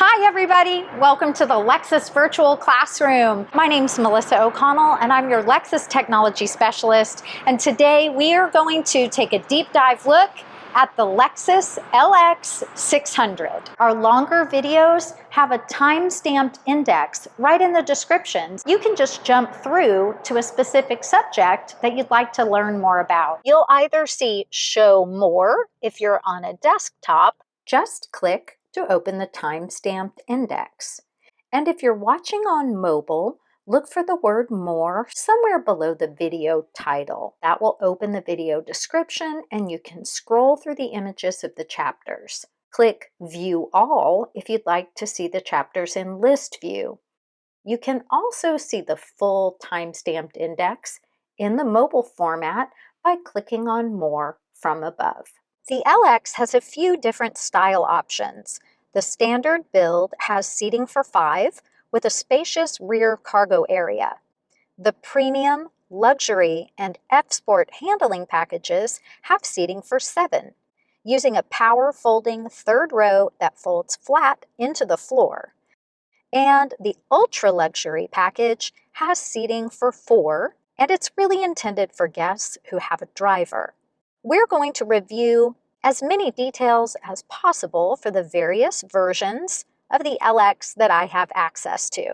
Hi everybody, welcome to the Lexus Virtual Classroom. My name's Melissa O'Connell and I'm your Lexus Technology Specialist. And today we are going to take a deep dive look at the Lexus LX 600. Our longer videos have a time-stamped index right in the descriptions. You can just jump through to a specific subject that you'd like to learn more about. You'll either see Show More if you're on a desktop. Just click to open the time-stamped index. And if you're watching on mobile, look for the word More somewhere below the video title. That will open the video description and you can scroll through the images of the chapters. Click View All if you'd like to see the chapters in list view. You can also see the full time-stamped index in the mobile format by clicking on More from above. The LX has a few different style options. The standard build has seating for 5 with a spacious rear cargo area. The premium, luxury, and F-Sport handling packages have seating for 7, using a power folding third row that folds flat into the floor. And the ultra luxury package has seating for 4, and it's really intended for guests who have a driver. We're going to review as many details as possible for the various versions of the LX that I have access to.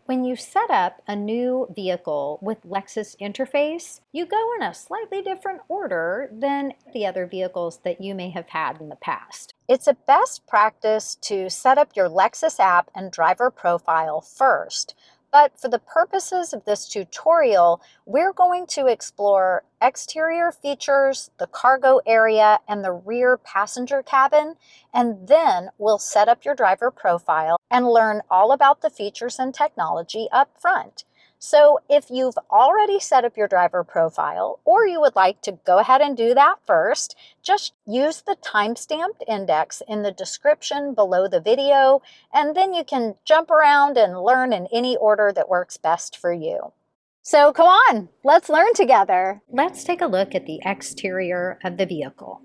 When you set up a new vehicle with Lexus interface, you go in a slightly different order than the other vehicles that you may have had in the past. It's a best practice to set up your Lexus app and driver profile first. But for the purposes of this tutorial, we're going to explore exterior features, the cargo area, and the rear passenger cabin, and then we'll set up your driver profile and learn all about the features and technology up front. So if you've already set up your driver profile, or you would like to go ahead and do that first, just use the time-stamped index in the description below the video, and then you can jump around and learn in any order that works best for you. So come on, let's learn together. Let's take a look at the exterior of the vehicle.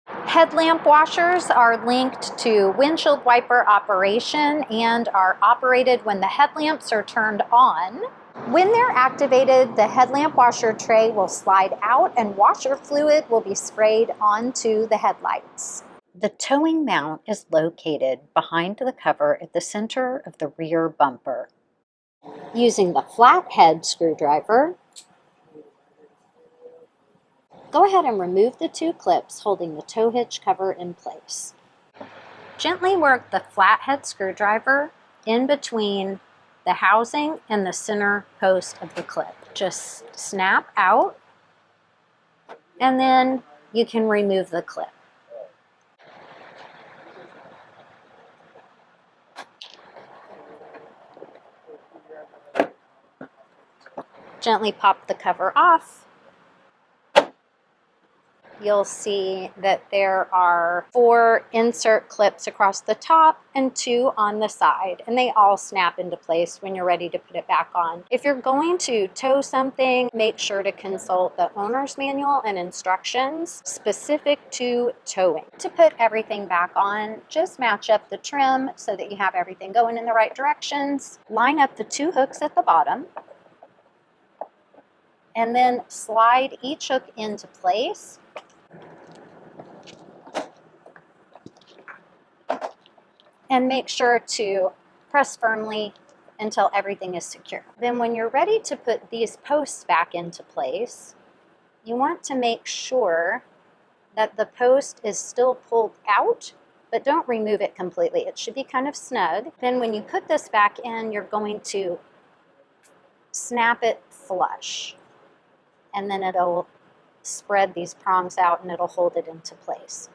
Headlamp washers are linked to windshield wiper operation and are operated when the headlamps are turned on. When they're activated, the headlamp washer tray will slide out and washer fluid will be sprayed onto the headlights. The towing mount is located behind the cover at the center of the rear bumper. Using the flathead screwdriver, go ahead and remove the 2 clips holding the tow hitch cover in place. Gently work the flathead screwdriver in between the housing and the center post of the clip. Just snap out and then you can remove the clip. Gently pop the cover off. You'll see that there are 4 insert clips across the top and 2 on the side, and they all snap into place when you're ready to put it back on. If you're going to tow something, make sure to consult the owner's manual and instructions specific to towing. To put everything back on, just match up the trim so that you have everything going in the right directions. Line up the 2 hooks at the bottom, and then slide each hook into place. And make sure to press firmly until everything is secure. Then when you're ready to put these posts back into place, you want to make sure that the post is still pulled out, but don't remove it completely. It should be kind of snug. Then when you put this back in, you're going to snap it flush. And then it'll spread these prongs out and it'll hold it into place.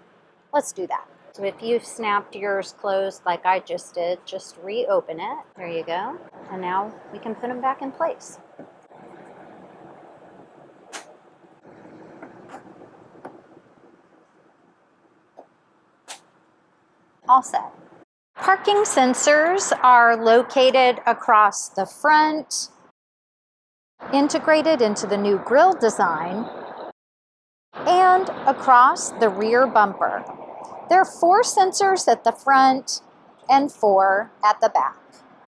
Let's do that. So if you've snapped yours closed like I just did, just reopen it. There you go. And now we can put them back in place. All set. Parking sensors are located across the front, integrated into the new grille design, and across the rear bumper. There are 4 sensors at the front and 4 at the back.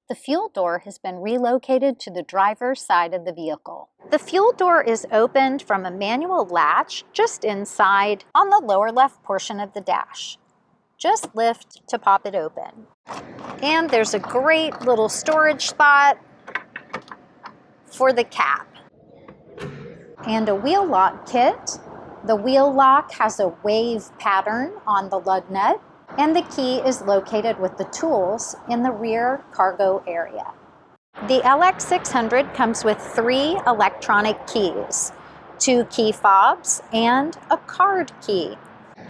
The fuel door has been relocated to the driver's side of the vehicle. The fuel door is opened from a manual latch just inside on the lower left portion of the dash. Just lift to pop it open. And there's a great little storage spot for the cap. And a wheel lock kit. The wheel lock has a wave pattern on the lug nut, and the key is located with the tools in the rear cargo area. The LX600 comes with 3 electronic keys, 2 key fobs, and a card key.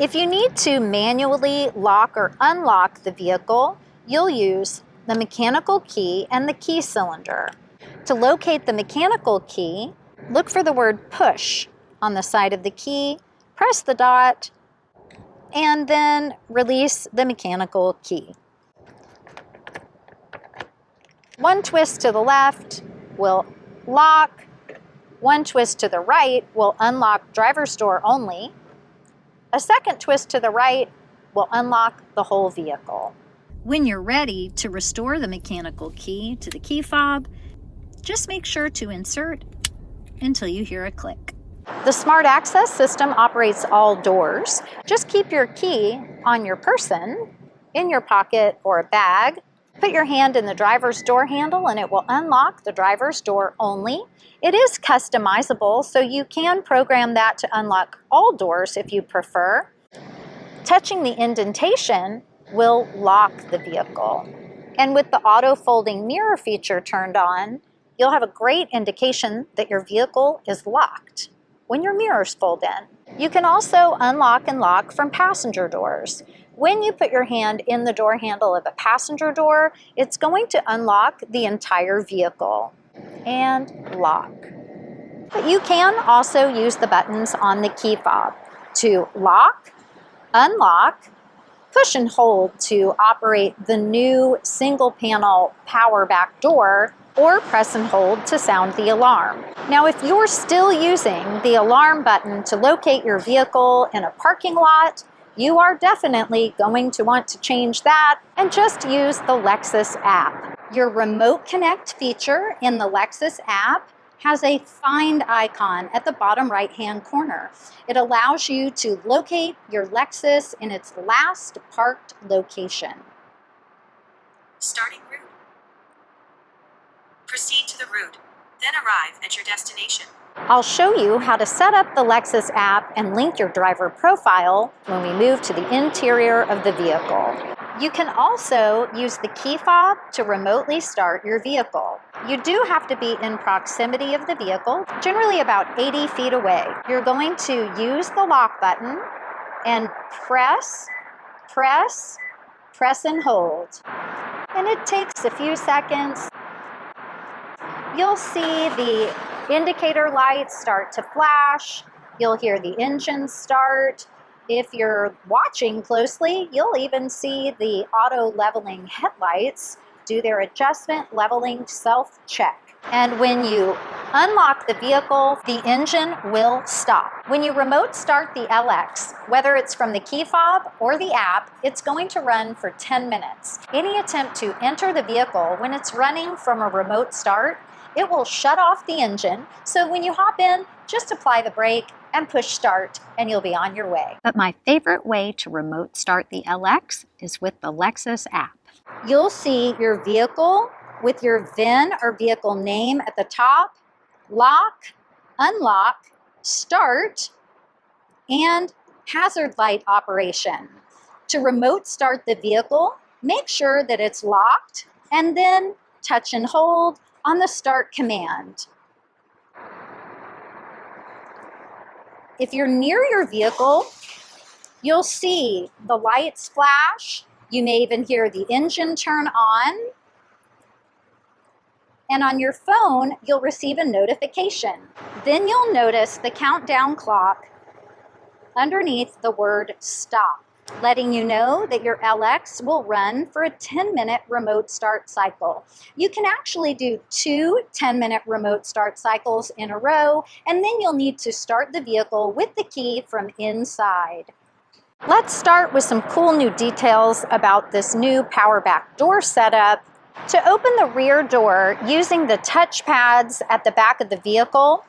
If you need to manually lock or unlock the vehicle, you'll use the mechanical key and the key cylinder. To locate the mechanical key, look for the word push on the side of the key, press the dot, and then release the mechanical key. One twist to the left will lock. One twist to the right will unlock driver's door only. A second twist to the right will unlock the whole vehicle. When you're ready to restore the mechanical key to the key fob, just make sure to insert until you hear a click. The Smart Access system operates all doors. Just keep your key on your person, in your pocket or a bag. Put your hand in the driver's door handle and it will unlock the driver's door only. It is customizable, so you can program that to unlock all doors if you prefer. Touching the indentation will lock the vehicle. And with the auto folding mirror feature turned on, you'll have a great indication that your vehicle is locked when your mirrors fold in. You can also unlock and lock from passenger doors. When you put your hand in the door handle of a passenger door, it's going to unlock the entire vehicle and lock. But you can also use the buttons on the key fob to lock, unlock, push and hold to operate the new single panel power back door, or press and hold to sound the alarm. Now, if you're still using the alarm button to locate your vehicle in a parking lot, you are definitely going to want to change that and just use the Lexus app. Your Remote Connect feature in the Lexus app has a find icon at the bottom right-hand corner. It allows you to locate your Lexus in its last parked location. Starting route. Proceed to the route, then arrive at your destination. I'll show you how to set up the Lexus app and link your driver profile when we move to the interior of the vehicle. You can also use the key fob to remotely start your vehicle. You do have to be in proximity of the vehicle, generally about 80 feet away. You're going to use the lock button and press and hold. And it takes a few seconds. You'll see the indicator lights start to flash. You'll hear the engine start. If you're watching closely, you'll even see the auto leveling headlights do their adjustment leveling self-check. And when you unlock the vehicle, the engine will stop. When you remote start the LX, whether it's from the key fob or the app, it's going to run for 10 minutes. Any attempt to enter the vehicle when it's running from a remote start, it will shut off the engine. So when you hop in, just apply the brake and push start and you'll be on your way. But my favorite way to remote start the LX is with the Lexus app. You'll see your vehicle with your VIN or vehicle name at the top, lock, unlock, start, and hazard light operation. To remote start the vehicle, make sure that it's locked and then touch and hold on the start command. If you're near your vehicle, you'll see the lights flash. You may even hear the engine turn on. And on your phone, you'll receive a notification. Then you'll notice the countdown clock underneath the word stop, letting you know that your LX will run for a 10-minute remote start cycle. You can actually do 2 10-minute remote start cycles in a row, and then you'll need to start the vehicle with the key from inside. Let's start with some cool new details about this new power back door setup. To open the rear door using the touch pads at the back of the vehicle,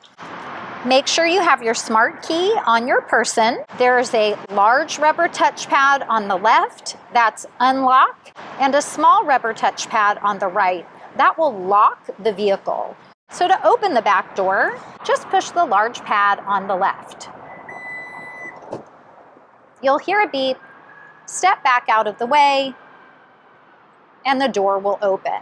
make sure you have your smart key on your person. There's a large rubber touchpad on the left, that's unlock, and a small rubber touchpad on the right. That will lock the vehicle. So to open the back door, just push the large pad on the left. You'll hear a beep, step back out of the way, and the door will open.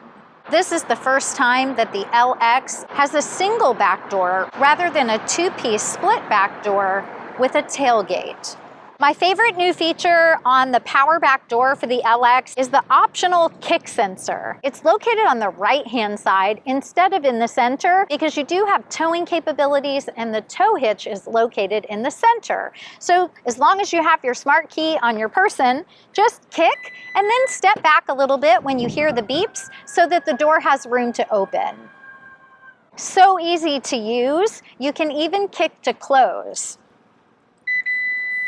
This is the first time that the LX has a single back door rather than a two-piece split back door with a tailgate. My favorite new feature on the power back door for the LX is the optional kick sensor. It's located on the right-hand side instead of in the center because you do have towing capabilities and the tow hitch is located in the center. So as long as you have your smart key on your person, just kick and then step back a little bit when you hear the beeps so that the door has room to open. So easy to use, you can even kick to close.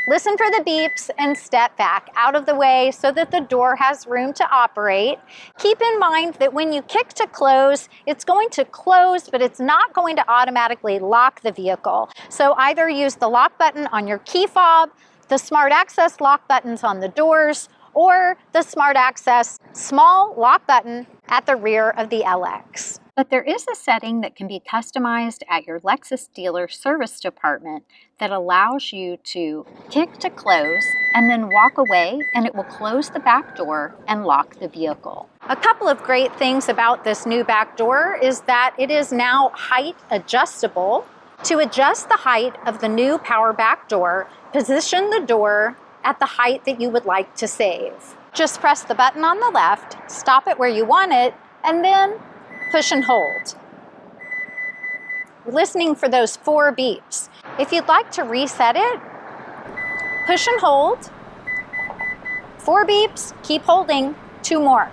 Listen for the beeps and step back out of the way so that the door has room to operate. Keep in mind that when you kick to close, it's going to close, but it's not going to automatically lock the vehicle. So either use the lock button on your key fob, the Smart Access lock buttons on the doors, or the Smart Access small lock button at the rear of the LX. But there is a setting that can be customized at your Lexus dealer service department that allows you to kick to close and then walk away, and it will close the back door and lock the vehicle. A couple of great things about this new back door is that it is now height adjustable. To adjust the height of the new power back door, position the door at the height that you would like to save. Just press the button on the left, stop it where you want it, and then push and hold. Listening for those 4 beeps. If you'd like to reset it, push and hold. 4 beeps, keep holding, 2 more.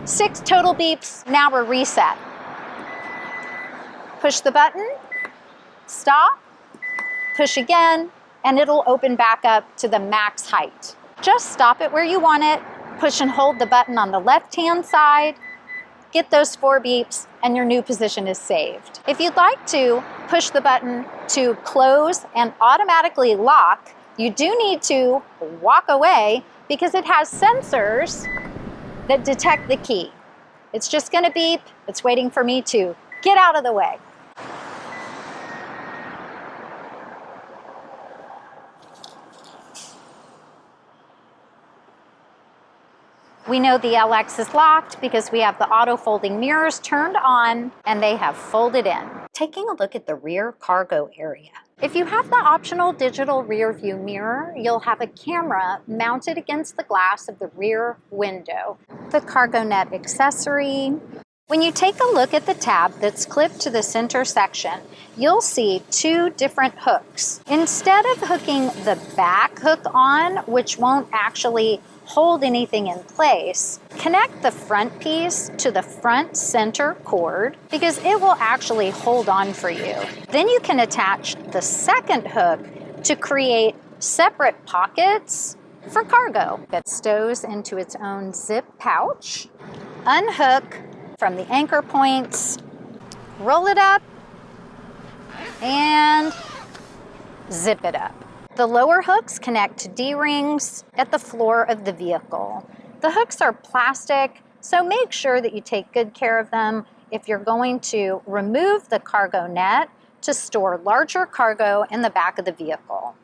6 total beeps, now we're reset. Push the button, stop, push again, and it'll open back up to the max height. Just stop it where you want it, push and hold the button on the left-hand side, get those 4 beeps, and your new position is saved. If you'd like to push the button to close and automatically lock, you do need to walk away because it has sensors that detect the key. It's just gonna beep, it's waiting for me to get out of the way. We know the LX is locked because we have the auto folding mirrors turned on and they have folded in. Taking a look at the rear cargo area. If you have the optional digital rear view mirror, you'll have a camera mounted against the glass of the rear window. The cargo net accessory. When you take a look at the tab that's clipped to the center section, you'll see 2 different hooks. Instead of hooking the back hook on, which won't actually hold anything in place, connect the front piece to the front center cord because it will actually hold on for you. Then you can attach the second hook to create separate pockets for cargo. It stows into its own zip pouch. Unhook from the anchor points, roll it up, and zip it up. The lower hooks connect to D-rings at the floor of the vehicle. The hooks are plastic, so make sure that you take good care of them if you're going to remove the cargo net to store larger cargo in the back of the vehicle.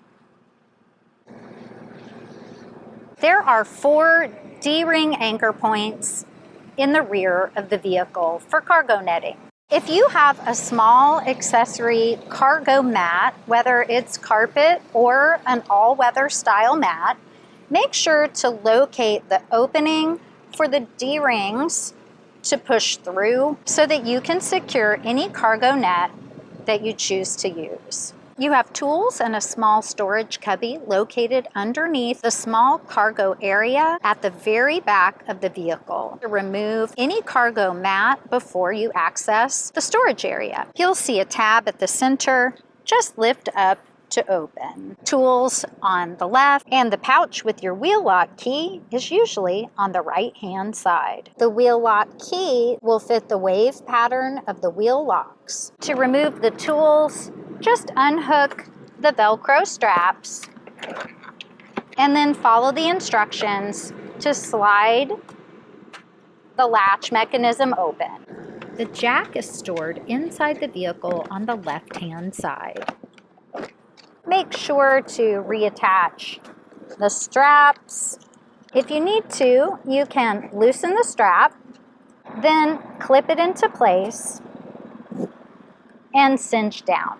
There are 4 D-ring anchor points in the rear of the vehicle for cargo netting. If you have a small accessory cargo mat, whether it's carpet or an all-weather style mat, make sure to locate the opening for the D-rings to push through so that you can secure any cargo net that you choose to use. You have tools and a small storage cubby located underneath the small cargo area at the very back of the vehicle to remove any cargo mat before you access the storage area. You'll see a tab at the center. Just lift up to open. Tools on the left, and the pouch with your wheel lock key is usually on the right-hand side. The wheel lock key will fit the wave pattern of the wheel locks. To remove the tools, just unhook the Velcro straps and then follow the instructions to slide the latch mechanism open. The jack is stored inside the vehicle on the left-hand side. Make sure to reattach the straps. If you need to, you can loosen the strap, then clip it into place and cinch down.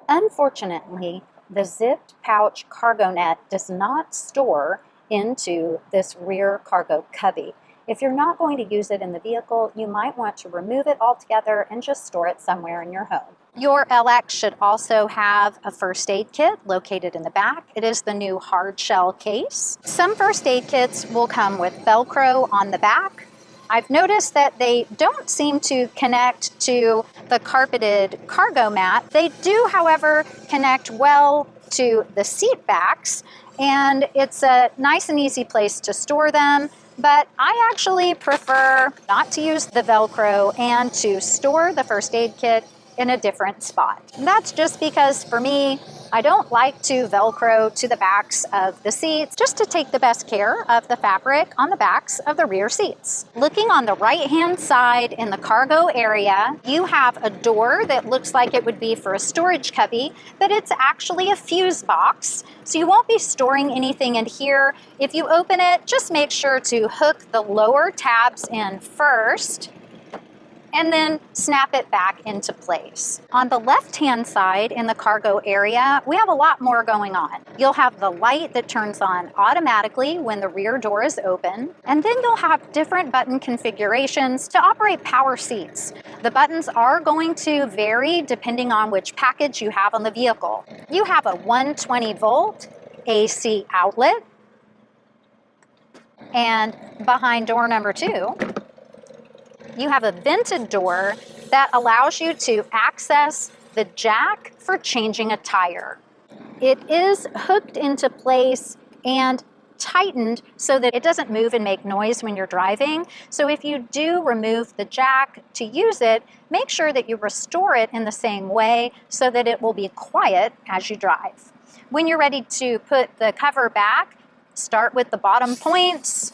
Unfortunately, the zipped pouch cargo net does not store into this rear cargo cubby. If you're not going to use it in the vehicle, you might want to remove it altogether and just store it somewhere in your home. Your LX should also have a first aid kit located in the back. It is the new hard shell case. Some first aid kits will come with Velcro on the back. I've noticed that they don't seem to connect to the carpeted cargo mat. They do, however, connect well to the seat backs, and it's a nice and easy place to store them. But I actually prefer not to use the Velcro and to store the first aid kit in a different spot. And that's just because for me, I don't like to Velcro to the backs of the seats, just to take the best care of the fabric on the backs of the rear seats. Looking on the right-hand side in the cargo area, you have a door that looks like it would be for a storage cubby, but it's actually a fuse box, so you won't be storing anything in here. If you open it, just make sure to hook the lower tabs in first, and then snap it back into place. On the left-hand side in the cargo area, we have a lot more going on. You'll have the light that turns on automatically when the rear door is open, and then you'll have different button configurations to operate power seats. The buttons are going to vary depending on which package you have on the vehicle. You have a 120-volt AC outlet, and behind door number 2, you have a vented door that allows you to access the jack for changing a tire. It is hooked into place and tightened so that it doesn't move and make noise when you're driving. So if you do remove the jack to use it, make sure that you restore it in the same way so that it will be quiet as you drive. When you're ready to put the cover back, start with the bottom points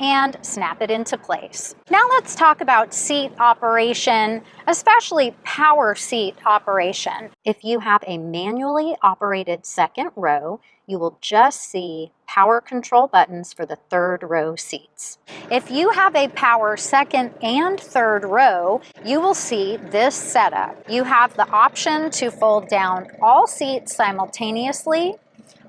and snap it into place. Now let's talk about seat operation, especially power seat operation. If you have a manually operated second row, you will just see power control buttons for the third row seats. If you have a power second and third row, you will see this setup. You have the option to fold down all seats simultaneously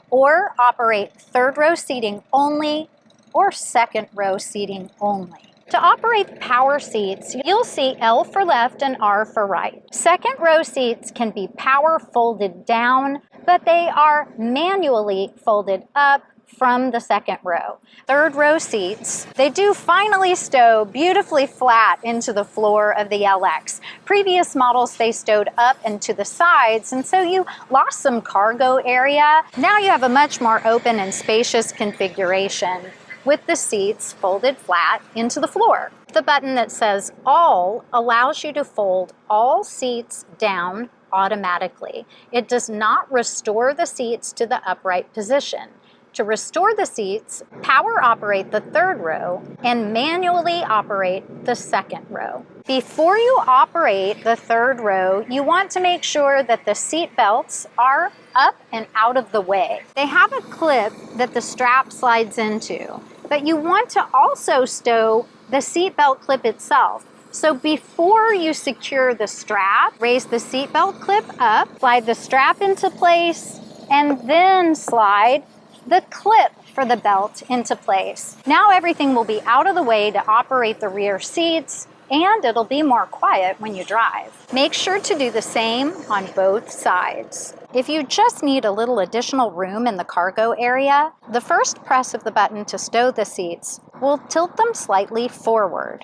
or operate third row seating only or second row seating only. To operate power seats, you'll see L for left and R for right. Second row seats can be power folded down, but they are manually folded up from the second row. Third row seats, they do finally stow beautifully flat into the floor of the LX. Previous models, they stowed up and to the sides, and so you lost some cargo area. Now you have a much more open and spacious configuration with the seats folded flat into the floor. The button that says All allows you to fold all seats down automatically. It does not restore the seats to the upright position. To restore the seats, power operate the third row and manually operate the second row. Before you operate the third row, you want to make sure that the seat belts are up and out of the way. They have a clip that the strap slides into, but you want to also stow the seat belt clip itself. So before you secure the strap, raise the seat belt clip up, slide the strap into place, and then slide the clip for the belt into place. Now everything will be out of the way to operate the rear seats, and it'll be more quiet when you drive. Make sure to do the same on both sides. If you just need a little additional room in the cargo area, the first press of the button to stow the seats will tilt them slightly forward.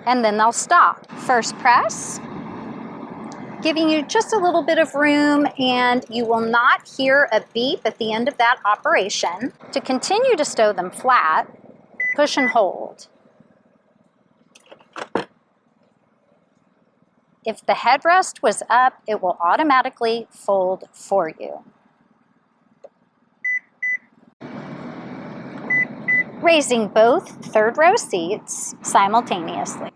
and then they'll stop. First press, giving you just a little bit of room, and you will not hear a beep at the end of that operation. To continue to stow them flat, push and hold. If the headrest was up, it will automatically fold for you. Raising both third row seats simultaneously.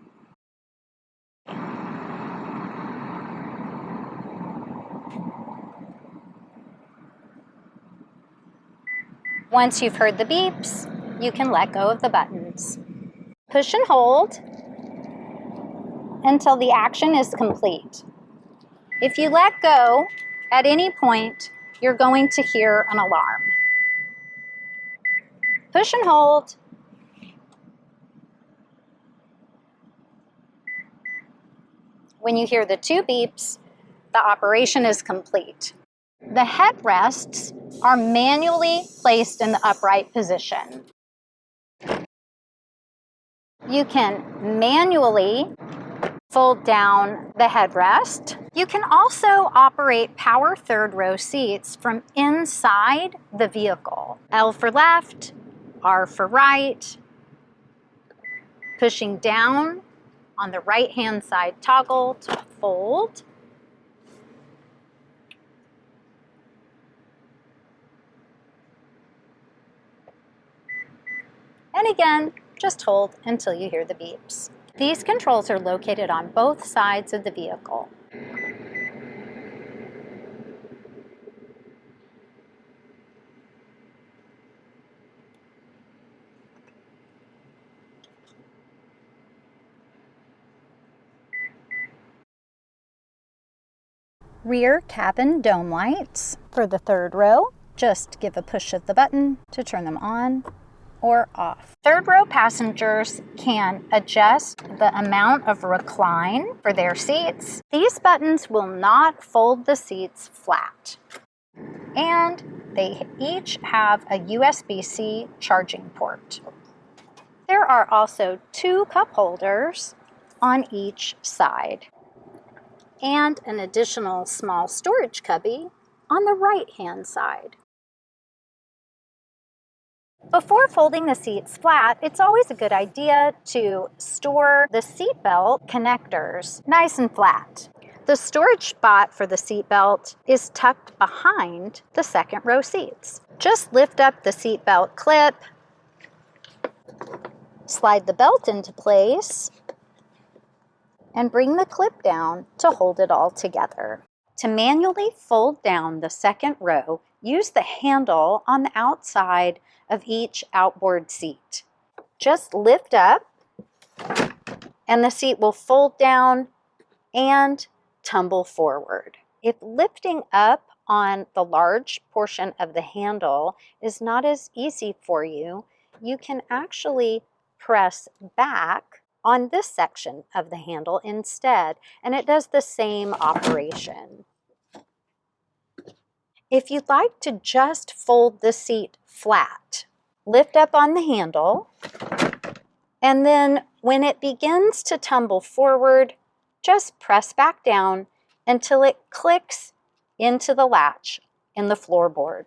Once you've heard the beeps, you can let go of the buttons. Push and hold until the action is complete. If you let go at any point, you're going to hear an alarm. Push and hold. When you hear the 2 beeps, the operation is complete. The headrests are manually placed in the upright position. You can manually fold down the headrest. You can also operate power third row seats from inside the vehicle. L for left, R for right. Pushing down on the right-hand side toggle to fold. And again, just hold until you hear the beeps. These controls are located on both sides of the vehicle. Rear cabin dome lights for the third row. Just give a push of the button to turn them on or off. Third row passengers can adjust the amount of recline for their seats. These buttons will not fold the seats flat. And they each have a USB-C charging port. There are also 2 cup holders on each side, and an additional small storage cubby on the right-hand side. Before folding the seats flat, it's always a good idea to store the seatbelt connectors nice and flat. The storage spot for the seatbelt is tucked behind the second row seats. Just lift up the seatbelt clip, slide the belt into place, and bring the clip down to hold it all together. To manually fold down the second row, use the handle on the outside of each outboard seat. Just lift up, and the seat will fold down and tumble forward. If lifting up on the large portion of the handle is not as easy for you, you can actually press back on this section of the handle instead, and it does the same operation. If you'd like to just fold the seat flat, lift up on the handle, and then when it begins to tumble forward, just press back down until it clicks into the latch in the floorboard.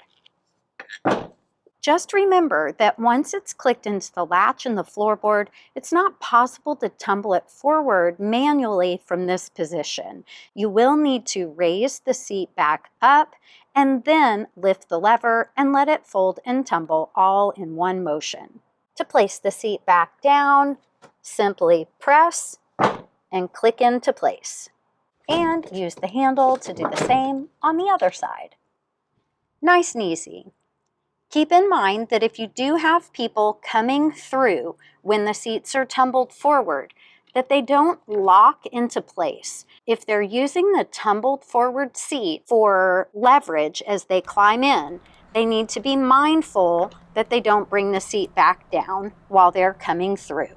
Just remember that once it's clicked into the latch in the floorboard, it's not possible to tumble it forward manually from this position. You will need to raise the seat back up and then lift the lever and let it fold and tumble all in one motion. To place the seat back down, simply press and click into place. And use the handle to do the same on the other side. Nice and easy. Keep in mind that if you do have people coming through when the seats are tumbled forward, that they don't lock into place. If they're using the tumbled forward seat for leverage as they climb in, they need to be mindful that they don't bring the seat back down while they're coming through.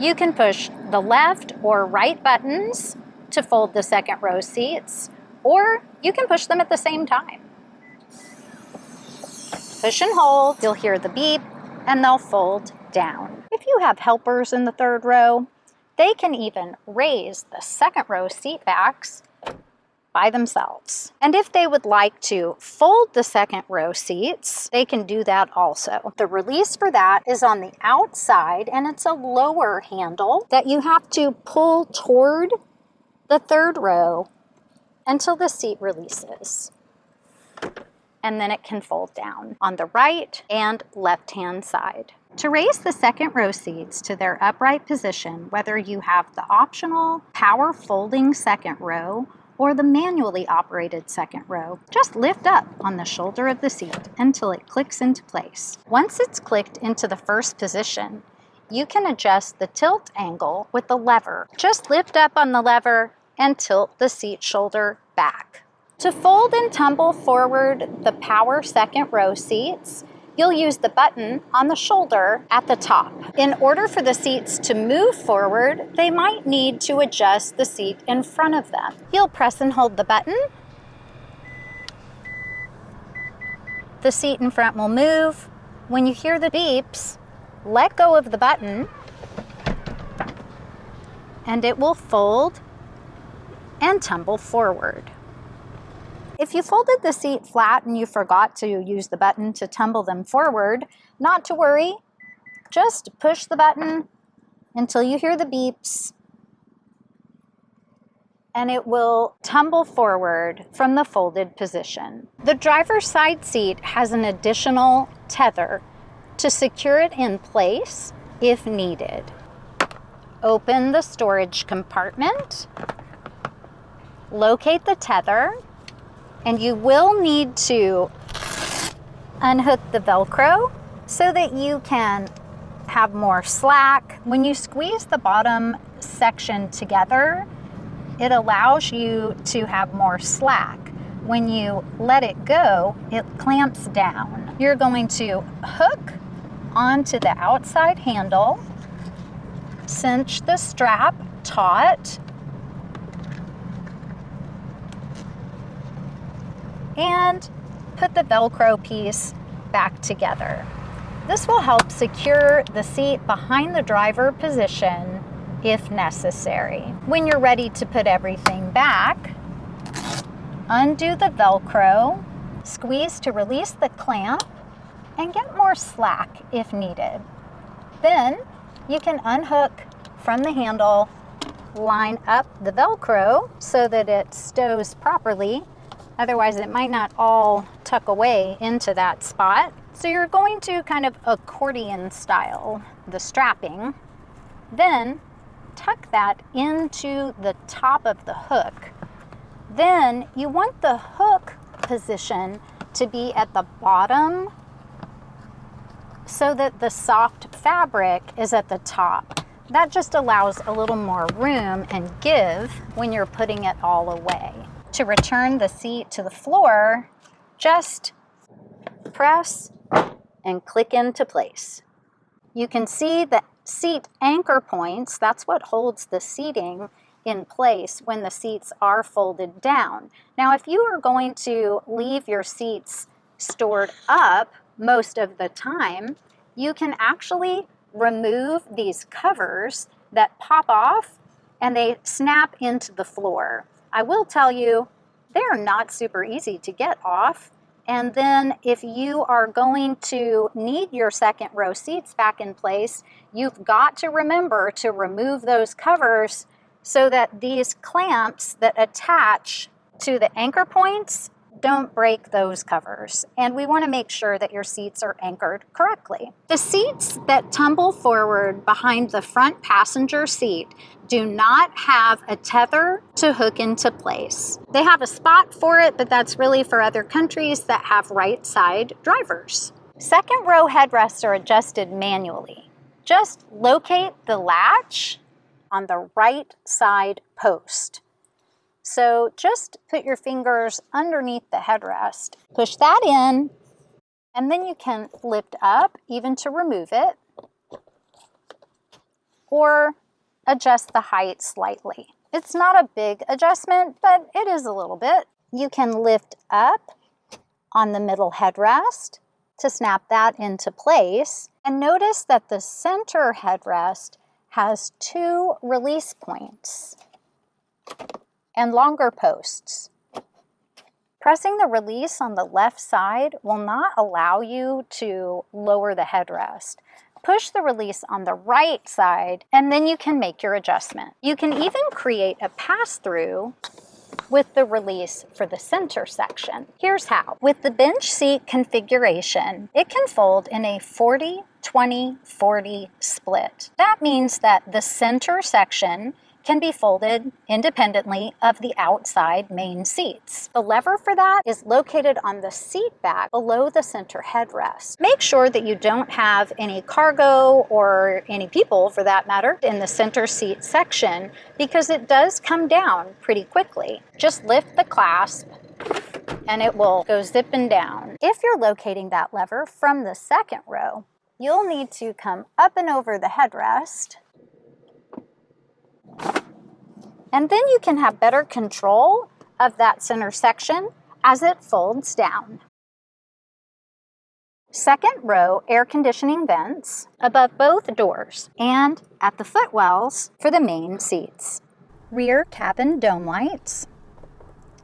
You can push the left or right buttons to fold the second row seats, or you can push them at the same time. Push and hold, you'll hear the beep, and they'll fold down. If you have helpers in the third row, They can even raise the second row seat backs by themselves. And if they would like to fold the second row seats, they can do that also. The release for that is on the outside, and it's a lower handle that you have to pull toward the third row until the seat releases. And then it can fold down on the right and left-hand side. To raise the second row seats to their upright position, whether you have the optional power folding second row or the manually operated second row, just lift up on the shoulder of the seat until it clicks into place. Once it's clicked into the first position, you can adjust the tilt angle with the lever. Just lift up on the lever and tilt the seat shoulder back. To fold and tumble forward the power second row seats, you'll use the button on the shoulder at the top. In order for the seats to move forward, they might need to adjust the seat in front of them. You'll press and hold the button. The seat in front will move. When you hear the beeps, let go of the button and it will fold and tumble forward. If you folded the seat flat and you forgot to use the button to tumble them forward, not to worry. Just push the button until you hear the beeps and it will tumble forward from the folded position. The driver's side seat has an additional tether to secure it in place if needed. Open the storage compartment, locate the tether, and you will need to unhook the Velcro so that you can have more slack. When you squeeze the bottom section together, it allows you to have more slack. When you let it go, it clamps down. You're going to hook onto the outside handle, cinch the strap taut, and put the Velcro piece back together. This will help secure the seat behind the driver position if necessary. When you're ready to put everything back, undo the Velcro, squeeze to release the clamp, and get more slack if needed. Then you can unhook from the handle, line up the Velcro so that it stows properly. Otherwise, it might not all tuck away into that spot. So you're going to kind of accordion style the strapping. Then tuck that into the top of the hook. Then you want the hook position to be at the bottom so that the soft fabric is at the top. That just allows a little more room and give when you're putting it all away. To return the seat to the floor, just press and click into place. You can see the seat anchor points. That's what holds the seating in place when the seats are folded down. Now, if you are going to leave your seats stored up most of the time, you can actually remove these covers that pop off and they snap into the floor. I will tell you, they are not super easy to get off. And then if you are going to need your second row seats back in place, you've got to remember to remove those covers so that these clamps that attach to the anchor points don't break those covers. And we want to make sure that your seats are anchored correctly. The seats that tumble forward behind the front passenger seat do not have a tether to hook into place. They have a spot for it, but that's really for other countries that have right side drivers. Second row headrests are adjusted manually. Just locate the latch on the right side post. So just put your fingers underneath the headrest, push that in, and then you can lift up even to remove it, or adjust the height slightly. It's not a big adjustment, but it is a little bit. You can lift up on the middle headrest to snap that into place. And notice that the center headrest has 2 release points and longer posts. Pressing the release on the left side will not allow you to lower the headrest. Push the release on the right side and then you can make your adjustment. You can even create a pass-through with the release for the center section. Here's how. With the bench seat configuration, it can fold in a 40-20-40 split. That means that the center section can be folded independently of the outside main seats. The lever for that is located on the seat back below the center headrest. Make sure that you don't have any cargo or any people, for that matter, in the center seat section because it does come down pretty quickly. Just lift the clasp and it will go zipping down. If you're locating that lever from the second row, you'll need to come up and over the headrest, and then you can have better control of that center section as it folds down. Second row air conditioning vents above both doors and at the footwells for the main seats. Rear cabin dome lights.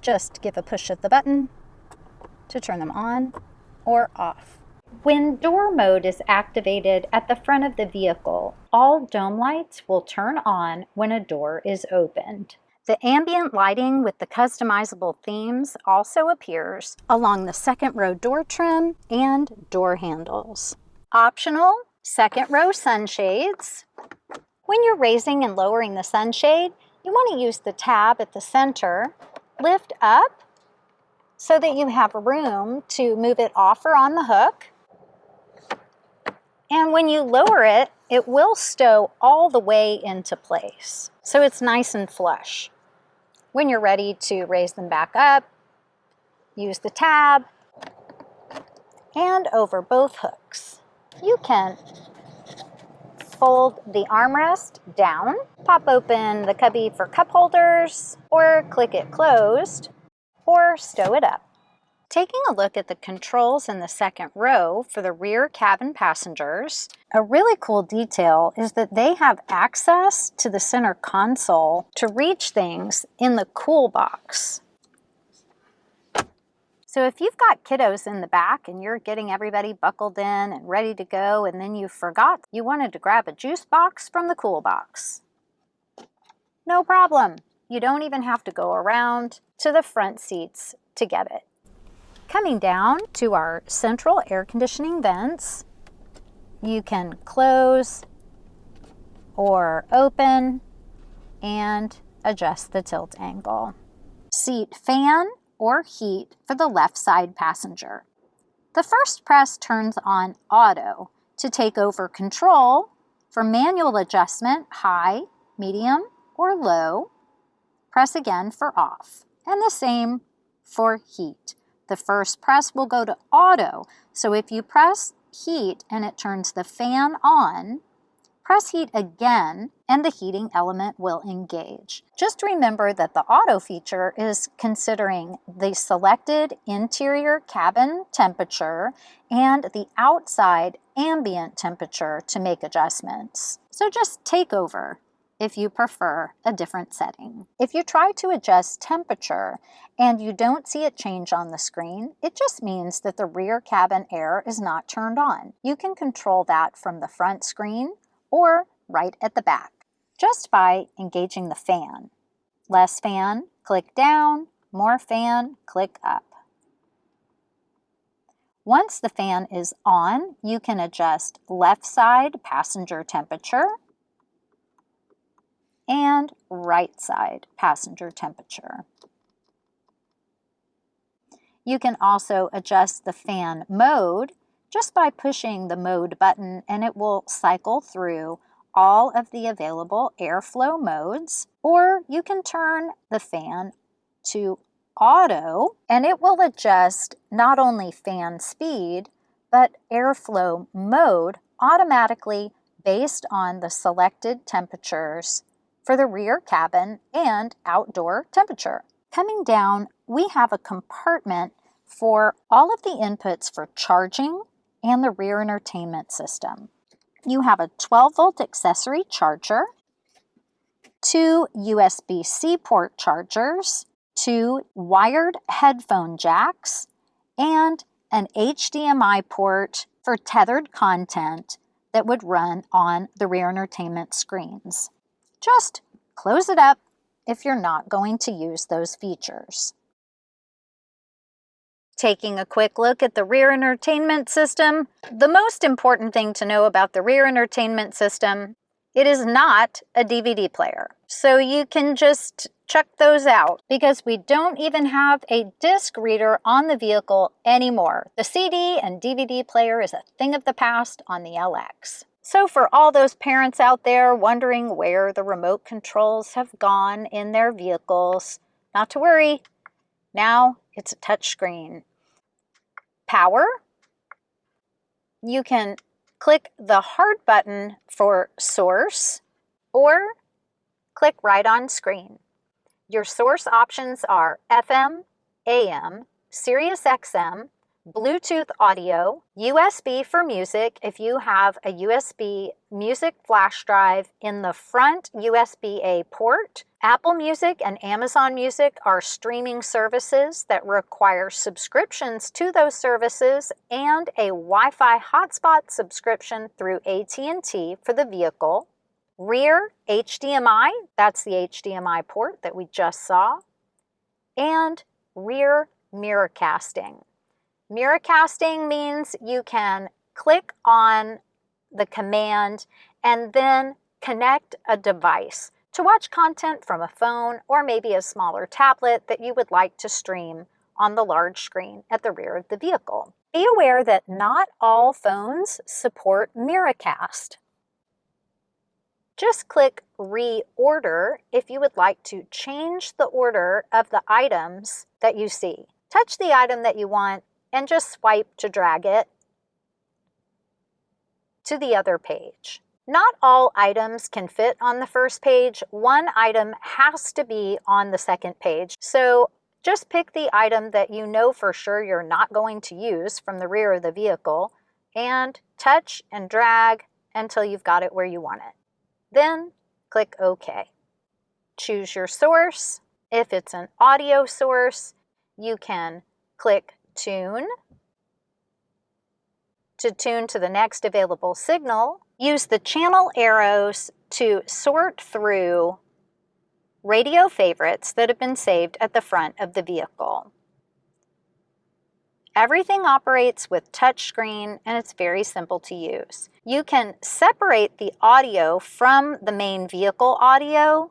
Just give a push of the button to turn them on or off. When door mode is activated at the front of the vehicle, all dome lights will turn on when a door is opened. The ambient lighting with the customizable themes also appears along the second row door trim and door handles. Optional second row sunshades. When you're raising and lowering the sunshade, you want to use the tab at the center, lift up so that you have room to move it off or on the hook. And when you lower it, it will stow all the way into place. So it's nice and flush. When you're ready to raise them back up, use the tab and over both hooks. You can fold the armrest down, pop open the cubby for cup holders, or click it closed, or stow it up. Taking a look at the controls in the second row for the rear cabin passengers, a really cool detail is that they have access to the center console to reach things in the cool box. So if you've got kiddos in the back and you're getting everybody buckled in and ready to go, and then you forgot you wanted to grab a juice box from the cool box, no problem. You don't even have to go around to the front seats to get it. Coming down to our central air conditioning vents, you can close or open and adjust the tilt angle. Seat fan or heat for the left side passenger. The first press turns on auto to take over control. For manual adjustment, high, medium, or low. Press again for off. And the same for heat. The first press will go to auto, so if you press heat and it turns the fan on, press heat again and the heating element will engage. Just remember that the auto feature is considering the selected interior cabin temperature and the outside ambient temperature to make adjustments. So just take over if you prefer a different setting. If you try to adjust temperature and you don't see it change on the screen, it just means that the rear cabin air is not turned on. You can control that from the front screen or right at the back, just by engaging the fan. Less fan, click down. More fan, click up. Once the fan is on, you can adjust left side passenger temperature and right side passenger temperature. You can also adjust the fan mode just by pushing the mode button, and it will cycle through all of the available airflow modes, or you can turn the fan to auto and it will adjust not only fan speed but airflow mode automatically based on the selected temperatures for the rear cabin and outdoor temperature. Coming down, we have a compartment for all of the inputs for charging and the rear entertainment system. you have a 12-volt accessory charger, 2 USB-C port chargers, 2 wired headphone jacks, and an HDMI port for tethered content that would run on the rear entertainment screens. Just close it up if you're not going to use those features. Taking a quick look at the rear entertainment system, the most important thing to know about the rear entertainment system, it is not a DVD player. So you can just check those out because we don't even have a disc reader on the vehicle anymore. The CD and DVD player is a thing of the past on the LX. So for all those parents out there wondering where the remote controls have gone in their vehicles, not to worry, now it's a touchscreen. Power, you can click the hard button for source or click right on screen. Your source options are FM, AM, SiriusXM, Bluetooth audio, USB for music if you have a USB music flash drive in the front USB-A port. Apple Music and Amazon Music are streaming services that require subscriptions to those services and a Wi-Fi hotspot subscription through AT&T for the vehicle. Rear HDMI, that's the HDMI port that we just saw. And rear mirror casting. Mirror casting means you can click on the command and then connect a device to watch content from a phone or maybe a smaller tablet that you would like to stream on the large screen at the rear of the vehicle. Be aware that not all phones support Miracast. Just click Reorder if you would like to change the order of the items that you see. Touch the item that you want and just swipe to drag it to the other page. Not all items can fit on the first page. One item has to be on the second page. So just pick the item that you know for sure you're not going to use from the rear of the vehicle and touch and drag until you've got it where you want it. Then click OK. Choose your source. If it's an audio source, you can click Tune to tune to the next available signal. Use the channel arrows to sort through radio favorites that have been saved at the front of the vehicle. Everything operates with touchscreen and it's very simple to use. You can separate the audio from the main vehicle audio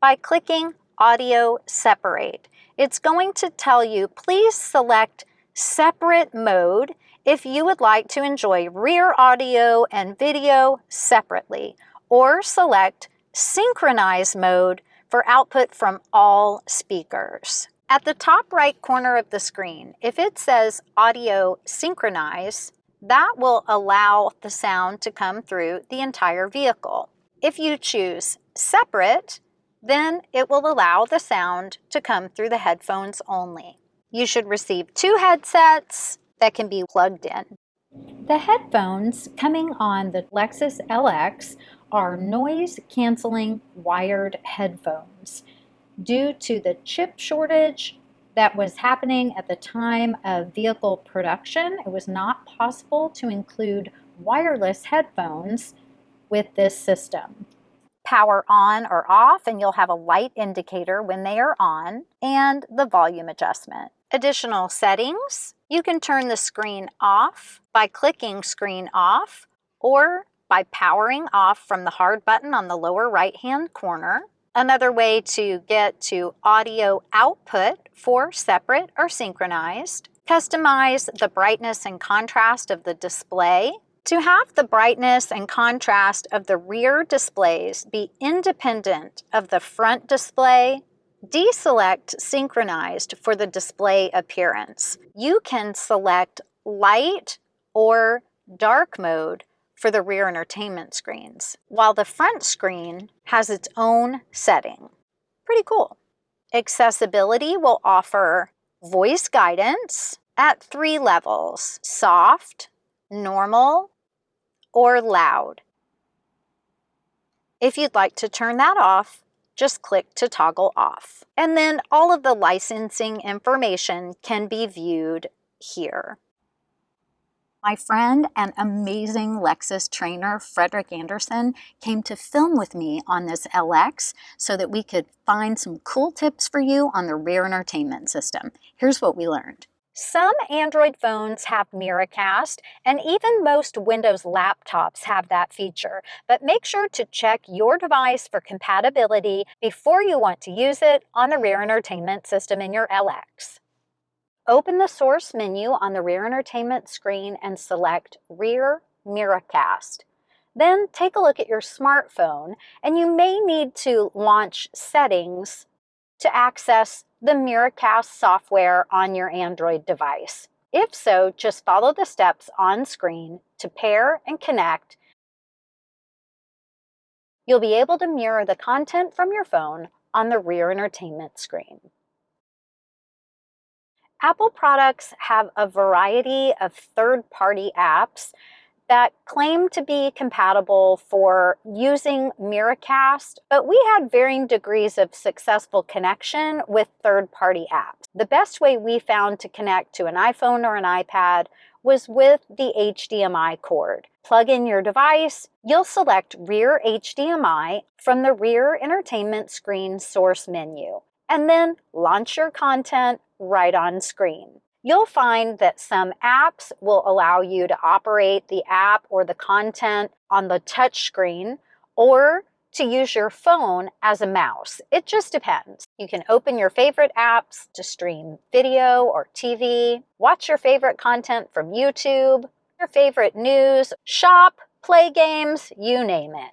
by clicking Audio Separate. It's going to tell you, please select Separate Mode if you would like to enjoy rear audio and video separately, or select Synchronize Mode for output from all speakers. At the top right corner of the screen, if it says Audio Synchronize, that will allow the sound to come through the entire vehicle. If you choose Separate, then it will allow the sound to come through the headphones only. You should receive 2 headsets that can be plugged in. The headphones coming on the Lexus LX are noise-canceling wired headphones. Due to the chip shortage that was happening at the time of vehicle production, it was not possible to include wireless headphones with this system. Power on or off, and you'll have a light indicator when they are on, and the volume adjustment. Additional settings, you can turn the screen off by clicking Screen Off or by powering off from the hard button on the lower right-hand corner. Another way to get to audio output for separate or synchronized. Customize the brightness and contrast of the display. To have the brightness and contrast of the rear displays be independent of the front display, deselect Synchronized for the display appearance. You can select Light or Dark mode for the rear entertainment screens, while the front screen has its own setting. Pretty cool. Accessibility will offer voice guidance at 3 levels: soft, normal, or loud. If you'd like to turn that off, just click to toggle off. And then all of the licensing information can be viewed here. My friend and amazing Lexus trainer, Frederick Anderson, came to film with me on this LX so that we could find some cool tips for you on the rear entertainment system. Here's what we learned. Some Android phones have Miracast, and even most Windows laptops have that feature. But make sure to check your device for compatibility before you want to use it on the rear entertainment system in your LX. Open the source menu on the rear entertainment screen and select Rear Miracast. Then take a look at your smartphone, and you may need to launch Settings to access the Miracast software on your Android device. If so, just follow the steps on screen to pair and connect. You'll be able to mirror the content from your phone on the rear entertainment screen. Apple products have a variety of third-party apps that claim to be compatible for using Miracast, but we had varying degrees of successful connection with third-party apps. The best way we found to connect to an iPhone or an iPad was with the HDMI cord. Plug in your device, you'll select Rear HDMI from the rear entertainment screen source menu, and then launch your content right on screen. You'll find that some apps will allow you to operate the app or the content on the touch screen or to use your phone as a mouse. It just depends. You can open your favorite apps to stream video or TV, watch your favorite content from YouTube, your favorite news, shop, play games, you name it.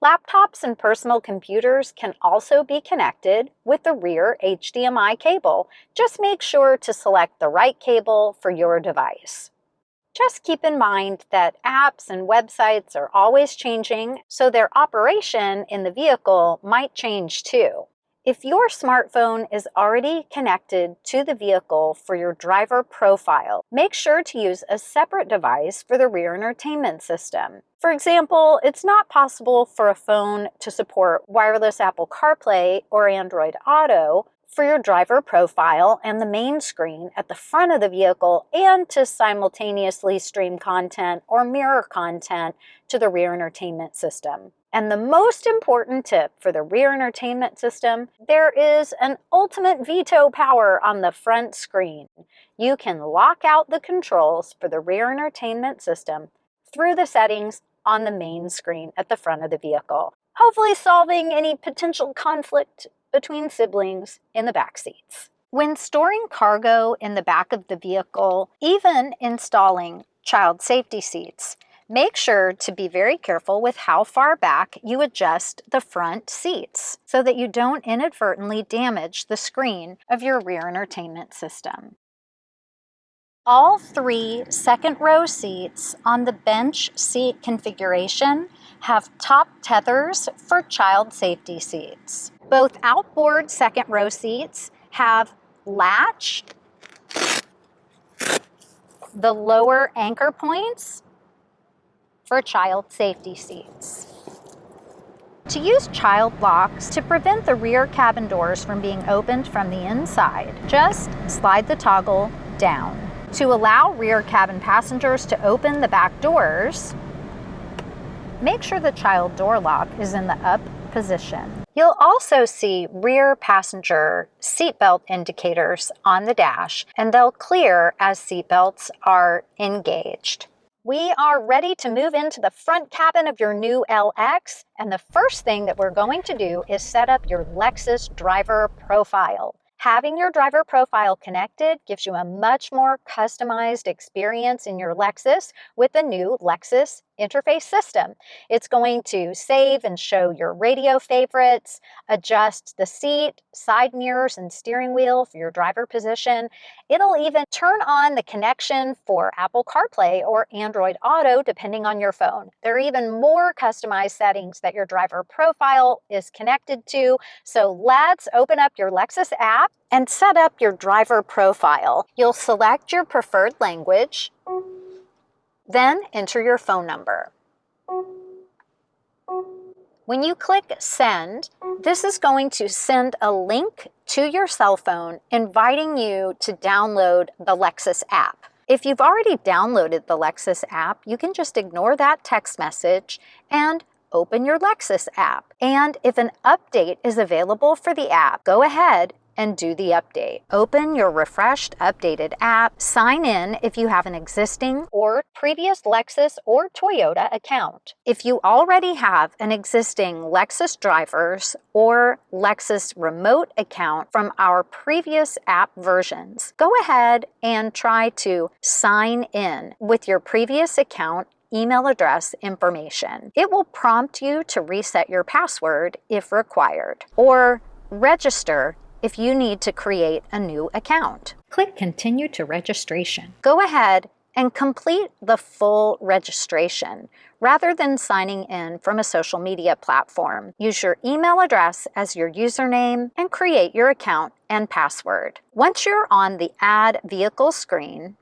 Laptops and personal computers can also be connected with the rear HDMI cable. Just make sure to select the right cable for your device. Just keep in mind that apps and websites are always changing, so their operation in the vehicle might change too. If your smartphone is already connected to the vehicle for your driver profile, make sure to use a separate device for the rear entertainment system. For example, it's not possible for a phone to support wireless Apple CarPlay or Android Auto for your driver profile and the main screen at the front of the vehicle and to simultaneously stream content or mirror content to the rear entertainment system. And the most important tip for the rear entertainment system, there is an ultimate veto power on the front screen. You can lock out the controls for the rear entertainment system through the settings on the main screen at the front of the vehicle, hopefully solving any potential conflict between siblings in the back seats. When storing cargo in the back of the vehicle, even installing child safety seats, make sure to be very careful with how far back you adjust the front seats so that you don't inadvertently damage the screen of your rear entertainment system. All 3 second-row seats on the bench seat configuration have top tethers for child safety seats. Both outboard second-row seats have latch, the lower anchor points for child safety seats. To use child locks to prevent the rear cabin doors from being opened from the inside, just slide the toggle down. To allow rear cabin passengers to open the back doors, make sure the child door lock is in the up position. You'll also see rear passenger seatbelt indicators on the dash, and they'll clear as seatbelts are engaged. We are ready to move into the front cabin of your new LX, and the first thing that we're going to do is set up your Lexus driver profile. Having your driver profile connected gives you a much more customized experience in your Lexus with the new Lexus interface system. It's going to save and show your radio favorites, adjust the seat, side mirrors, and steering wheel for your driver position. It'll even turn on the connection for Apple CarPlay or Android Auto, depending on your phone. There are even more customized settings that your driver profile is connected to. So let's open up your Lexus app and set up your driver profile. You'll select your preferred language, then enter your phone number. When you click Send, this is going to send a link to your cell phone inviting you to download the Lexus app. If you've already downloaded the Lexus app, you can just ignore that text message and open your Lexus app. And if an update is available for the app, go ahead and do the update. Open your refreshed, updated app, sign in if you have an existing or previous Lexus or Toyota account. If you already have an existing Lexus drivers or Lexus remote account from our previous app versions, go ahead and try to sign in with your previous account email address information. It will prompt you to reset your password if required, or register if you need to create a new account. Click Continue to Registration. Go ahead and complete the full registration rather than signing in from a social media platform. Use your email address as your username and create your account and password. Once you're on the Add Vehicle screen,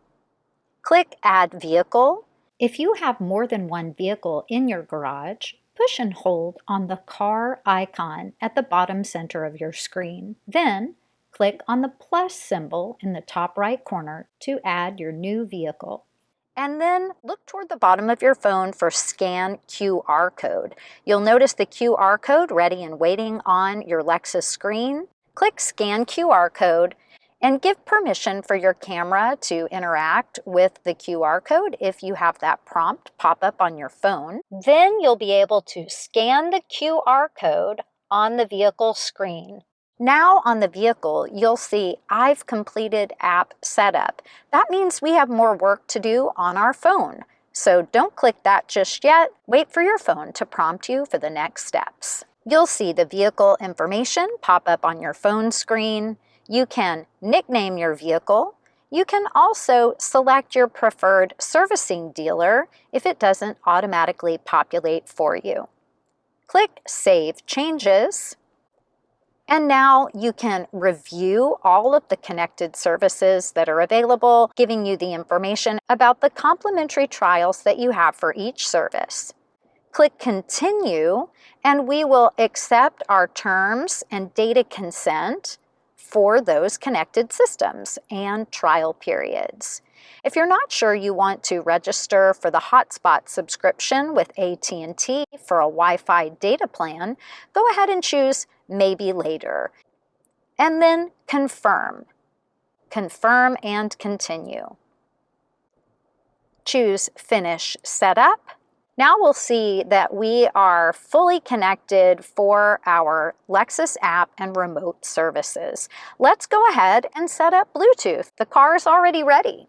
click Add Vehicle. If you have more than one vehicle in your garage, push and hold on the car icon at the bottom center of your screen. Then, click on the plus symbol in the top right corner to add your new vehicle. And then look toward the bottom of your phone for Scan QR Code. You'll notice the QR code ready and waiting on your Lexus screen. Click Scan QR Code and give permission for your camera to interact with the QR code if you have that prompt pop up on your phone. Then you'll be able to scan the QR code on the vehicle screen. Now on the vehicle, you'll see I've completed app setup. That means we have more work to do on our phone. So don't click that just yet. Wait for your phone to prompt you for the next steps. You'll see the vehicle information pop up on your phone screen. You can nickname your vehicle. You can also select your preferred servicing dealer if it doesn't automatically populate for you. Click Save Changes. And now you can review all of the connected services that are available, giving you the information about the complimentary trials that you have for each service. Click Continue, and we will accept our terms and data consent for those connected systems and trial periods. If you're not sure you want to register for the Hotspot subscription with AT&T for a Wi-Fi data plan, go ahead and choose Maybe Later. And then Confirm. Confirm and Continue. Choose Finish Setup. Now we'll see that we are fully connected for our Lexus app and remote services. Let's go ahead and set up Bluetooth. The car is already ready.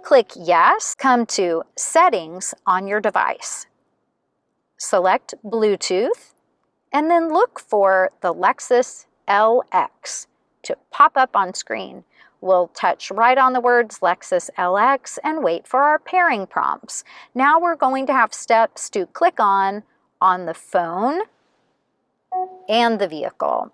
Click Yes, come to Settings on your device. Select Bluetooth, and then look for the Lexus LX to pop up on screen. We'll touch right on the words Lexus LX and wait for our pairing prompts. Now we're going to have steps to click on the phone and the vehicle.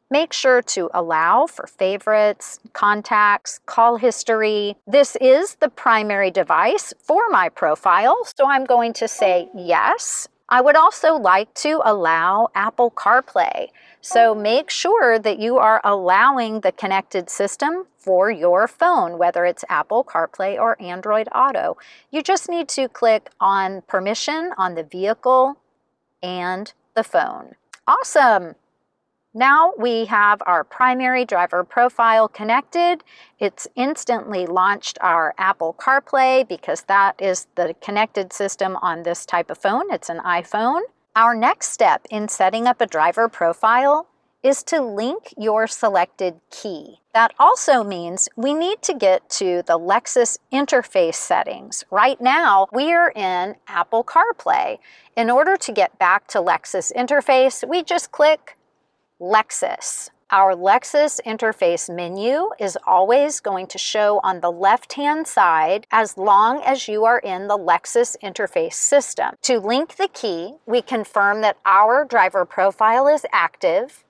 Make sure to allow for favorites, contacts, call history. This is the primary device for my profile, so I'm going to say yes. I would also like to allow Apple CarPlay, so make sure that you are allowing the connected system for your phone, whether it's Apple CarPlay or Android Auto. You just need to click on permission on the vehicle and the phone. Awesome! Now we have our primary driver profile connected. It's instantly launched our Apple CarPlay because that is the connected system on this type of phone. It's an iPhone. Our next step in setting up a driver profile is to link your selected key. That also means we need to get to the Lexus interface settings. Right now, we are in Apple CarPlay. In order to get back to Lexus interface, we just click Lexus. Our Lexus interface menu is always going to show on the left-hand side as long as you are in the Lexus interface system. To link the key, we confirm that our driver profile is active.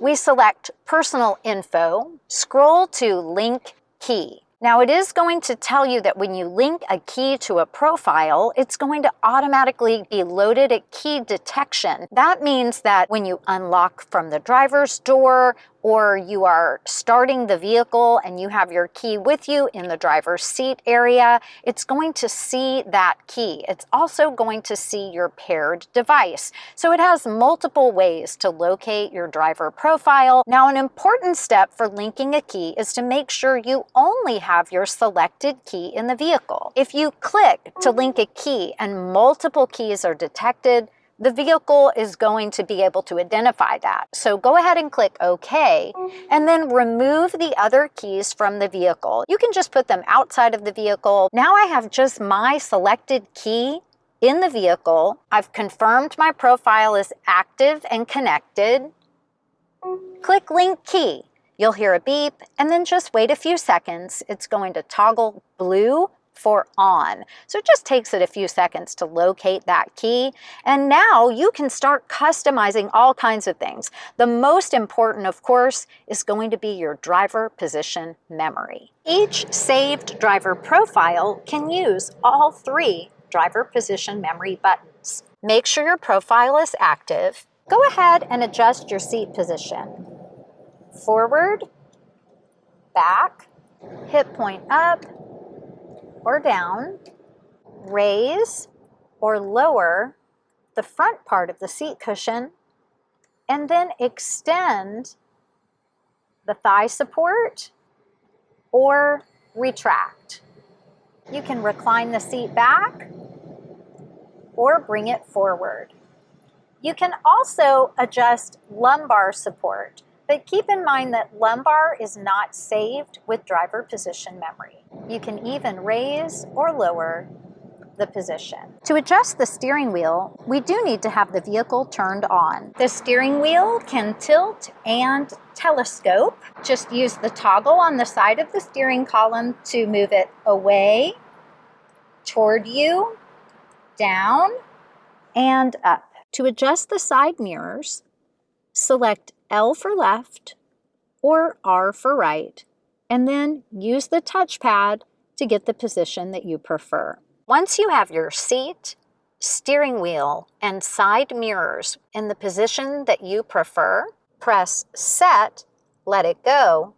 We select Personal Info, scroll to Link Key. Now it is going to tell you that when you link a key to a profile, it's going to automatically be loaded at key detection. That means that when you unlock from the driver's door or you are starting the vehicle and you have your key with you in the driver's seat area, it's going to see that key. It's also going to see your paired device. So it has multiple ways to locate your driver profile. Now, an important step for linking a key is to make sure you only have your selected key in the vehicle. If you click to link a key and multiple keys are detected, the vehicle is going to be able to identify that. So go ahead and click OK, and then remove the other keys from the vehicle. You can just put them outside of the vehicle. Now I have just my selected key in the vehicle. I've confirmed my profile is active and connected. Click Link Key. You'll hear a beep, and then just wait a few seconds. It's going to toggle blue for on. So it just takes it a few seconds to locate that key. And now you can start customizing all kinds of things. The most important, of course, is going to be your driver position memory. Each saved driver profile can use all 3 driver position memory buttons. Make sure your profile is active. Go ahead and adjust your seat position. Forward, back, hip point up or down, raise or lower the front part of the seat cushion, and then extend the thigh support or retract. You can recline the seat back or bring it forward. You can also adjust lumbar support, but keep in mind that lumbar is not saved with driver position memory. You can even raise or lower the position. To adjust the steering wheel, we do need to have the vehicle turned on. The steering wheel can tilt and telescope. Just use the toggle on the side of the steering column to move it away, toward you, down, and up. To adjust the side mirrors, select L for left or R for right, and then use the touchpad to get the position that you prefer. Once you have your seat, steering wheel, and side mirrors in the position that you prefer, press Set, let it go,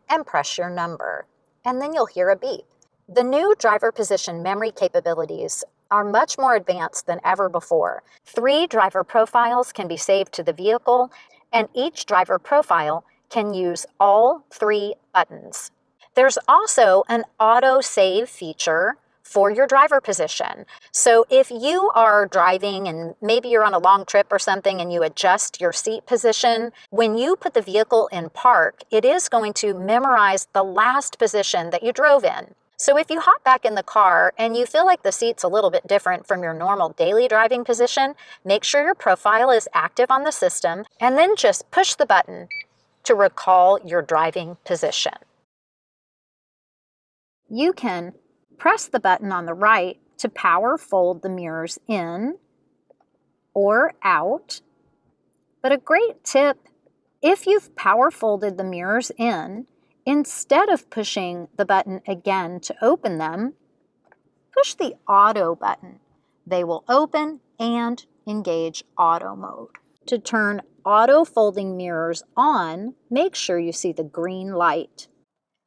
and press your number, and then you'll hear a beep. The new driver position memory capabilities are much more advanced than ever before. 3 driver profiles can be saved to the vehicle, and each driver profile can use all 3 buttons. There's also an auto save feature for your driver position. So if you are driving and maybe you're on a long trip or something and you adjust your seat position, when you put the vehicle in park, it is going to memorize the last position that you drove in. So if you hop back in the car and you feel like the seat's a little bit different from your normal daily driving position, make sure your profile is active on the system and then just push the button to recall your driving position. You can press the button on the right to power fold the mirrors in or out. But a great tip, if you've power folded the mirrors in, instead of pushing the button again to open them, push the auto button. They will open and engage auto mode. To turn auto folding mirrors on, make sure you see the green light.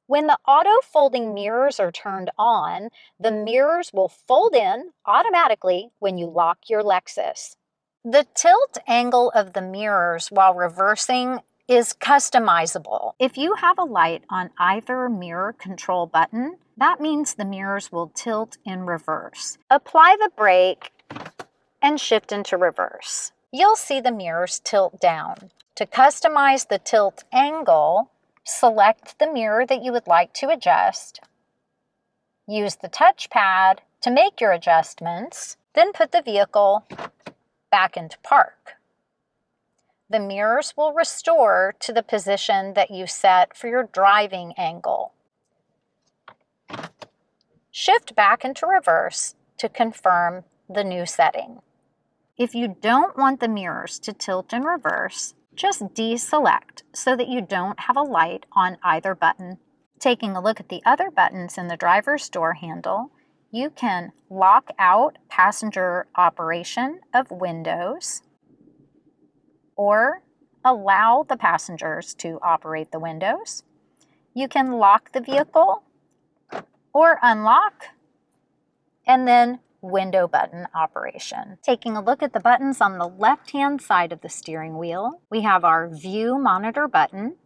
When the auto folding mirrors are turned on, the mirrors will fold in automatically when you lock your Lexus. The tilt angle of the mirrors while reversing is customizable. If you have a light on either mirror control button, that means the mirrors will tilt in reverse. Apply the brake and shift into reverse. You'll see the mirrors tilt down. To customize the tilt angle, select the mirror that you would like to adjust. Use the touchpad to make your adjustments, then put the vehicle back into park. The mirrors will restore to the position that you set for your driving angle. Shift back into reverse to confirm the new setting. If you don't want the mirrors to tilt in reverse, just deselect so that you don't have a light on either button. Taking a look at the other buttons in the driver's door handle, you can lock out passenger operation of windows or allow the passengers to operate the windows. You can lock the vehicle or unlock, and then window button operation. Taking a look at the buttons on the left-hand side of the steering wheel, we have our view monitor button.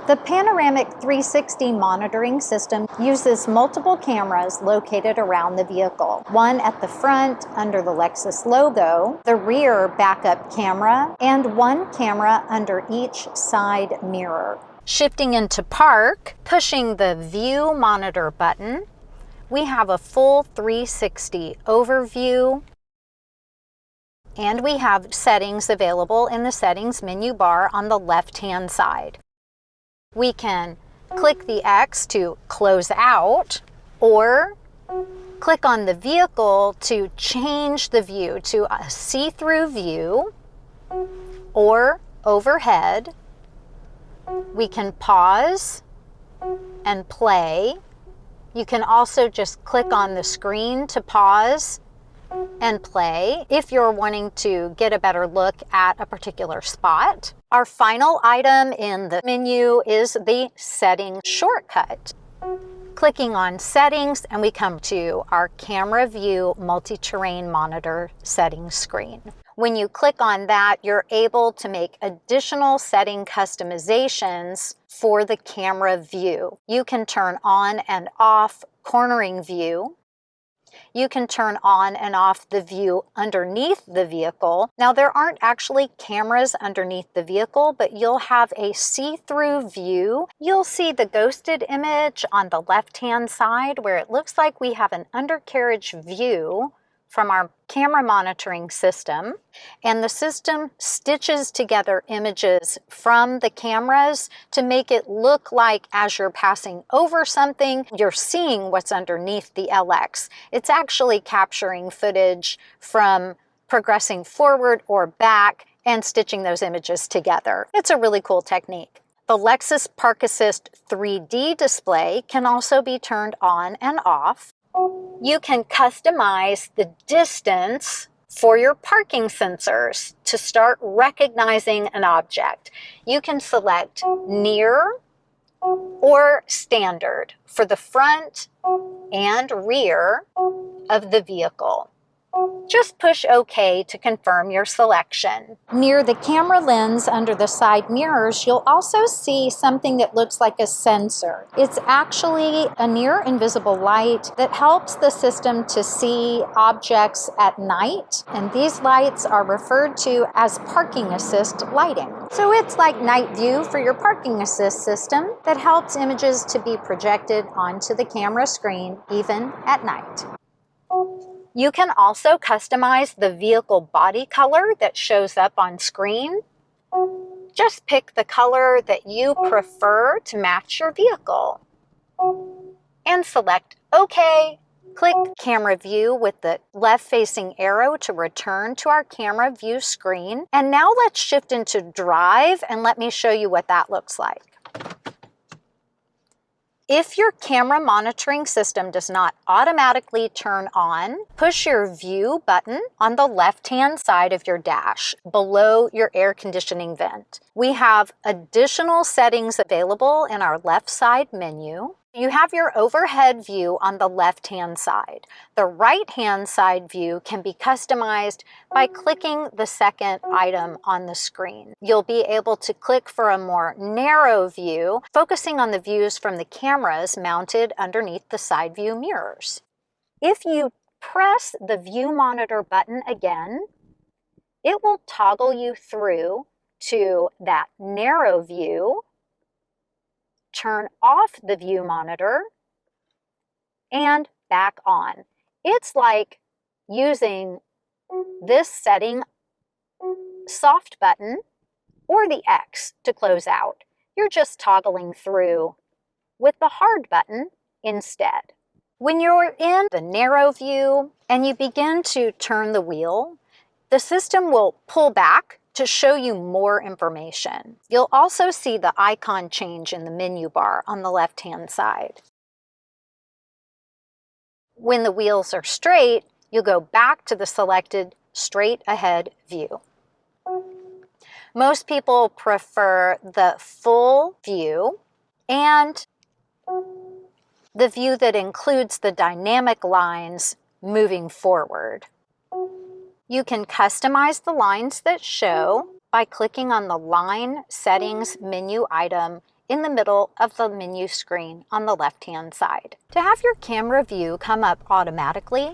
The panoramic 360 monitoring system uses multiple cameras located around the vehicle. One at the front under the Lexus logo, the rear backup camera, and one camera under each side mirror. Shifting into park, pushing the view monitor button, we have a full 360 overview, and we have settings available in the settings menu bar on the left-hand side. We can click the X to close out, or click on the vehicle to change the view to a see-through view or overhead. We can pause and play. You can also just click on the screen to pause and play if you're wanting to get a better look at a particular spot. Our final item in the menu is the settings shortcut. Clicking on settings, and we come to our camera view multi-terrain monitor settings screen. When you click on that, you're able to make additional setting customizations for the camera view. You can turn on and off cornering view. You can turn on and off the view underneath the vehicle. Now, there aren't actually cameras underneath the vehicle, but you'll have a see-through view. You'll see the ghosted image on the left-hand side where it looks like we have an undercarriage view from our camera monitoring system, and the system stitches together images from the cameras to make it look like as you're passing over something, you're seeing what's underneath the LX. It's actually capturing footage from progressing forward or back and stitching those images together. It's a really cool technique. The Lexus Park Assist 3D display can also be turned on and off. You can customize the distance for your parking sensors to start recognizing an object. You can select near or standard for the front and rear of the vehicle. Just push OK to confirm your selection. Near the camera lens under the side mirrors, you'll also see something that looks like a sensor. It's actually a near invisible light that helps the system to see objects at night, and these lights are referred to as parking assist lighting. So it's like night view for your parking assist system that helps images to be projected onto the camera screen even at night. You can also customize the vehicle body color that shows up on screen. Just pick the color that you prefer to match your vehicle and select OK. Click Camera View with the left-facing arrow to return to our camera view screen. And now let's shift into Drive and let me show you what that looks like. If your camera monitoring system does not automatically turn on, push your View button on the left-hand side of your dash, below your air conditioning vent. We have additional settings available in our left side menu. You have your overhead view on the left-hand side. The right-hand side view can be customized by clicking the second item on the screen. You'll be able to click for a more narrow view, focusing on the views from the cameras mounted underneath the side view mirrors. If you press the View Monitor button again, it will toggle you through to that narrow view, turn off the View Monitor, and back on. It's like using this setting soft button or the X to close out. You're just toggling through with the hard button instead. When you're in the narrow view and you begin to turn the wheel, the system will pull back to show you more information. You'll also see the icon change in the menu bar on the left-hand side. When the wheels are straight, you'll go back to the selected straight ahead view. Most people prefer the full view and the view that includes the dynamic lines moving forward. You can customize the lines that show by clicking on the Line Settings menu item in the middle of the menu screen on the left-hand side. To have your camera view come up automatically,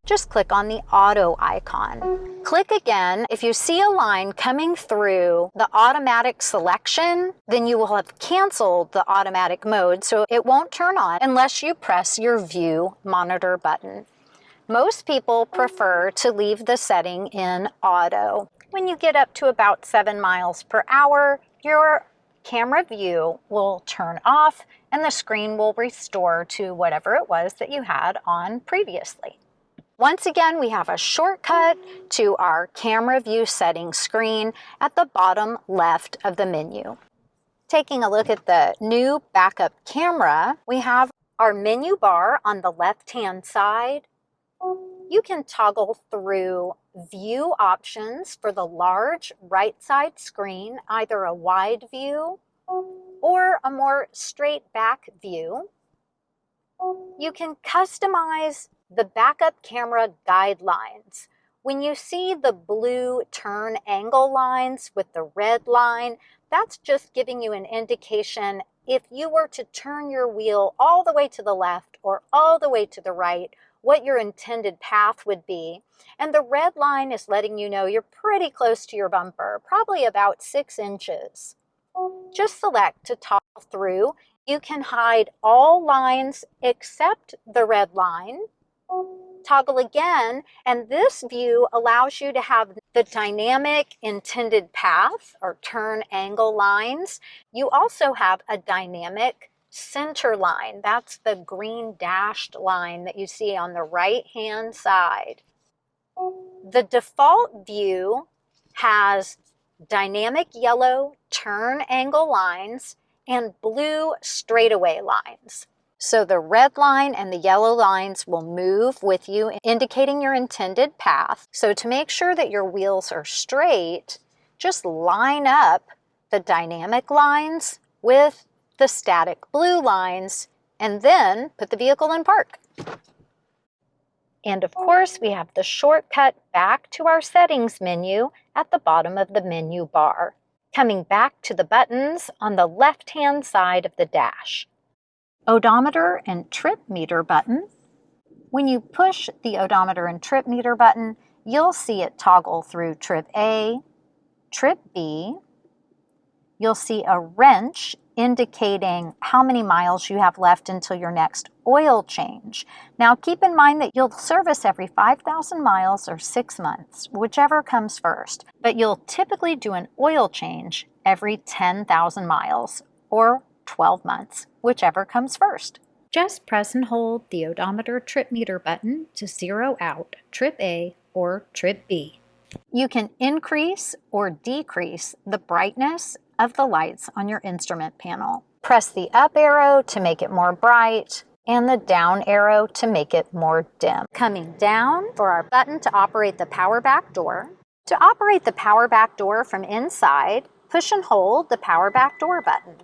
just click on the auto icon. Click again. If you see a line coming through the automatic selection, then you will have canceled the automatic mode, so it won't turn on unless you press your View Monitor button. Most people prefer to leave the setting in auto. When you get up to about 7 miles per hour, your camera view will turn off and the screen will restore to whatever it was that you had on previously. Once again, we have a shortcut to our camera view settings screen at the bottom left of the menu. Taking a look at the new backup camera, we have our menu bar on the left-hand side. You can toggle through view options for the large right side screen, either a wide view or a more straight back view. You can customize the backup camera guidelines. When you see the blue turn angle lines with the red line, that's just giving you an indication if you were to turn your wheel all the way to the left or all the way to the right, what your intended path would be. And the red line is letting you know you're pretty close to your bumper, probably about 6 inches. Just select to toggle through. You can hide all lines except the red line. Toggle again, and this view allows you to have the dynamic intended path or turn angle lines. You also have a dynamic center line. That's the green dashed line that you see on the right-hand side. The default view has dynamic yellow turn angle lines and blue straightaway lines. So the red line and the yellow lines will move with you, indicating your intended path. So to make sure that your wheels are straight, just line up the dynamic lines with the static blue lines and then put the vehicle in park. And of course, we have the shortcut back to our settings menu at the bottom of the menu bar, coming back to the buttons on the left-hand side of the dash. Odometer and trip meter button. When you push the odometer and trip meter button, you'll see it toggle through trip A, trip B. You'll see a wrench indicating how many miles you have left until your next oil change. Now keep in mind that you'll service every 5,000 miles or 6 months, whichever comes first, but you'll typically do an oil change every 10,000 miles or 12 months, whichever comes first. Just press and hold the odometer trip meter button to zero out trip A or trip B. You can increase or decrease the brightness of the lights on your instrument panel. Press the up arrow to make it more bright and the down arrow to make it more dim. Coming down for our button to operate the power back door. To operate the power back door from inside, push and hold the power back door button.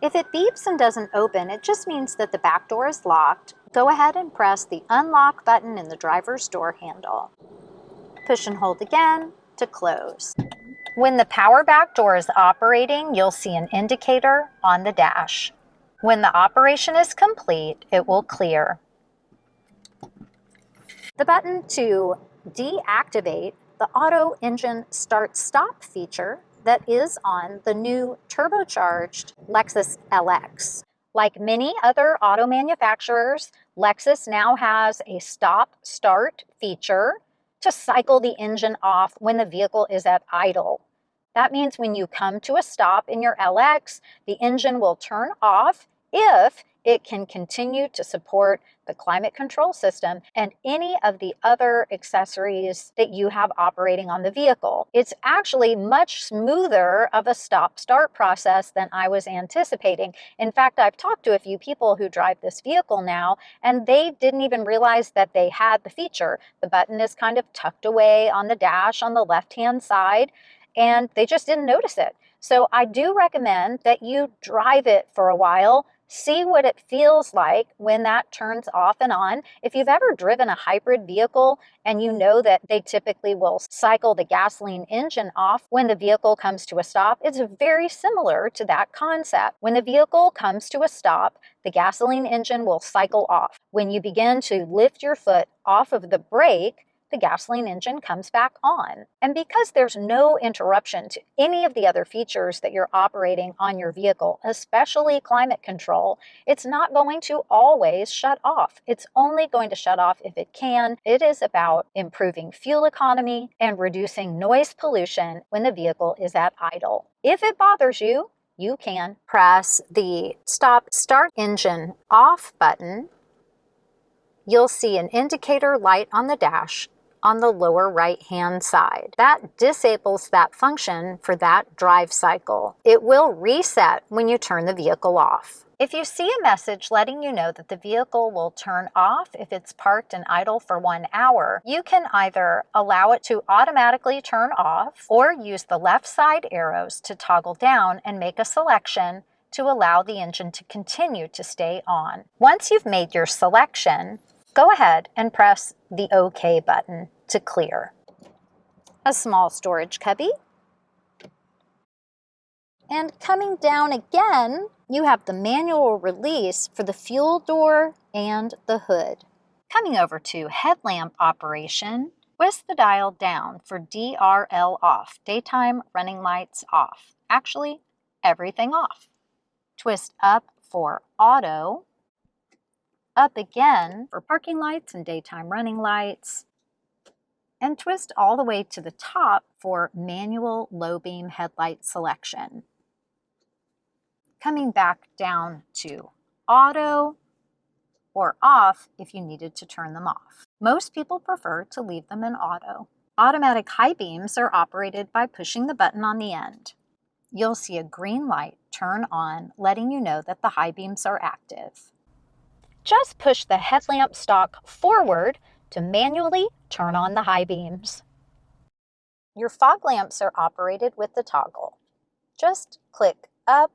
If it beeps and doesn't open, it just means that the back door is locked. Go ahead and press the unlock button in the driver's door handle. Push and hold again to close. When the power back door is operating, you'll see an indicator on the dash. When the operation is complete, it will clear. The button to deactivate the auto engine start-stop feature that is on the new turbocharged Lexus LX. Like many other auto manufacturers, Lexus now has a stop-start feature to cycle the engine off when the vehicle is at idle. That means when you come to a stop in your LX, the engine will turn off if it can continue to support the climate control system and any of the other accessories that you have operating on the vehicle. It's actually much smoother of a stop-start process than I was anticipating. In fact, I've talked to a few people who drive this vehicle now, and they didn't even realize that they had the feature. The button is kind of tucked away on the dash on the left-hand side, and they just didn't notice it. So I do recommend that you drive it for a while, see what it feels like when that turns off and on. If you've ever driven a hybrid vehicle and you know that they typically will cycle the gasoline engine off when the vehicle comes to a stop, it's very similar to that concept. When the vehicle comes to a stop, the gasoline engine will cycle off. When you begin to lift your foot off of the brake, the gasoline engine comes back on. And because there's no interruption to any of the other features that you're operating on your vehicle, especially climate control, it's not going to always shut off. It's only going to shut off if it can. It is about improving fuel economy and reducing noise pollution when the vehicle is at idle. If it bothers you, you can press the Stop Start Engine Off button. You'll see an indicator light on the dash on the lower right-hand side. That disables that function for that drive cycle. It will reset when you turn the vehicle off. If you see a message letting you know that the vehicle will turn off if it's parked and idle for 1 hour, you can either allow it to automatically turn off or use the left side arrows to toggle down and make a selection to allow the engine to continue to stay on. Once you've made your selection, go ahead and press the OK button to clear. A small storage cubby. And coming down again, you have the manual release for the fuel door and the hood. Coming over to headlamp operation, twist the dial down for DRL off, daytime running lights off. Actually, everything off. Twist up for auto, up again for parking lights and daytime running lights, and twist all the way to the top for manual low beam headlight selection. Coming back down to auto or off if you needed to turn them off. Most people prefer to leave them in auto. Automatic high beams are operated by pushing the button on the end. You'll see a green light turn on, letting you know that the high beams are active. Just push the headlamp stalk forward to manually turn on the high beams. Your fog lamps are operated with the toggle. Just click up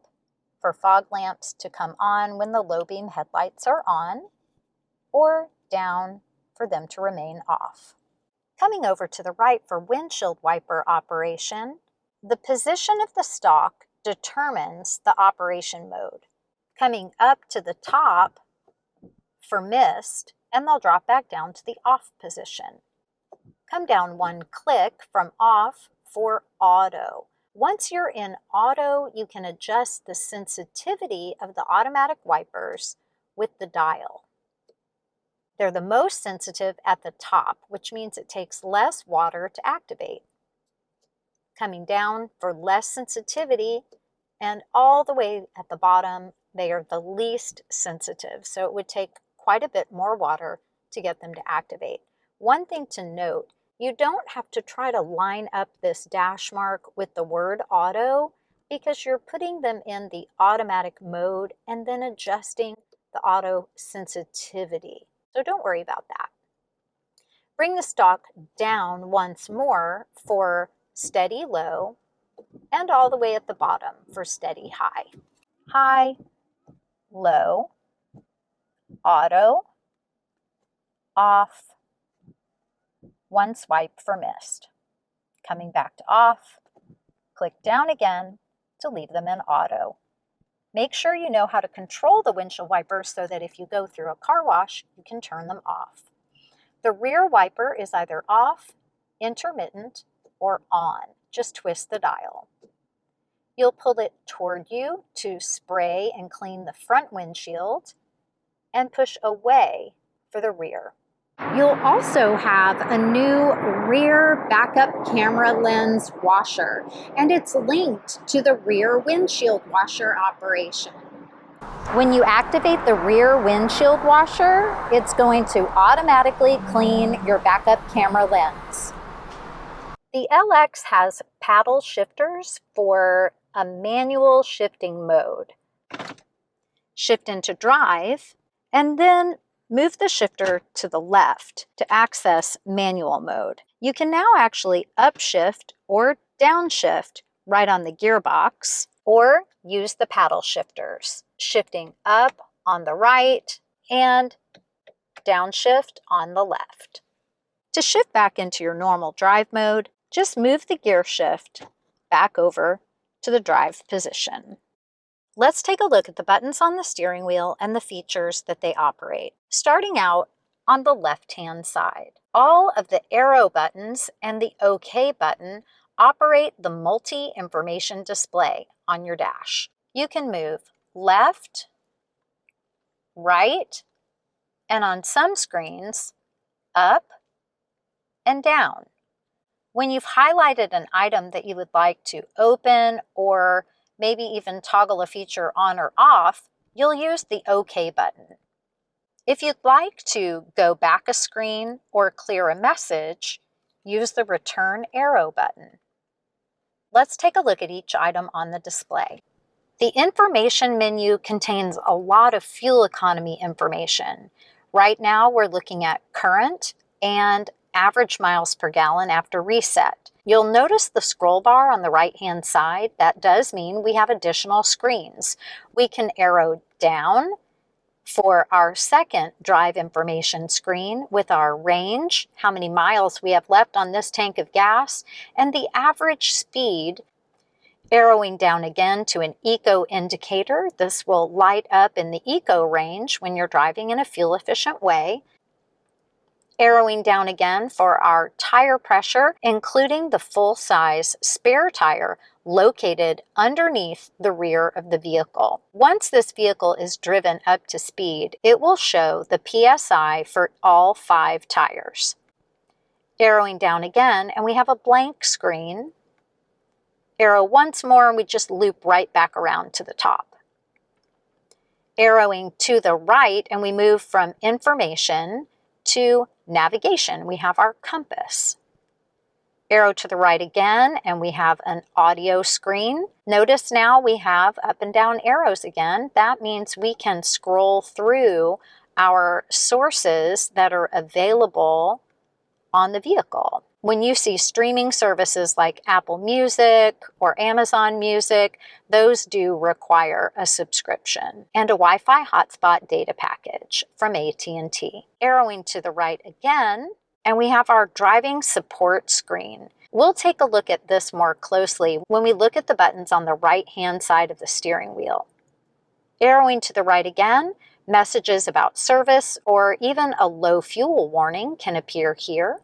for fog lamps to come on when the low beam headlights are on, or down for them to remain off. Coming over to the right for windshield wiper operation, the position of the stalk determines the operation mode. Coming up to the top for mist, and they'll drop back down to the off position. Come down one click from off for auto. Once you're in auto, you can adjust the sensitivity of the automatic wipers with the dial. They're the most sensitive at the top, which means it takes less water to activate. Coming down for less sensitivity, and all the way at the bottom, they are the least sensitive. So it would take quite a bit more water to get them to activate. One thing to note, you don't have to try to line up this dash mark with the word auto because you're putting them in the automatic mode and then adjusting the auto sensitivity. So don't worry about that. Bring the stalk down once more for steady low and all the way at the bottom for steady high. High, low, auto, off, one swipe for mist. Coming back to off, click down again to leave them in auto. Make sure you know how to control the windshield wipers so that if you go through a car wash, you can turn them off. The rear wiper is either off, intermittent, or on. Just twist the dial. You'll pull it toward you to spray and clean the front windshield and push away for the rear. You'll also have a new rear backup camera lens washer, and it's linked to the rear windshield washer operation. When you activate the rear windshield washer, it's going to automatically clean your backup camera lens. The LX has paddle shifters for a manual shifting mode. Shift into drive, and then move the shifter to the left to access manual mode. You can now actually upshift or downshift right on the gearbox, or use the paddle shifters, shifting up on the right and downshift on the left. To shift back into your normal drive mode, just move the gear shift back over to the drive position. Let's take a look at the buttons on the steering wheel and the features that they operate. Starting out on the left-hand side, all of the arrow buttons and the OK button operate the multi-information display on your dash. You can move left, right, and on some screens, up and down. When you've highlighted an item that you would like to open or maybe even toggle a feature on or off, you'll use the OK button. If you'd like to go back a screen or clear a message, use the return arrow button. Let's take a look at each item on the display. The information menu contains a lot of fuel economy information. Right now, we're looking at current and average miles per gallon after reset. You'll notice the scroll bar on the right-hand side. That does mean we have additional screens. We can arrow down for our second drive information screen with our range, how many miles we have left on this tank of gas, and the average speed. Arrowing down again to an eco indicator. This will light up in the eco range when you're driving in a fuel-efficient way. Arrowing down again for our tire pressure, including the full-size spare tire located underneath the rear of the vehicle. Once this vehicle is driven up to speed, it will show the PSI for all 5 tires. Arrowing down again, and we have a blank screen. Arrow once more, and we just loop right back around to the top. Arrowing to the right, and we move from information to navigation. We have our compass. Arrow to the right again, and we have an audio screen. Notice now we have up and down arrows again. That means we can scroll through our sources that are available on the vehicle. When you see streaming services like Apple Music or Amazon Music, those do require a subscription and a Wi-Fi hotspot data package from AT&T. Arrowing to the right again, and we have our driving support screen. We'll take a look at this more closely when we look at the buttons on the right-hand side of the steering wheel. Arrowing to the right again, messages about service or even a low fuel warning can appear here.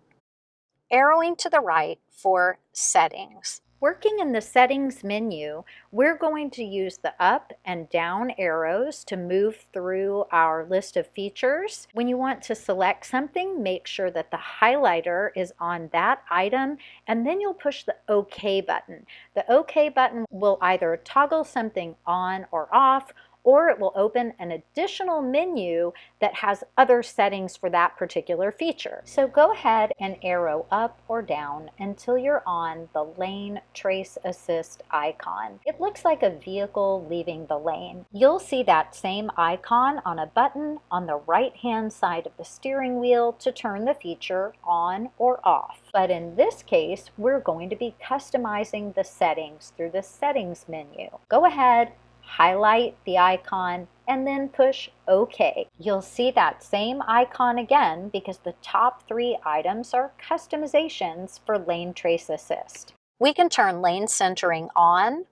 Arrowing to the right for settings. Working in the settings menu, we're going to use the up and down arrows to move through our list of features. When you want to select something, make sure that the highlighter is on that item, and then you'll push the OK button. The OK button will either toggle something on or off, or it will open an additional menu that has other settings for that particular feature. So go ahead and arrow up or down until you're on the lane trace assist icon. It looks like a vehicle leaving the lane. You'll see that same icon on a button on the right-hand side of the steering wheel to turn the feature on or off. But in this case, we're going to be customizing the settings through the settings menu. Go ahead, highlight the icon, and then push OK. You'll see that same icon again because the top 3 items are customizations for lane trace assist. We can turn lane centering on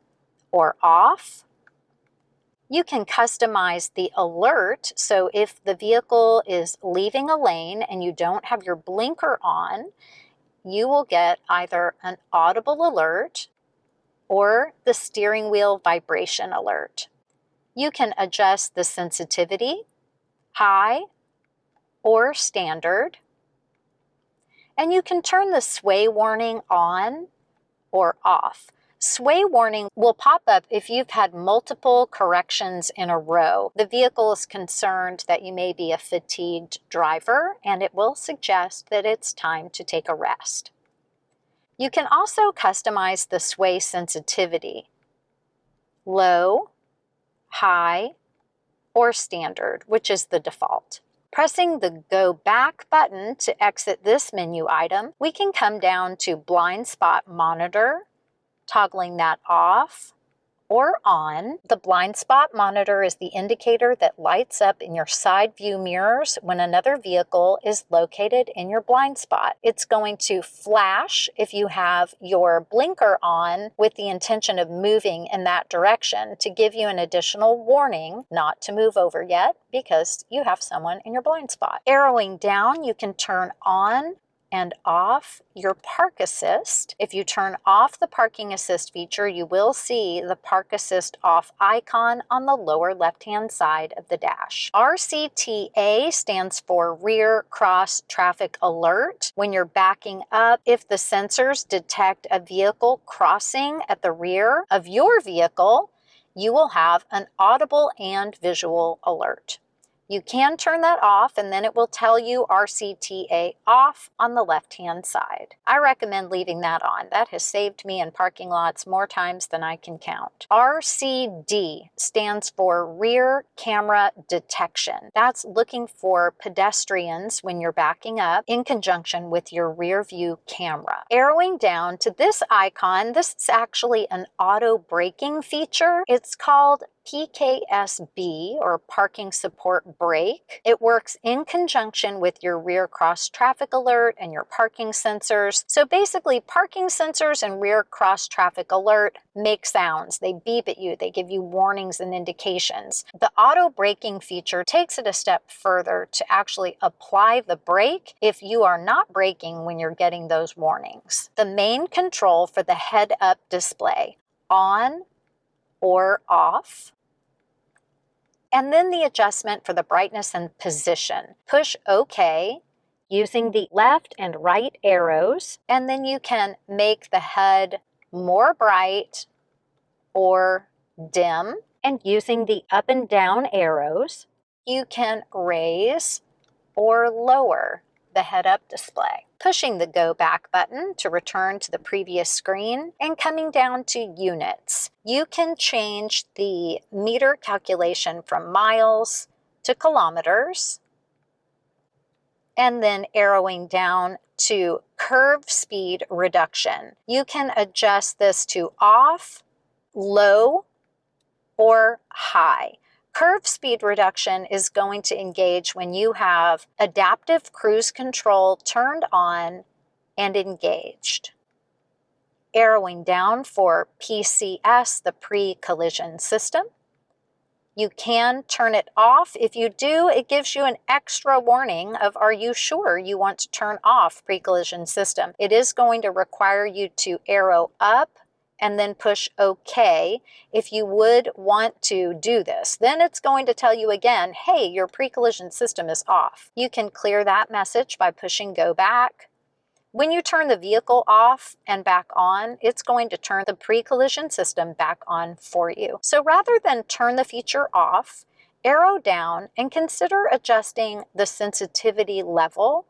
or off. You can customize the alert, so if the vehicle is leaving a lane and you don't have your blinker on, you will get either an audible alert or the steering wheel vibration alert. You can adjust the sensitivity, high or standard, and you can turn the sway warning on or off. Sway warning will pop up if you've had multiple corrections in a row. The vehicle is concerned that you may be a fatigued driver, and it will suggest that it's time to take a rest. You can also customize the sway sensitivity: low, high, or standard, which is the default. Pressing the Go Back button to exit this menu item, we can come down to Blind Spot Monitor, toggling that off or on. The blind spot monitor is the indicator that lights up in your side view mirrors when another vehicle is located in your blind spot. It's going to flash if you have your blinker on with the intention of moving in that direction to give you an additional warning not to move over yet because you have someone in your blind spot. Arrowing down, you can turn on and off your park assist. If you turn off the parking assist feature, you will see the park assist off icon on the lower left-hand side of the dash. RCTA stands for Rear Cross Traffic Alert. When you're backing up, if the sensors detect a vehicle crossing at the rear of your vehicle, you will have an audible and visual alert. You can turn that off, and then it will tell you RCTA off on the left-hand side. I recommend leaving that on. That has saved me in parking lots more times than I can count. RCD stands for Rear Camera Detection. That's looking for pedestrians when you're backing up in conjunction with your rear view camera. Arrowing down to this icon, this is actually an auto braking feature. It's called PKSB, or Parking Support Brake. It works in conjunction with your rear cross traffic alert and your parking sensors. So basically, parking sensors and rear cross traffic alert make sounds. They beep at you. They give you warnings and indications. The auto braking feature takes it a step further to actually apply the brake if you are not braking when you're getting those warnings. The main control for the head-up display: on or off, and then the adjustment for the brightness and position. Push OK using the left and right arrows, and then you can make the HUD more bright or dim, and using the up and down arrows, you can raise or lower the head-up display. Pushing the Go Back button to return to the previous screen, and coming down to units. You can change the meter calculation from miles to kilometers, and then arrowing down to curve speed reduction. You can adjust this to off, low, or high. Curve speed reduction is going to engage when you have adaptive cruise control turned on and engaged. Arrowing down for PCS, the pre-collision system. You can turn it off. If you do, it gives you an extra warning of, are you sure you want to turn off pre-collision system? It is going to require you to arrow up and then push OK if you would want to do this. Then it's going to tell you again, hey, your pre-collision system is off. You can clear that message by pushing Go Back. When you turn the vehicle off and back on, it's going to turn the pre-collision system back on for you. So rather than turn the feature off, arrow down and consider adjusting the sensitivity level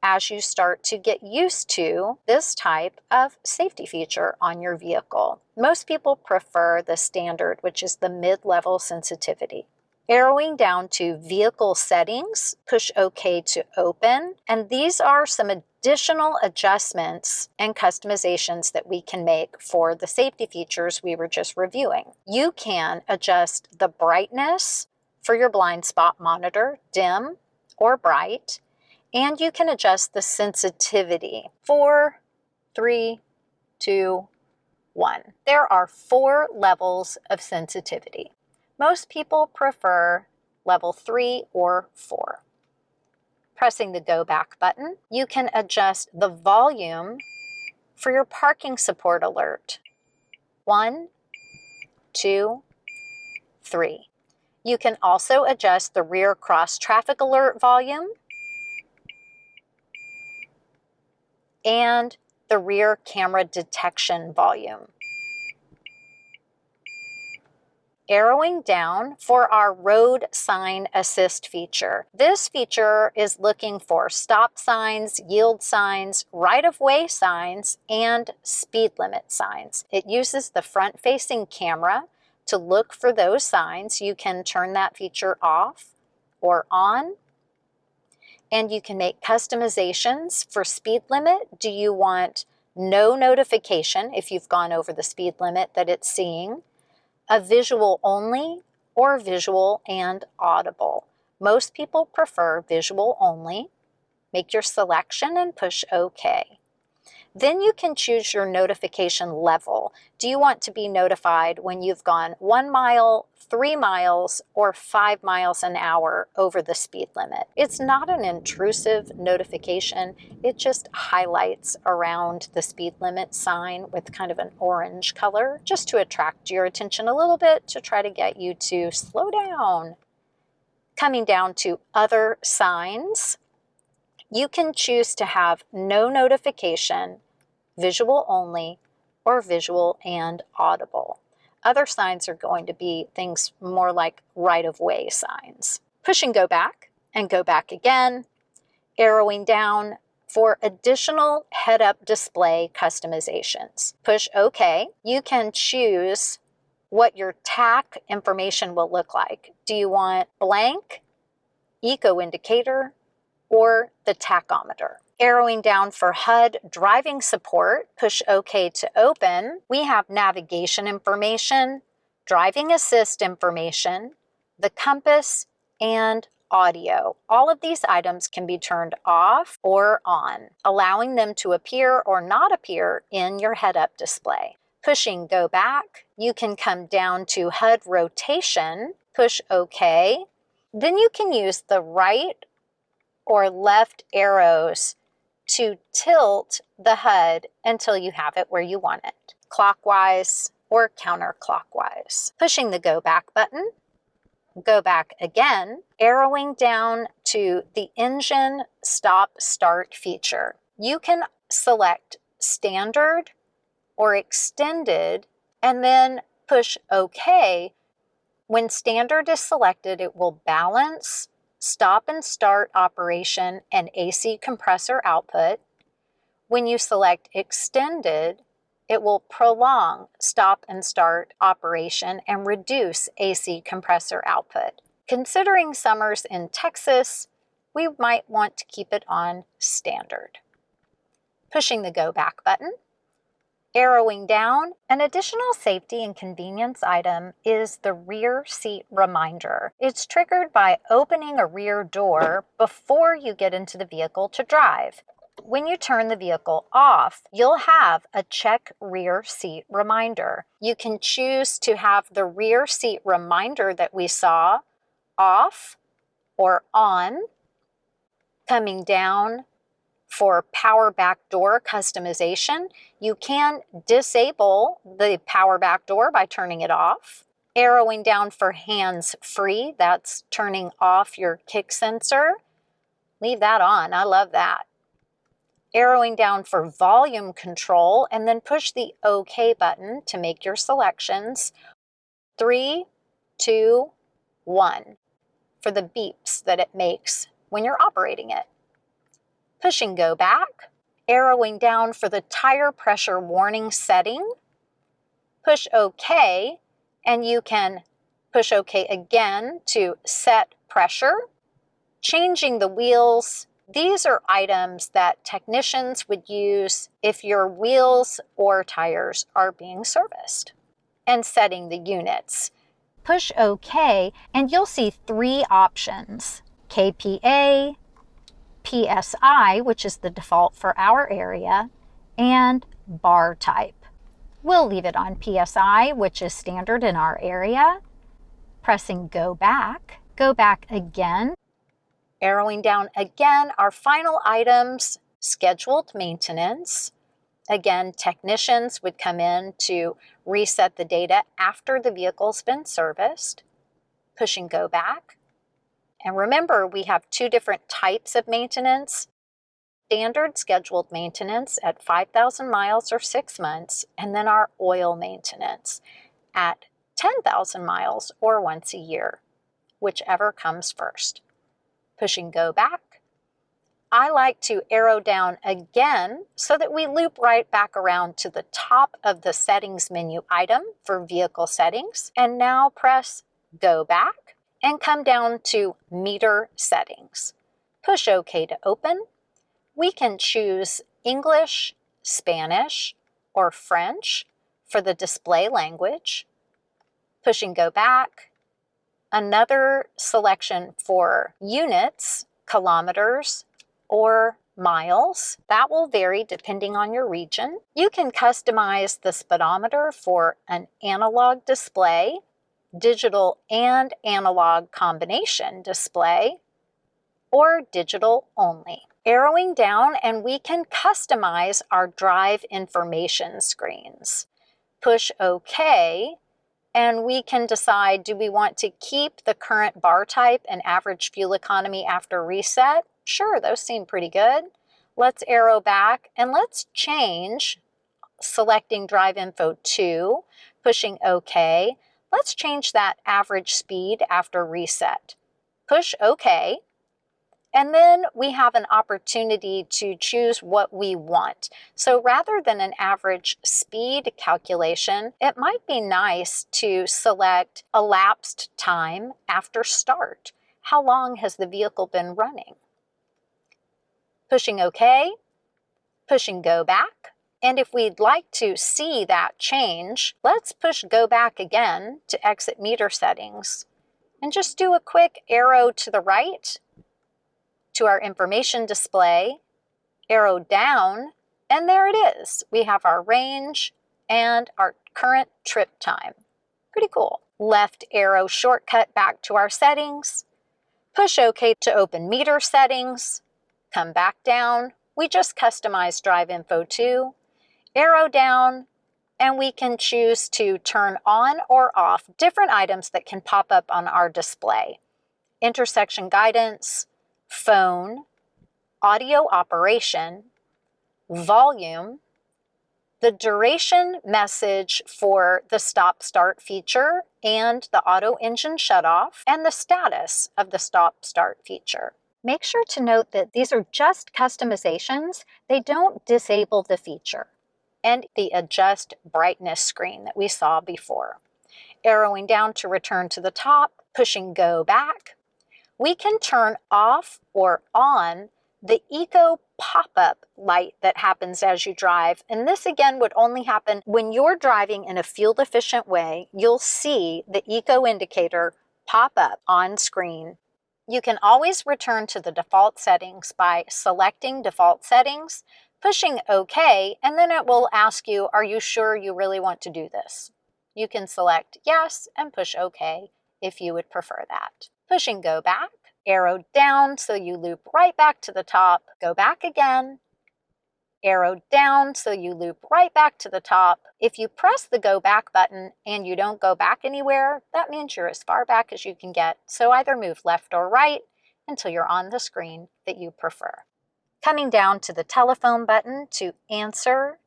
as you start to get used to this type of safety feature on your vehicle. Most people prefer the standard, which is the mid-level sensitivity. Arrowing down to Vehicle Settings, push OK to open, and these are some additional adjustments and customizations that we can make for the safety features we were just reviewing. You can adjust the brightness for your blind spot monitor, dim or bright, and you can adjust the sensitivity. 4, 3, 2, 1. There are 4 levels of sensitivity. Most people prefer level 3 or 4. Pressing the Go Back button, you can adjust the volume for your parking support alert. 1, 2, 3. You can also adjust the rear cross traffic alert volume and the rear camera detection volume. arrowing down for our road sign assist feature. This feature is looking for stop signs, yield signs, right-of-way signs, and speed limit signs. It uses the front-facing camera to look for those signs. You can turn that feature off or on, and you can make customizations for speed limit. Do you want no notification if you've gone over the speed limit that it's seeing, a visual only, or visual and audible? Most people prefer visual only. Make your selection and push OK. Then you can choose your notification level. Do you want to be notified when you've gone 1 mile, 3 miles, or 5 miles an hour over the speed limit? It's not an intrusive notification. It just highlights around the speed limit sign with kind of an orange color, just to attract your attention a little bit, to try to get you to slow down. Coming down to other signs, you can choose to have no notification, visual only, or visual and audible. Other signs are going to be things more like right-of-way signs. Push and go back again, arrowing down for additional head-up display customizations. Push OK. You can choose what your TAC information will look like. Do you want blank, eco indicator, or the tachometer? Arrowing down for HUD driving support, push OK to open. We have navigation information, driving assist information, the compass, and audio. All of these items can be turned off or on, allowing them to appear or not appear in your head-up display. Pushing go back, you can come down to HUD rotation, push OK. Then you can use the right or left arrows to tilt the HUD until you have it where you want it, clockwise or counterclockwise. Pushing the go back button, go back again, arrowing down to the engine stop start feature. You can select standard or extended and then push OK. When standard is selected, it will balance stop and start operation and AC compressor output. When you select extended, it will prolong stop and start operation and reduce AC compressor output. Considering summers in Texas, we might want to keep it on standard. Pushing the go back button, arrowing down. An additional safety and convenience item is the rear seat reminder. It's triggered by opening a rear door before you get into the vehicle to drive. When you turn the vehicle off, you'll have a check rear seat reminder. You can choose to have the rear seat reminder that we saw off or on. Coming down, for power back door customization, you can disable the power back door by turning it off. Arrowing down for hands free, that's turning off your kick sensor. Leave that on, I love that. Arrowing down for volume control, and then push the OK button to make your selections. 3, 2, 1 for the beeps that it makes when you're operating it. Pushing go back, arrowing down for the tire pressure warning setting. Push OK, and you can push OK again to set pressure. Changing the wheels. These are items that technicians would use if your wheels or tires are being serviced. And setting the units. Push OK, and you'll see 3 options: KPA, PSI, which is the default for our area, and bar type. We'll leave it on PSI, which is standard in our area. Pressing go back again, arrowing down again. Our final items, scheduled maintenance. Again, technicians would come in to reset the data after the vehicle's been serviced. Pushing go back. And remember, we have 2 different types of maintenance. Standard scheduled maintenance at 5,000 miles or 6 months, and then our oil maintenance at 10,000 miles or once a year, whichever comes first. Pushing go back. I like to arrow down again so that we loop right back around to the top of the settings menu item for vehicle settings. And now press go back and come down to meter settings. Push OK to open. We can choose English, Spanish, or French for the display language. Pushing go back. Another selection for units, kilometers, or miles. That will vary depending on your region. You can customize the speedometer for an analog display, digital and analog combination display, or digital only. Arrowing down and we can customize our drive information screens. Push OK and we can decide, do we want to keep the current bar type and average fuel economy after reset? Sure, those seem pretty good. Let's arrow back and let's change, selecting Drive Info 2, pushing OK. Let's change that average speed after reset. Push OK. And then we have an opportunity to choose what we want. So rather than an average speed calculation, it might be nice to select elapsed time after start. How long has the vehicle been running? Pushing OK, pushing go back. And if we'd like to see that change, let's push go back again to exit meter settings and just do a quick arrow to the right to our information display, arrow down, and there it is. We have our range and our current trip time. Pretty cool. Left arrow shortcut back to our settings, push OK to open meter settings, come back down. We just customized Drive Info 2, arrow down, and we can choose to turn on or off different items that can pop up on our display. Intersection guidance, phone, audio operation, volume, the duration message for the stop-start feature and the auto engine shutoff, and the status of the stop-start feature. Make sure to note that these are just customizations. They don't disable the feature. And the adjust brightness screen that we saw before. Arrowing down to return to the top, pushing go back. We can turn off or on the eco pop-up light that happens as you drive. And this again would only happen when you're driving in a fuel-efficient way. You'll see the eco indicator pop up on screen. You can always return to the default settings by selecting default settings, pushing OK, and then it will ask you, are you sure you really want to do this? You can select yes and push OK if you would prefer that. Pushing go back, arrow down so you loop right back to the top, go back again, arrow down so you loop right back to the top. If you press the go back button and you don't go back anywhere, that means you're as far back as you can get. So either move left or right until you're on the screen that you prefer. Coming down to the telephone button to answer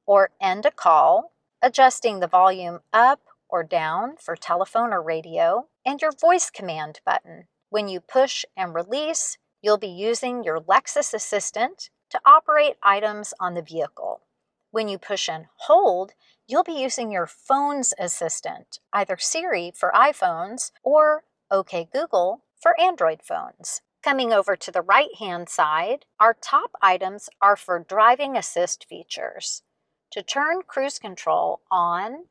or end a call, adjusting the volume up or down for telephone or radio, and your voice command button. When you push and release, you'll be using your Lexus Assistant to operate items on the vehicle. When you push and hold, you'll be using your phone's assistant, either Siri for iPhones or OK Google for Android phones. Coming over to the right-hand side, our top items are for driving assist features. To turn cruise control on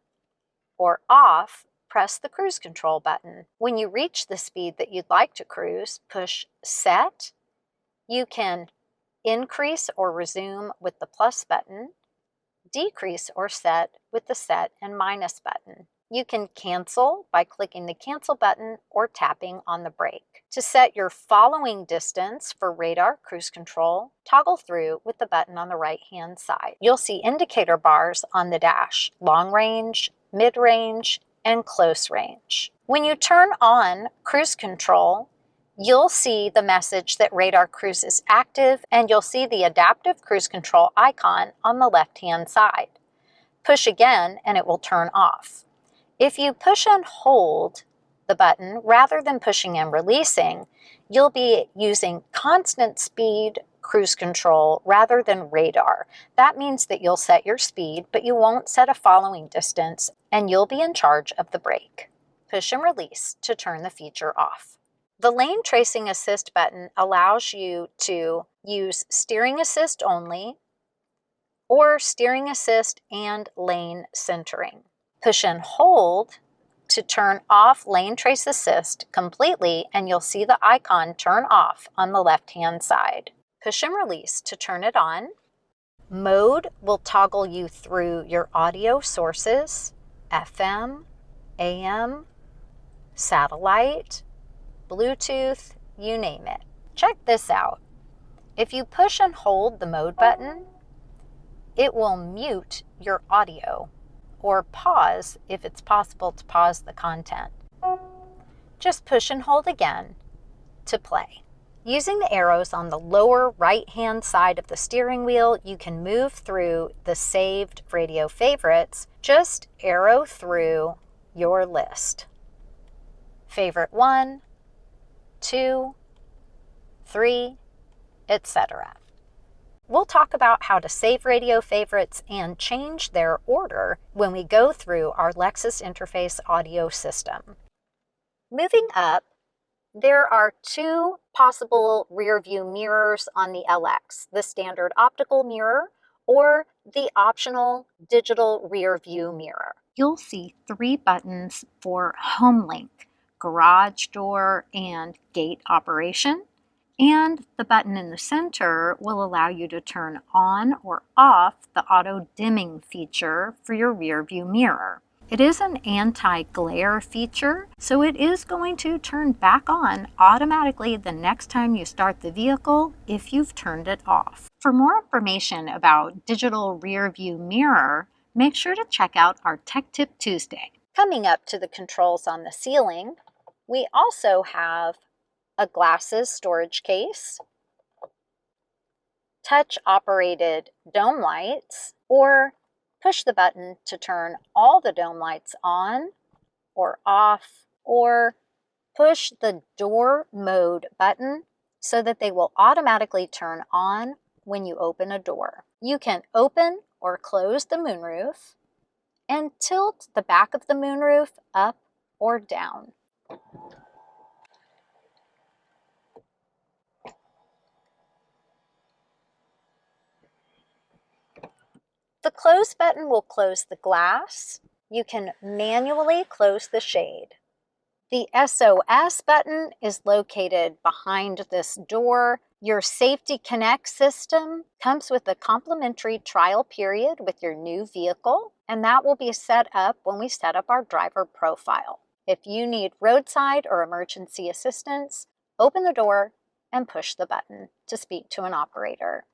or off, press the cruise control button. When you reach the speed that you'd like to cruise, push set. You can increase or resume with the plus button, decrease or set with the set and minus button. You can cancel by clicking the cancel button or tapping on the brake. To set your following distance for radar cruise control, toggle through with the button on the right-hand side. You'll see indicator bars on the dash, long range, mid-range, and close range. When you turn on cruise control, you'll see the message that radar cruise is active, and you'll see the adaptive cruise control icon on the left-hand side. Push again and it will turn off. If you push and hold the button rather than pushing and releasing, you'll be using constant speed cruise control rather than radar. That means that you'll set your speed, but you won't set a following distance, and you'll be in charge of the brake. Push and release to turn the feature off. The Lane Tracing Assist button allows you to use steering assist only or steering assist and lane centering. Push and hold to turn off Lane Trace Assist completely, and you'll see the icon turn off on the left-hand side. Push and release to turn it on. Mode will toggle you through your audio sources, FM, AM, satellite, Bluetooth, you name it. Check this out. If you push and hold the mode button, it will mute your audio or pause if it's possible to pause the content. Just push and hold again to play. Using the arrows on the lower right-hand side of the steering wheel, you can move through the saved radio favorites. Just arrow through your list. Favorite 1, 2, 3, etc. We'll talk about how to save radio favorites and change their order when we go through our Lexus interface audio system. Moving up, there are 2 possible rear view mirrors on the LX, the standard optical mirror or the optional digital rear view mirror. You'll see 3 buttons for home link, garage door, and gate operation. And the button in the center will allow you to turn on or off the auto dimming feature for your rear view mirror. It is an anti-glare feature, so it is going to turn back on automatically the next time you start the vehicle if you've turned it off. For more information about digital rear view mirror, make sure to check out our Tech Tip Tuesday. Coming up to the controls on the ceiling, we also have a glasses storage case, touch-operated dome lights, or push the button to turn all the dome lights on or off, or push the door mode button so that they will automatically turn on when you open a door. You can open or close the moonroof and tilt the back of the moonroof up or down. The close button will close the glass. You can manually close the shade. The SOS button is located behind this door. Your Safety Connect system comes with a complimentary trial period with your new vehicle, and that will be set up when we set up our driver profile. If you need roadside or emergency assistance, open the door and push the button to speak to an operator.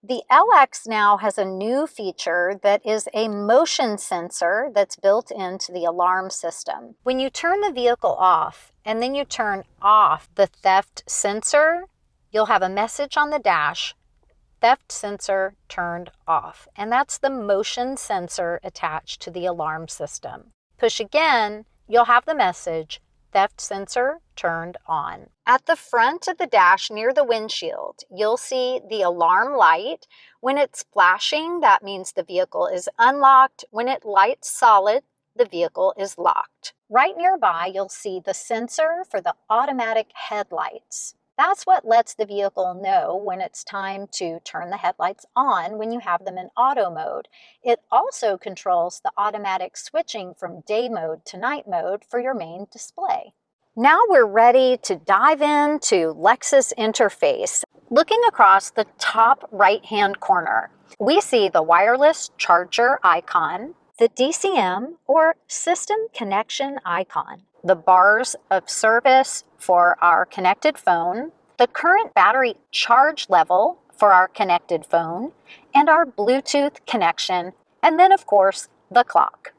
The LX now has a new feature that is a motion sensor that's built into the alarm system. When you turn the vehicle off and then you turn off the theft sensor, you'll have a message on the dash, theft sensor turned off. And that's the motion sensor attached to the alarm system. Push again, you'll have the message, theft sensor turned on. At the front of the dash near the windshield, you'll see the alarm light. When it's flashing, that means the vehicle is unlocked. When it lights solid, the vehicle is locked. Right nearby, you'll see the sensor for the automatic headlights. That's what lets the vehicle know when it's time to turn the headlights on when you have them in auto mode. It also controls the automatic switching from day mode to night mode for your main display. Now we're ready to dive into Lexus interface. Looking across the top right-hand corner, we see the wireless charger icon, the DCM or system connection icon, the bars of service for our connected phone, the current battery charge level for our connected phone, and our Bluetooth connection, and then of course the clock.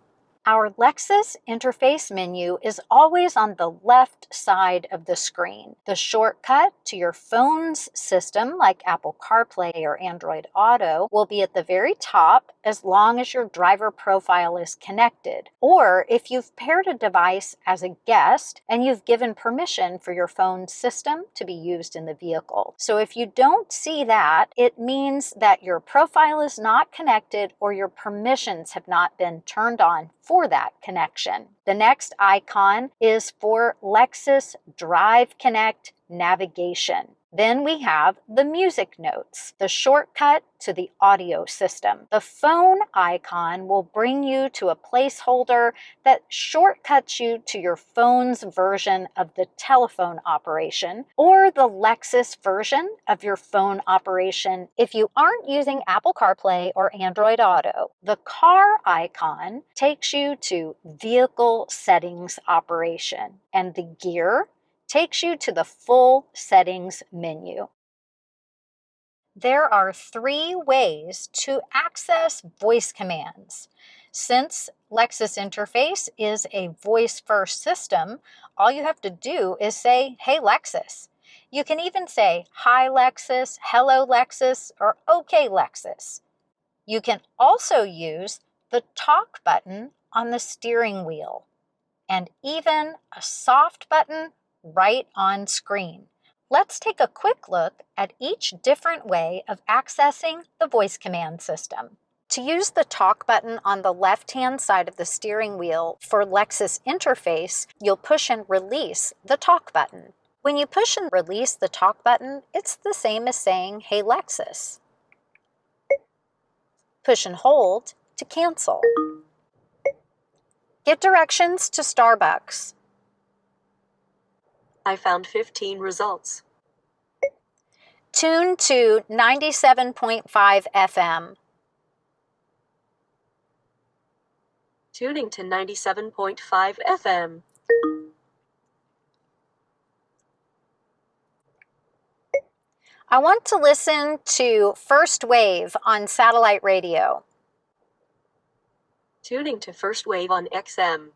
Our Lexus interface menu is always on the left side of the screen. The shortcut to your phone's system, like Apple CarPlay or Android Auto, will be at the very top as long as your driver profile is connected, or if you've paired a device as a guest and you've given permission for your phone's system to be used in the vehicle. So if you don't see that, it means that your profile is not connected or your permissions have not been turned on for that connection. The next icon is for Lexus Drive Connect navigation. Then we have the music notes, the shortcut to the audio system. The phone icon will bring you to a placeholder that shortcuts you to your phone's version of the telephone operation or the Lexus version of your phone operation if you aren't using Apple CarPlay or Android Auto. The car icon takes you to vehicle settings operation, and the gear takes you to the full settings menu. There are 3 ways to access voice commands. Since Lexus Interface is a voice-first system, all you have to do is say, "Hey Lexus." You can even say, "Hi Lexus," "Hello Lexus," or "Okay Lexus." You can also use the talk button on the steering wheel, and even a soft button right on screen. Let's take a quick look at each different way of accessing the voice command system. To use the talk button on the left-hand side of the steering wheel for Lexus Interface, you'll push and release the talk button. When you push and release the talk button, it's the same as saying, "Hey Lexus." Push and hold to cancel. Get directions to Starbucks. I found 15 results. Tune to 97.5 FM. Tuning to 97.5 FM. I want to listen to First Wave on satellite radio. Tuning to First Wave on XM.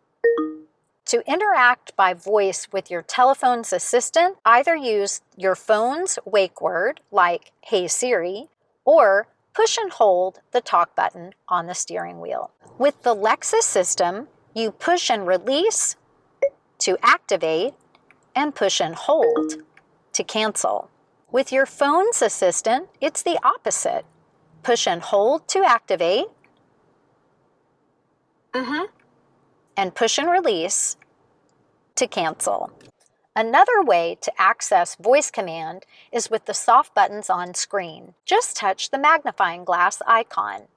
To interact by voice with your telephone's assistant, either use your phone's wake word, like "Hey Siri," or push and hold the talk button on the steering wheel. With the Lexus system, you push and release to activate and push and hold to cancel. With your phone's assistant, it's the opposite. Push and hold to activate and push and release to cancel. Another way to access voice command is with the soft buttons on screen. Just touch the magnifying glass icon.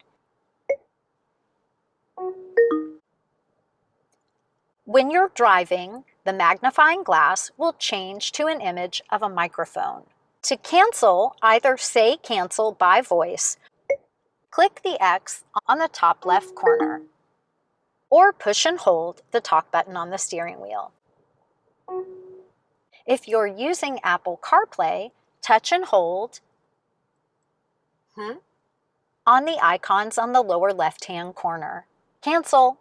When you're driving, the magnifying glass will change to an image of a microphone. To cancel, either say "cancel" by voice, click the X on the top left corner, or push and hold the talk button on the steering wheel. If you're using Apple CarPlay, touch and hold on the icons on the lower left-hand corner. Cancel.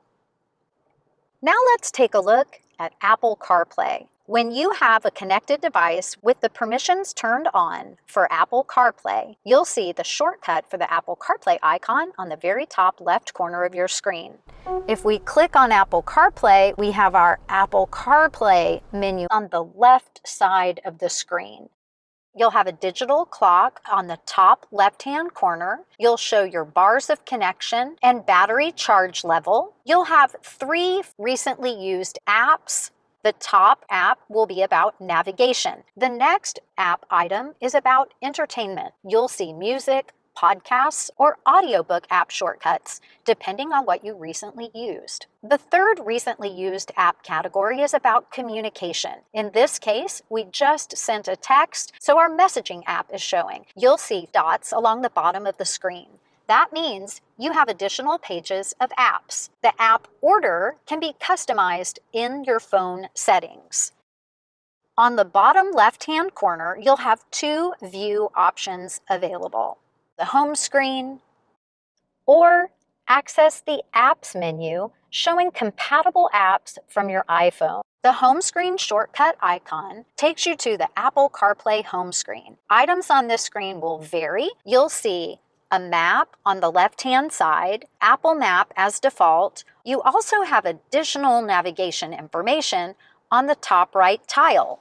Now let's take a look at Apple CarPlay. When you have a connected device with the permissions turned on for Apple CarPlay, you'll see the shortcut for the Apple CarPlay icon on the very top left corner of your screen. If we click on Apple CarPlay, we have our Apple CarPlay menu on the left side of the screen. You'll have a digital clock on the top left-hand corner. You'll show your bars of connection and battery charge level. You'll have 3 recently used apps. The top app will be about navigation. The next app item is about entertainment. You'll see music, podcasts, or audiobook app shortcuts, depending on what you recently used. The third recently used app category is about communication. In this case, we just sent a text, so our messaging app is showing. You'll see dots along the bottom of the screen. That means you have additional pages of apps. The app order can be customized in your phone settings. On the bottom left-hand corner, you'll have 2 view options available: the home screen or access the Apps menu showing compatible apps from your iPhone. The home screen shortcut icon takes you to the Apple CarPlay home screen. Items on this screen will vary. You'll see a map on the left-hand side, Apple Map as default. You also have additional navigation information on the top right tile.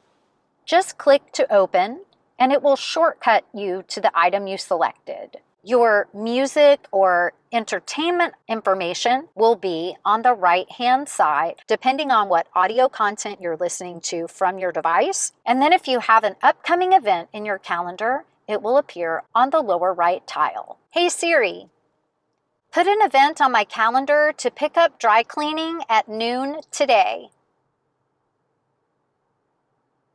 Just click to open, and it will shortcut you to the item you selected. Your music or entertainment information will be on the right-hand side, depending on what audio content you're listening to from your device. And then if you have an upcoming event in your calendar, it will appear on the lower right tile. Hey Siri, put an event on my calendar to pick up dry cleaning at noon today.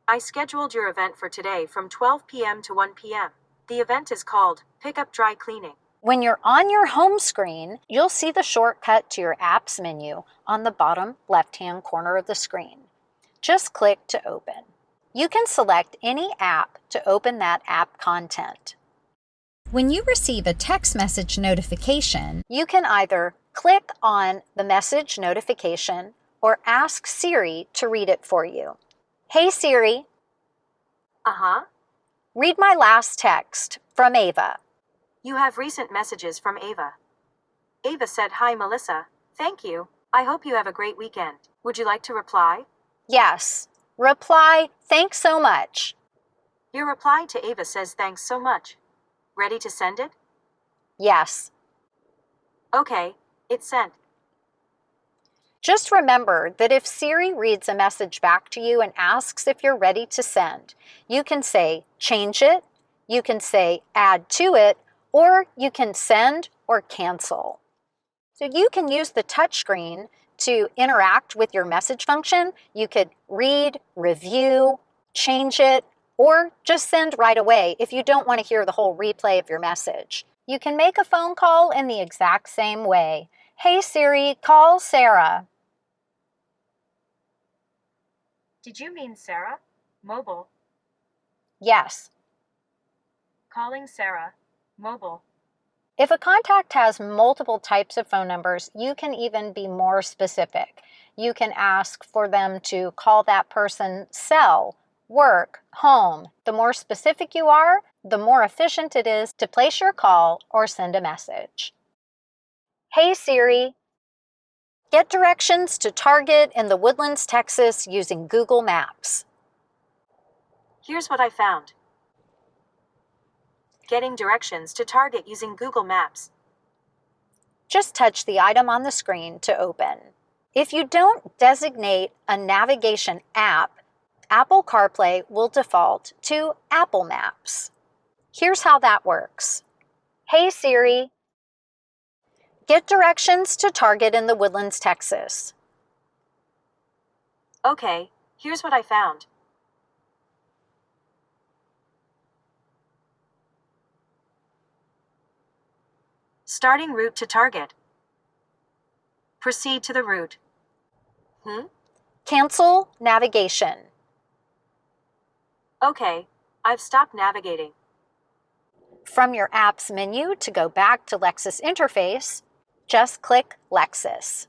I scheduled your event for today from 12 p.m. to 1 p.m. The event is called Pick Up Dry Cleaning. When you're on your home screen, you'll see the shortcut to your Apps menu on the bottom left-hand corner of the screen. Just click to open. You can select any app to open that app content. When you receive a text message notification, you can either click on the message notification or ask Siri to read it for you. Hey Siri. Read my last text from Ava. You have recent messages from Ava. Ava said, "Hi Melissa, thank you. I hope you have a great weekend. Would you like to reply?" Yes. Reply, thanks so much. Your reply to Ava says, "Thanks so much." Ready to send it? Yes. Okay, it's sent. Just remember that if Siri reads a message back to you and asks if you're ready to send, you can say change it, you can say add to it, or you can send or cancel. So you can use the touchscreen to interact with your message function. You could read, review, change it, or just send right away if you don't want to hear the whole replay of your message. You can make a phone call in the exact same way. Hey Siri, call Sarah. Did you mean Sarah? Mobile. Yes. Calling Sarah. Mobile. If a contact has multiple types of phone numbers, you can even be more specific. You can ask for them to call that person cell, work, home. The more specific you are, the more efficient it is to place your call or send a message. Hey Siri, get directions to Target in the Woodlands, Texas using Google Maps. Here's what I found. Getting directions to Target using Google Maps. Just touch the item on the screen to open. If you don't designate a navigation app, Apple CarPlay will default to Apple Maps. Here's how that works. Hey Siri, get directions to Target in the Woodlands, Texas. Okay, here's what I found. Starting route to Target. Proceed to the route. Cancel navigation. Okay, I've stopped navigating. From your Apps menu to go back to Lexus interface, just click Lexus.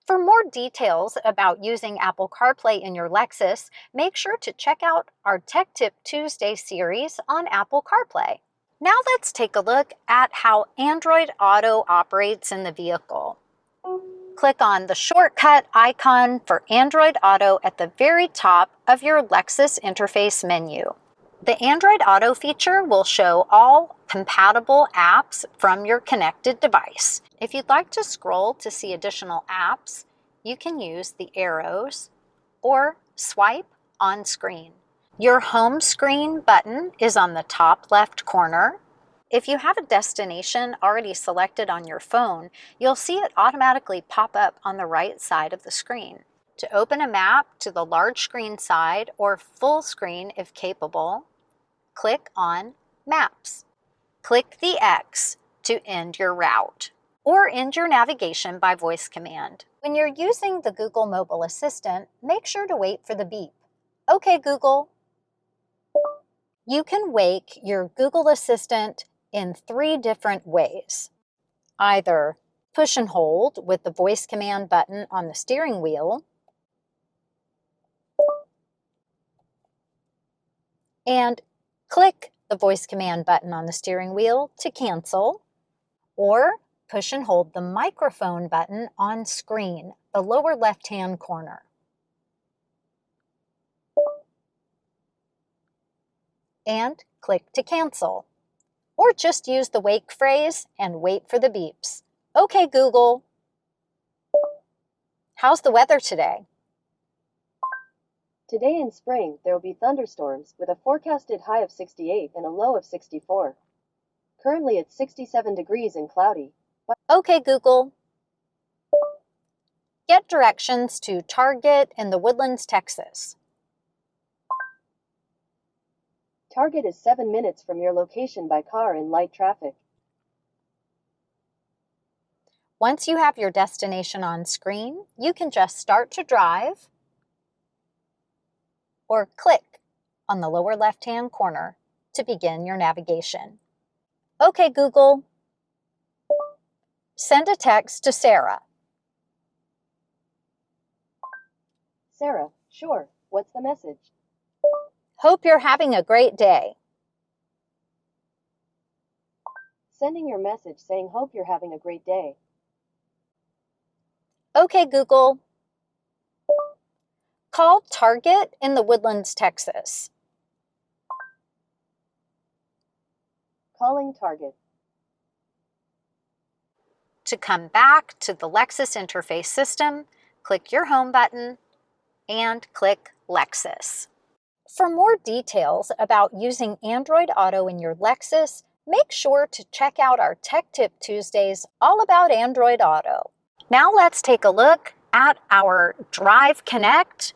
For more details about using Apple CarPlay in your Lexus, make sure to check out our Tech Tip Tuesday series on Apple CarPlay. Now let's take a look at how Android Auto operates in the vehicle. Click on the shortcut icon for Android Auto at the very top of your Lexus interface menu. The Android Auto feature will show all compatible apps from your connected device. If you'd like to scroll to see additional apps, you can use the arrows or swipe on screen. Your home screen button is on the top left corner. If you have a destination already selected on your phone, you'll see it automatically pop up on the right side of the screen. To open a map to the large screen side or full screen if capable, click on Maps. Click the X to end your route or end your navigation by voice command. When you're using the Google Mobile Assistant, make sure to wait for the beep. Okay, Google. You can wake your Google Assistant in 3 different ways. either push and hold with the voice command button on the steering wheel, and click the voice command button on the steering wheel to cancel, or push and hold the microphone button on screen, the lower left-hand corner. And click to cancel. Or just use the wake phrase and wait for the beeps. Okay, Google. How's the weather today? Today in spring, there will be thunderstorms with a forecasted high of 68 and a low of 64. Currently it's 67 degrees and cloudy. Okay, Google. Get directions to Target in the Woodlands, Texas. Target is 7 minutes from your location by car in light traffic. Once you have your destination on screen, you can just start to drive or click on the lower left-hand corner to begin your navigation. Okay, Google. Send a text to Sarah. Sarah, sure. What's the message? Hope you're having a great day. Sending your message saying hope you're having a great day. Okay, Google. Call Target in the Woodlands, Texas. Calling Target. To come back to the Lexus interface system, click your Home button and click Lexus. For more details about using Android Auto in your Lexus, make sure to check out our Tech Tip Tuesdays all about Android Auto. Now let's take a look at our Drive Connect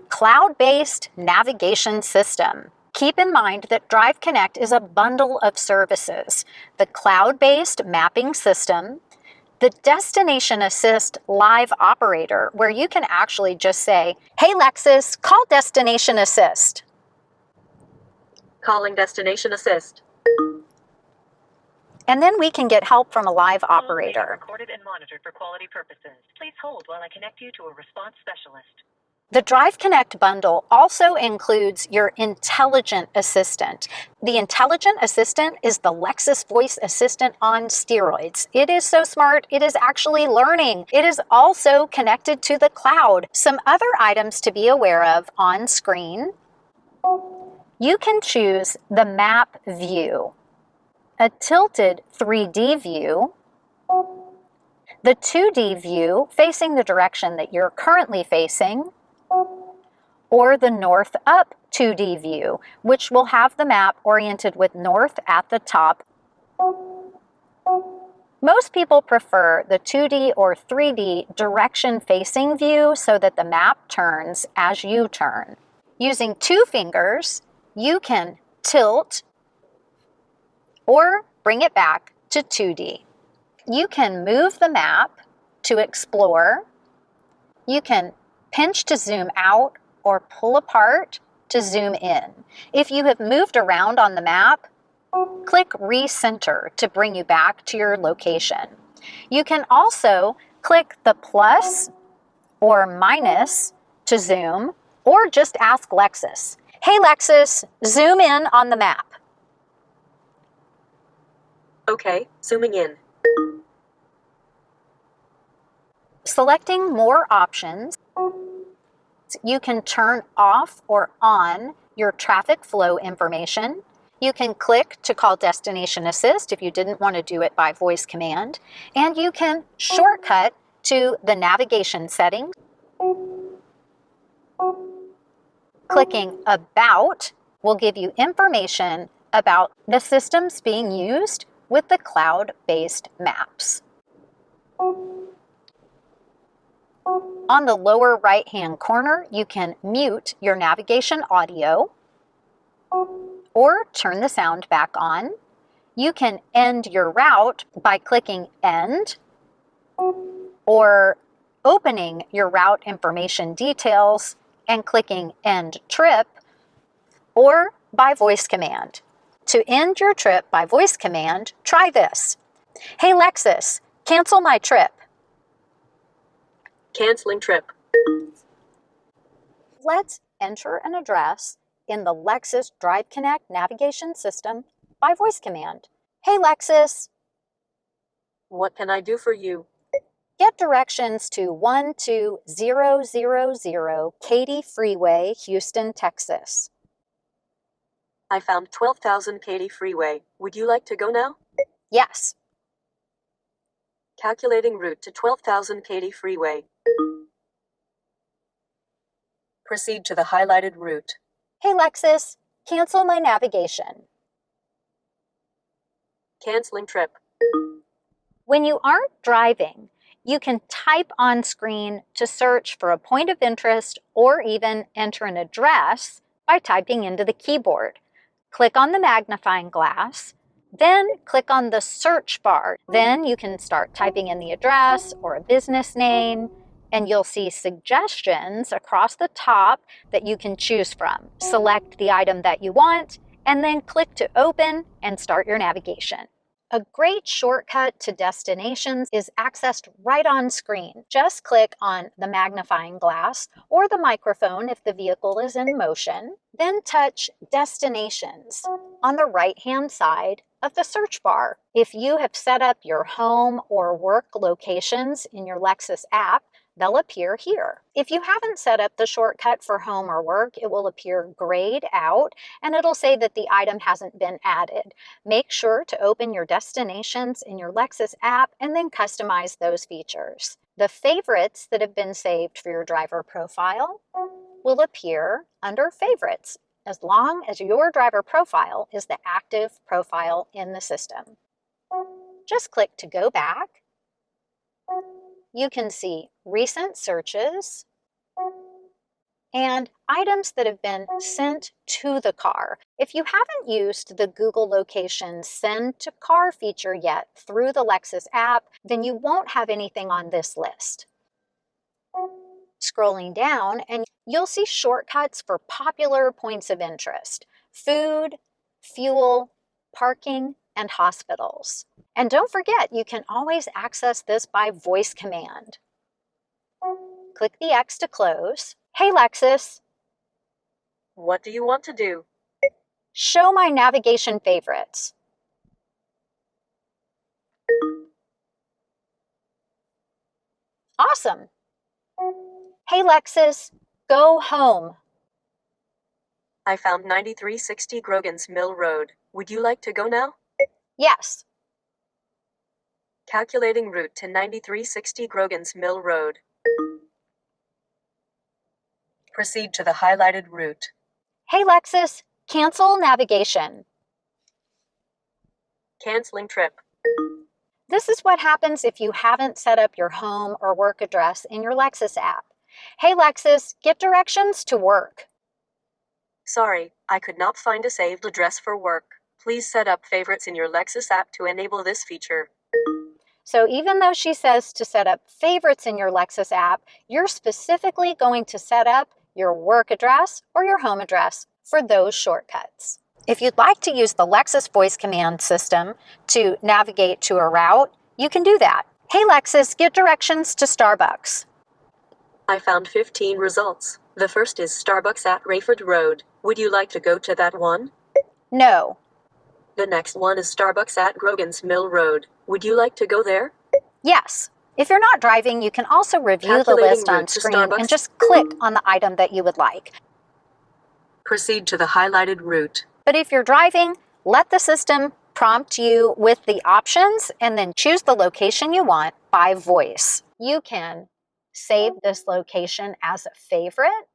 cloud-based navigation system. Keep in mind that Drive Connect is a bundle of services: the cloud-based mapping system, the Destination Assist live operator, where you can actually just say, "Hey Lexus, call Destination Assist." Calling Destination Assist. And then we can get help from a live Call may be operator. recorded and monitored for quality purposes. Please hold while I connect you to a response specialist. The Drive Connect bundle also includes your Intelligent Assistant. The Intelligent Assistant is the Lexus voice assistant on steroids. It is so smart, it is actually learning. It is also connected to the cloud. Some other items to be aware of on screen: you can choose the map view, a tilted 3D view, the 2D view facing the direction that you're currently facing, or the north up 2D view, which will have the map oriented with north at the top. Most people prefer the 2D or 3D direction facing view so that the map turns as you turn. Using 2 fingers, you can tilt or bring it back to 2D. You can move the map to explore. You can pinch to zoom out or pull apart to zoom in. If you have moved around on the map, click Recenter to bring you back to your location. You can also click the plus or minus to zoom, or just ask Lexus, "Hey Lexus, zoom in on the map." Okay, zooming in. Selecting more options, you can turn off or on your traffic flow information. You can click to call Destination Assist if you didn't want to do it by voice command. And you can shortcut to the navigation settings. Clicking About will give you information about the systems being used with the cloud-based maps. On the lower right-hand corner, you can mute your navigation audio or turn the sound back on. You can end your route by clicking End, or opening your route information details and clicking End Trip, or by voice command. To end your trip by voice command, try this. Hey Lexus, cancel my trip. Canceling trip. Let's enter an address in the Lexus Drive Connect navigation system by voice command. Hey Lexus, What can I do for you? get directions to 12000 Katy Freeway, Houston, Texas. I found 12,000 Katy Freeway. Would you like to go now? Yes. Calculating route to 12,000 Katy Freeway. Proceed to the highlighted route. Hey Lexus, cancel my navigation. Canceling trip. When you aren't driving, you can type on screen to search for a point of interest or even enter an address by typing into the keyboard. Click on the magnifying glass, then click on the search bar. Then you can start typing in the address or a business name, and you'll see suggestions across the top that you can choose from. Select the item that you want, and then click to open and start your navigation. A great shortcut to destinations is accessed right on screen. Just click on the magnifying glass or the microphone if the vehicle is in motion, then touch Destinations on the right-hand side of the search bar. If you have set up your home or work locations in your Lexus app, they'll appear here. If you haven't set up the shortcut for home or work, it will appear grayed out and it'll say that the item hasn't been added. Make sure to open your destinations in your Lexus app and then customize those features. The favorites that have been saved for your driver profile will appear under Favorites as long as your driver profile is the active profile in the system. Just click to go back. You can see recent searches and items that have been sent to the car. If you haven't used the Google Location Send to Car feature yet through the Lexus app, then you won't have anything on this list. Scrolling down, and you'll see shortcuts for popular points of interest: food, fuel, parking, and hospitals. And don't forget, you can always access this by voice command. Click the X to close. Hey Lexus, What do you want to do? show my navigation favorites. Awesome. Hey Lexus, go home. I found 9360 Grogan's Mill Road. Would you like to go now? Yes. Calculating route to 9360 Grogan's Mill Road. Proceed to the highlighted route. Hey Lexus, cancel navigation. Canceling trip. This is what happens if you haven't set up your home or work address in your Lexus app. Hey Lexus, get directions to work. Sorry, I could not find a saved address for work. Please set up favorites in your Lexus app to enable this feature. So even though she says to set up favorites in your Lexus app, you're specifically going to set up your work address or your home address for those shortcuts. If you'd like to use the Lexus voice command system to navigate to a route, you can do that. Hey Lexus, get directions to Starbucks. I found 15 results. The first is Starbucks at Rayford Road. Would you like to go to that one? No. The next one is Starbucks at Grogan's Mill Road. Would you like to go there? Yes. If you're not driving, you can also review the Calculating list on route to screen Starbucks. and just click on the item that you would like. Proceed to the highlighted route. But if you're driving, let the system prompt you with the options and then choose the location you want by voice. You can save this location as a favorite.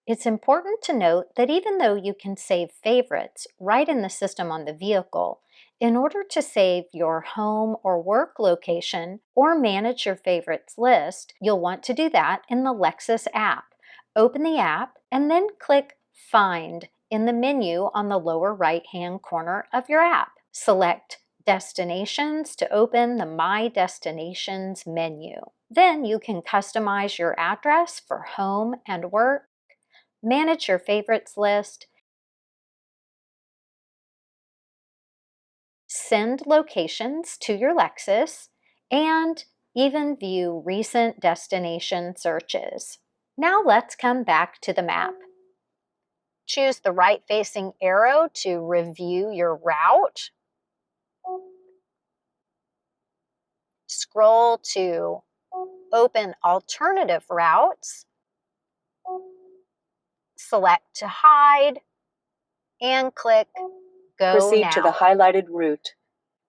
It's important to note that even though you can save favorites right in the system on the vehicle, in order to save your home or work location or manage your favorites list, you'll want to do that in the Lexus app. Open the app and then click Find in the menu on the lower right-hand corner of your app. Select Destinations to open the My Destinations menu. Then you can customize your address for home and work, manage your favorites list, send locations to your Lexus, and even view recent destination searches. Now let's come back to the map. Choose the right-facing arrow to review your route. Scroll to Open Alternative Routes. Select to hide and click Go Proceed Now. to the highlighted route.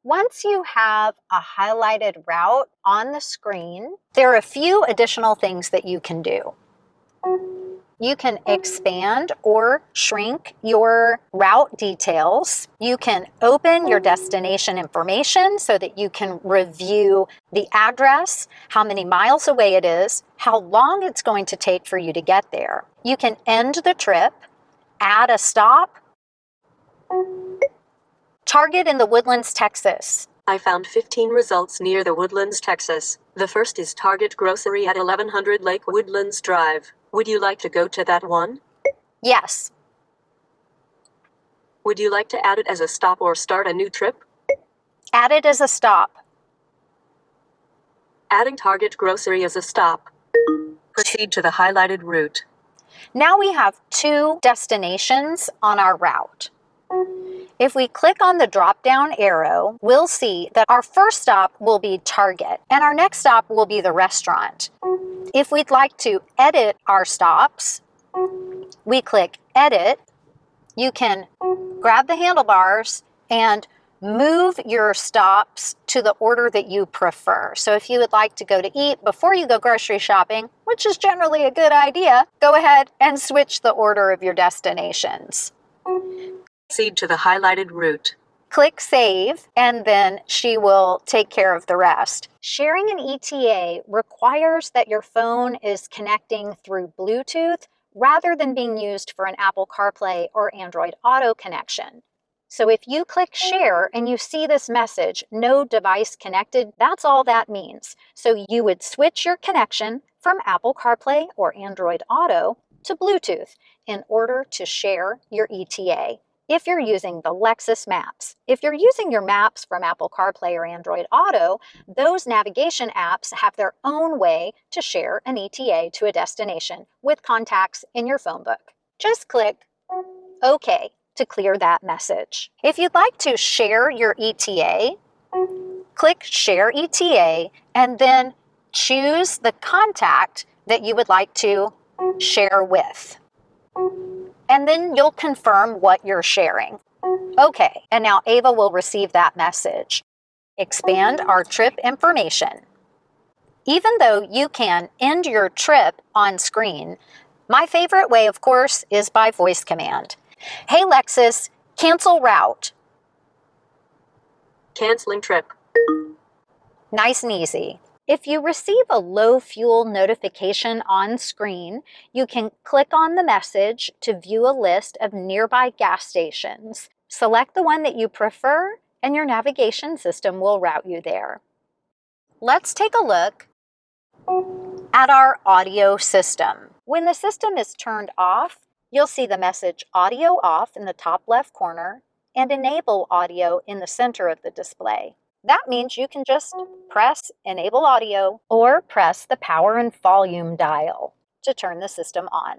Once you have a highlighted route on the screen, there are a few additional things that you can do. You can expand or shrink your route details. You can open your destination information so that you can review the address, how many miles away it is, how long it's going to take for you to get there. You can end the trip, add a stop. Target in the Woodlands, Texas. I found 15 results near the Woodlands, Texas. The first is Target Grocery at 1100 Lake Woodlands Drive. Would you like to go to that one? Yes. Would you like to add it as a stop or start a new trip? Add it as a stop. Adding Target Grocery as a stop. Proceed to the highlighted route. Now we have 2 destinations on our route. If we click on the drop-down arrow, we'll see that our first stop will be Target, and our next stop will be the restaurant. If we'd like to edit our stops, we click Edit. You can grab the handlebars and move your stops to the order that you prefer. So if you would like to go to eat before you go grocery shopping, which is generally a good idea, go ahead and switch the order of your destinations. Proceed to the highlighted route. Click Save, and then she will take care of the rest. Sharing an ETA requires that your phone is connecting through Bluetooth rather than being used for an Apple CarPlay or Android Auto connection. So if you click Share and you see this message, no device connected, that's all that means. So you would switch your connection from Apple CarPlay or Android Auto to Bluetooth in order to share your ETA. If you're using the Lexus Maps. If you're using your maps from Apple CarPlay or Android Auto, those navigation apps have their own way to share an ETA to a destination with contacts in your phone book. Just click OK to clear that message. If you'd like to share your ETA, click Share ETA and then choose the contact that you would like to share with. And then you'll confirm what you're sharing. Okay, and now Ava will receive that message. Expand our trip information. Even though you can end your trip on screen, my favorite way, of course, is by voice command. Hey Lexus, cancel route. Canceling trip. Nice and easy. If you receive a low fuel notification on screen, you can click on the message to view a list of nearby gas stations. Select the one that you prefer, and your navigation system will route you there. Let's take a look at our audio system. When the system is turned off, you'll see the message Audio Off in the top left corner and Enable Audio in the center of the display. That means you can just press Enable Audio or press the power and volume dial to turn the system on.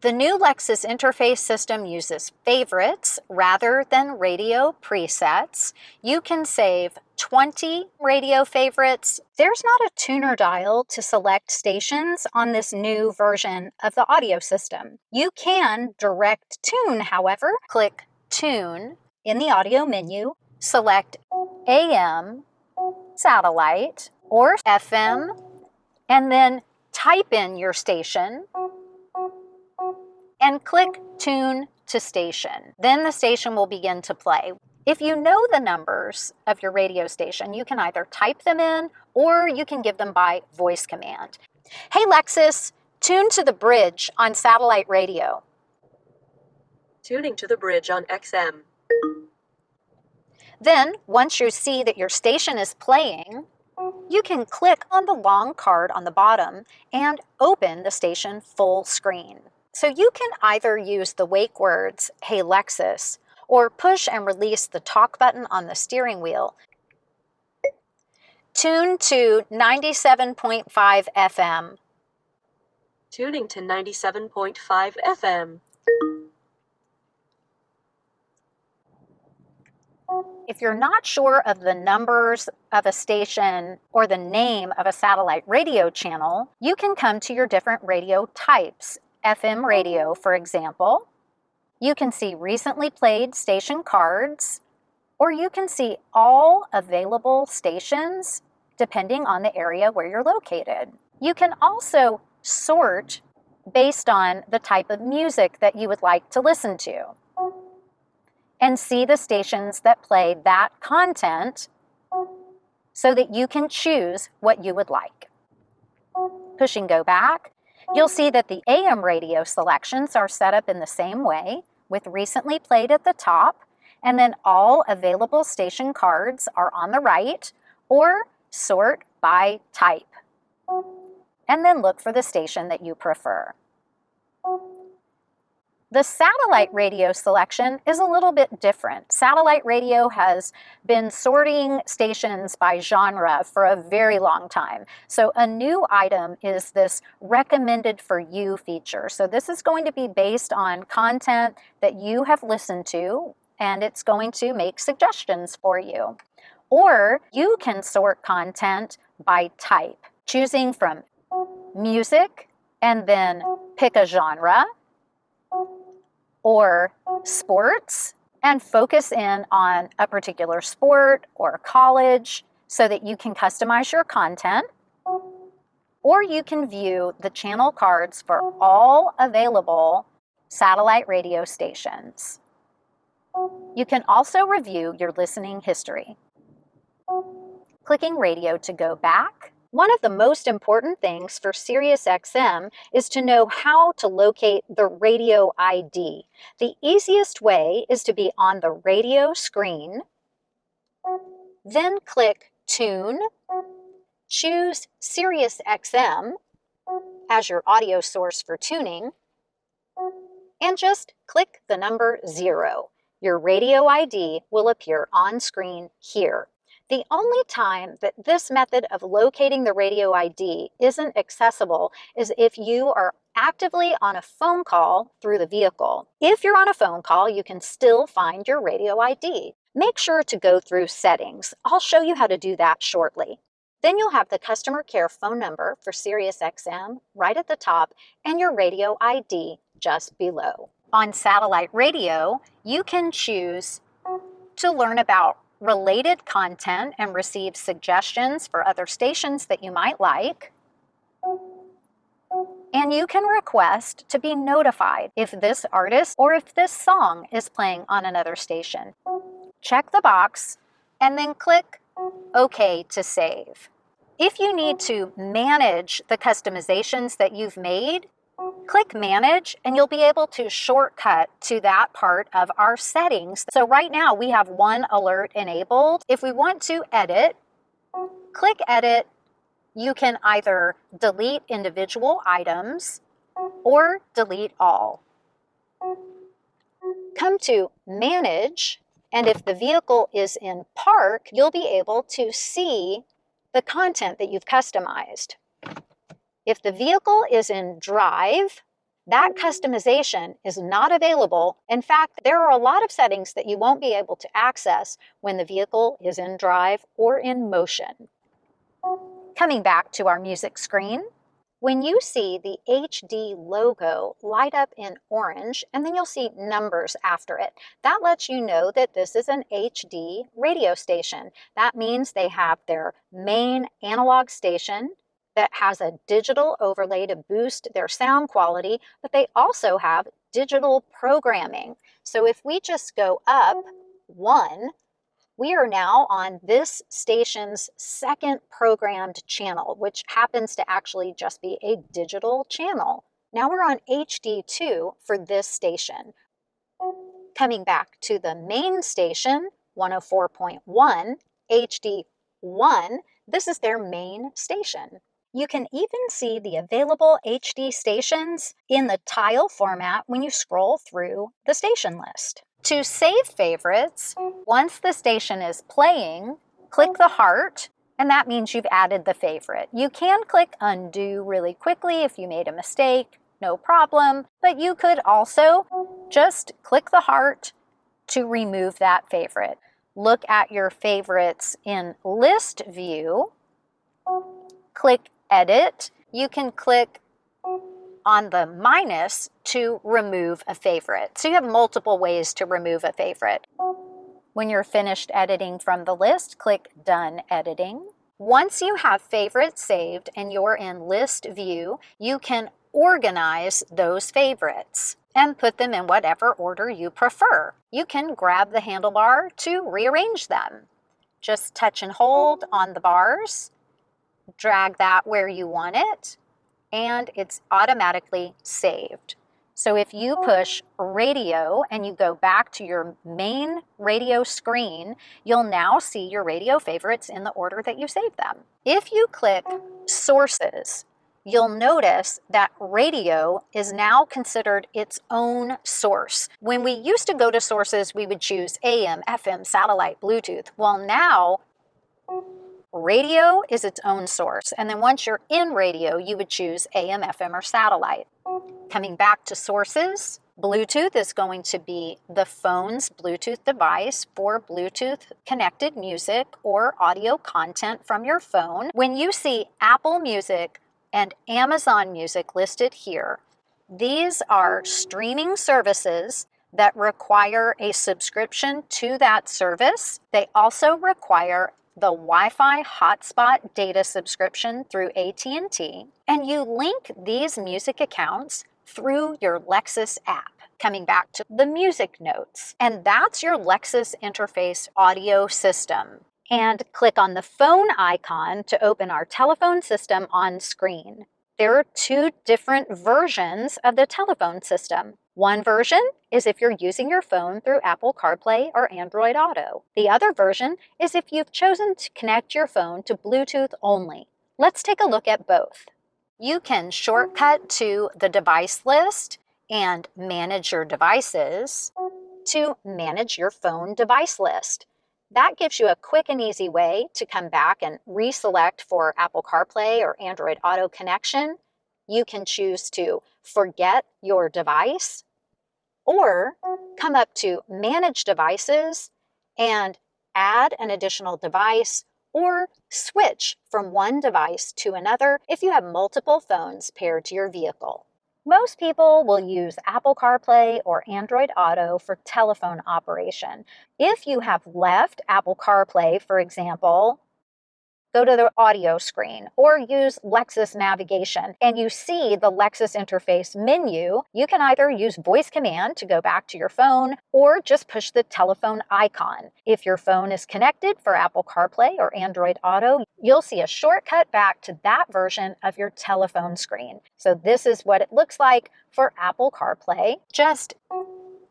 The new Lexus interface system uses favorites rather than radio presets. You can save 20 radio favorites. There's not a tuner dial to select stations on this new version of the audio system. You can direct tune, however. Click Tune in the audio menu, select AM, satellite, or FM, and then type in your station and click Tune to Station. Then the station will begin to play. If you know the numbers of your radio station, you can either type them in or you can give them by voice command. Hey Lexus, tune to the bridge on satellite radio. Tuning to the bridge on XM. Then, once you see that your station is playing, you can click on the long card on the bottom and open the station full screen. So you can either use the wake words, Hey Lexus, or push and release the talk button on the steering wheel. Tune to 97.5 FM. Tuning to 97.5 FM. If you're not sure of the numbers of a station or the name of a satellite radio channel, you can come to your different radio types. FM radio, for example. You can see recently played station cards, or you can see all available stations depending on the area where you're located. You can also sort based on the type of music that you would like to listen to and see the stations that play that content so that you can choose what you would like. Pushing go back, you'll see that the AM radio selections are set up in the same way, with recently played at the top, and then all available station cards are on the right, or sort by type. And then look for the station that you prefer. The satellite radio selection is a little bit different. Satellite radio has been sorting stations by genre for a very long time. So a new item is this recommended for you feature. So this is going to be based on content that you have listened to, and it's going to make suggestions for you. Or you can sort content by type, choosing from music and then pick a genre, or sports and focus in on a particular sport or college so that you can customize your content. Or you can view the channel cards for all available satellite radio stations. You can also review your listening history. Clicking radio to go back. One of the most important things for SiriusXM is to know how to locate the radio ID. The easiest way is to be on the radio screen, then click Tune, choose SiriusXM as your audio source for tuning, and just click the number 0. Your radio ID will appear on screen here. The only time that this method of locating the radio ID isn't accessible is if you are actively on a phone call through the vehicle. If you're on a phone call, you can still find your radio ID. Make sure to go through settings. I'll show you how to do that shortly. Then you'll have the customer care phone number for SiriusXM right at the top and your radio ID just below. On satellite radio, you can choose to learn about related content and receive suggestions for other stations that you might like. And you can request to be notified if this artist or if this song is playing on another station. Check the box and then click OK to save. If you need to manage the customizations that you've made, click Manage and you'll be able to shortcut to that part of our settings. So right now we have one alert enabled. If we want to edit, click Edit. You can either delete individual items or delete all. Come to Manage, and if the vehicle is in park, you'll be able to see the content that you've customized. If the vehicle is in drive, that customization is not available. In fact, there are a lot of settings that you won't be able to access when the vehicle is in drive or in motion. Coming back to our music screen, when you see the HD logo light up in orange, and then you'll see numbers after it, that lets you know that this is an HD radio station. That means they have their main analog station that has a digital overlay to boost their sound quality, but they also have digital programming. So if we just go up 1, we are now on this station's second programmed channel, which happens to actually just be a digital channel. Now we're on HD2 for this station. Coming back to the main station, 104.1, HD1, this is their main station. You can even see the available HD stations in the tile format when you scroll through the station list. To save favorites, once the station is playing, click the heart, and that means you've added the favorite. You can click undo really quickly if you made a mistake, no problem, but you could also just click the heart to remove that favorite. Look at your favorites in list view, click edit. You can click on the minus to remove a favorite. So you have multiple ways to remove a favorite. When you're finished editing from the list, click Done Editing. Once you have favorites saved and you're in list view, you can organize those favorites and put them in whatever order you prefer. You can grab the handlebar to rearrange them. Just touch and hold on the bars, drag that where you want it, and it's automatically saved. So if you push radio and you go back to your main radio screen, you'll now see your radio favorites in the order that you saved them. If you click sources, you'll notice that radio is now considered its own source. When we used to go to sources, we would choose AM, FM, satellite, Bluetooth. Well, now radio is its own source. And then once you're in radio, you would choose AM, FM, or satellite. Coming back to sources, Bluetooth is going to be the phone's Bluetooth device for Bluetooth connected music or audio content from your phone. When you see Apple Music and Amazon Music listed here, these are streaming services that require a subscription to that service. They also require the Wi-Fi hotspot data subscription through AT&T, and you link these music accounts through your Lexus app. Coming back to the music notes, and that's your Lexus interface audio system. And click on the phone icon to open our telephone system on screen. There are two different versions of the telephone system. One version is if you're using your phone through Apple CarPlay or Android Auto. The other version is if you've chosen to connect your phone to Bluetooth only. Let's take a look at both. You can shortcut to the device list and manage your devices to manage your phone device list. That gives you a quick and easy way to come back and reselect for Apple CarPlay or Android Auto connection. You can choose to forget your device or come up to Manage Devices and add an additional device or switch from one device to another if you have multiple phones paired to your vehicle. Most people will use Apple CarPlay or Android Auto for telephone operation. If you have left Apple CarPlay, for example, go to the audio screen or use Lexus navigation and you see the Lexus interface menu, you can either use voice command to go back to your phone or just push the telephone icon. If your phone is connected for Apple CarPlay or Android Auto, you'll see a shortcut back to that version of your telephone screen. So this is what it looks like for Apple CarPlay. Just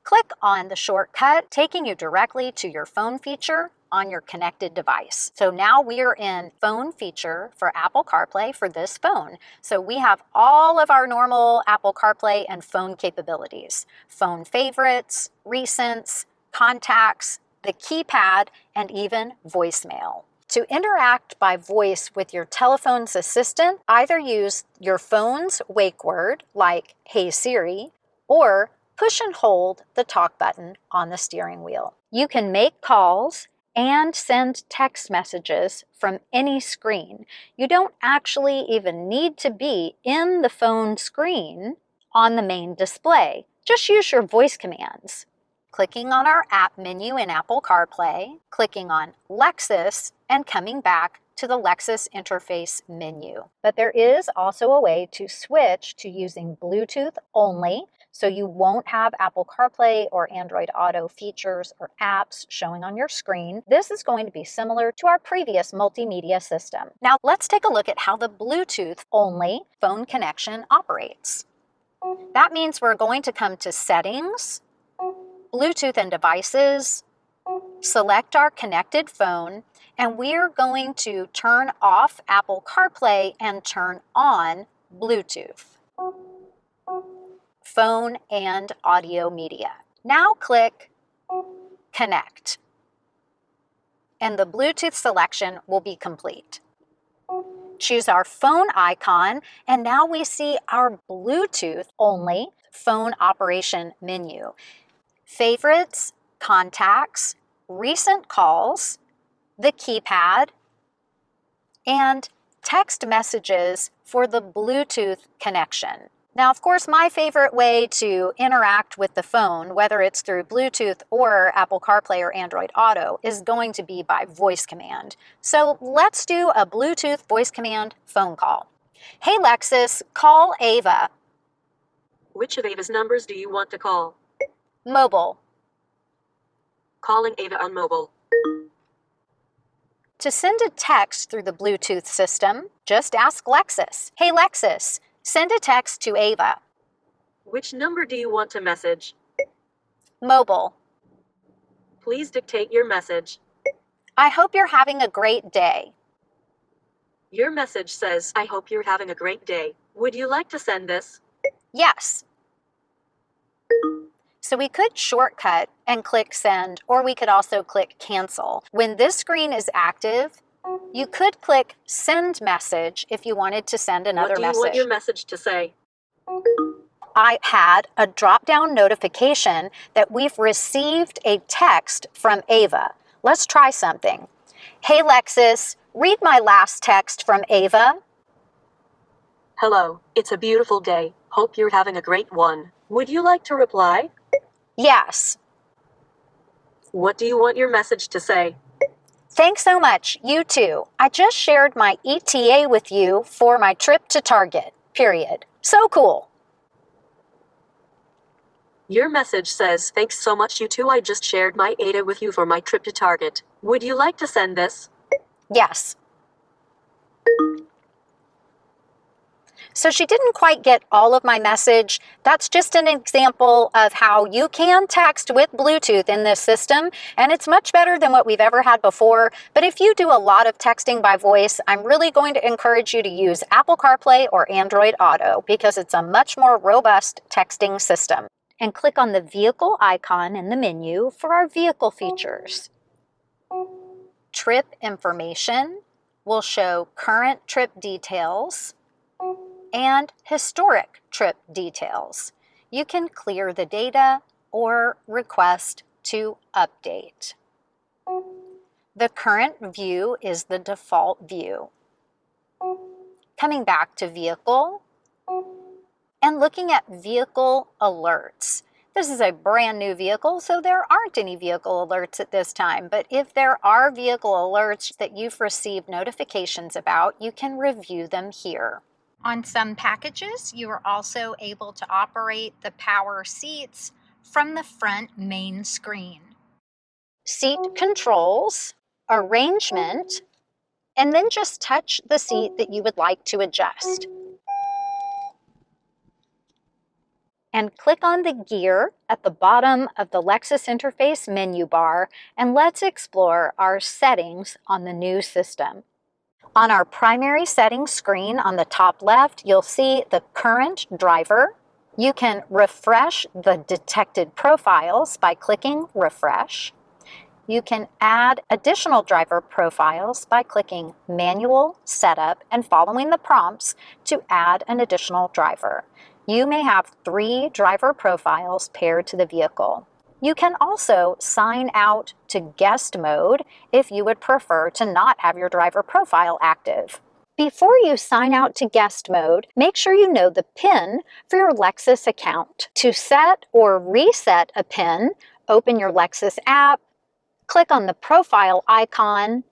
click on the shortcut, taking you directly to your phone feature on your connected device. So now we are in phone feature for Apple CarPlay for this phone. So we have all of our normal Apple CarPlay and phone capabilities. Phone favorites, recents, contacts, the keypad, and even voicemail. To interact by voice with your telephone's assistant, either use your phone's wake word like Hey Siri, or push and hold the talk button on the steering wheel. You can make calls and send text messages from any screen. You don't actually even need to be in the phone screen on the main display. Just use your voice commands. Clicking on our app menu in Apple CarPlay, clicking on Lexus, and coming back to the Lexus interface menu. But there is also a way to switch to using Bluetooth only, so you won't have Apple CarPlay or Android Auto features or apps showing on your screen. This is going to be similar to our previous multimedia system. Now let's take a look at how the Bluetooth only phone connection operates. That means we're going to come to Settings, Bluetooth and Devices, select our connected phone, and we're going to turn off Apple CarPlay and turn on Bluetooth, phone and audio media. Now click Connect. And the Bluetooth selection will be complete. Choose our phone icon, and now we see our Bluetooth-only phone operation menu. Favorites, contacts, recent calls, the keypad, and text messages for the Bluetooth connection. Now, of course, my favorite way to interact with the phone, whether it's through Bluetooth or Apple CarPlay or Android Auto, is going to be by voice command. So let's do a Bluetooth voice command phone call. Hey Lexus, call Ava. Which of Ava's numbers do you want to call? Mobile. Calling Ava on mobile. To send a text through the Bluetooth system, just ask Lexus. Hey Lexus, send a text to Ava. Which number do you want to message? Mobile. Please dictate your message. I hope you're having a great day. Your message says, I hope you're having a great day. Would you like to send this? Yes. So we could shortcut and click send, or we could also click cancel. When this screen is active, you could click send message if you wanted to send another message. What do you want your message to say? I had a drop-down notification that we've received a text from Ava. Let's try something. Hey Lexus, read my last text from Ava. Hello, it's a beautiful day. Hope you're having a great one. Would you like to reply? Yes. What do you want your message to say? Thanks so much. You too. I just shared my ETA with you for my trip to Target. Period. So cool. Your message says, thanks so much, you too. I just shared my ETA with you for my trip to Target. Would you like to send this? Yes. So she didn't quite get all of my message. That's just an example of how you can text with Bluetooth in this system, and it's much better than what we've ever had before. But if you do a lot of texting by voice, I'm really going to encourage you to use Apple CarPlay or Android Auto because it's a much more robust texting system. And click on the vehicle icon in the menu for our vehicle features. Trip information will show current trip details and historic trip details. You can clear the data or request to update. The current view is the default view. Coming back to vehicle and looking at vehicle alerts. This is a brand new vehicle, so there aren't any vehicle alerts at this time, but if there are vehicle alerts that you've received notifications about, you can review them here. On some packages, you are also able to operate the power seats from the front main screen. Seat controls, arrangement, and then just touch the seat that you would like to adjust. And click on the gear at the bottom of the Lexus interface menu bar, and let's explore our settings on the new system. On our primary settings screen on the top left, you'll see the current driver. You can refresh the detected profiles by clicking refresh. You can add additional driver profiles by clicking manual setup and following the prompts to add an additional driver. You may have 3 driver profiles paired to the vehicle. You can also sign out to guest mode if you would prefer to not have your driver profile active. Before you sign out to guest mode, make sure you know the PIN for your Lexus account. To set or reset a PIN, open your Lexus app, click on the profile icon,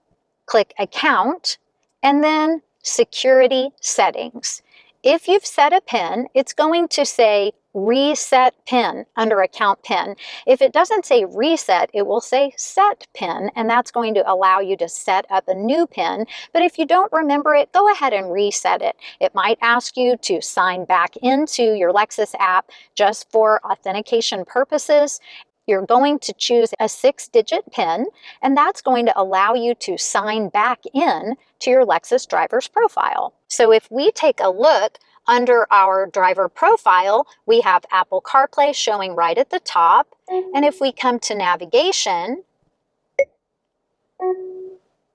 click Account, and then Security Settings. If you've set a PIN, it's going to say Reset PIN under Account PIN. If it doesn't say Reset, it will say Set PIN, and that's going to allow you to set up a new PIN. But if you don't remember it, go ahead and reset it. It might ask you to sign back into your Lexus app just for authentication purposes. You're going to choose a 6-digit PIN, and that's going to allow you to sign back in to your Lexus driver's profile. So if we take a look Under our driver profile, we have Apple CarPlay showing right at the top. And if we come to navigation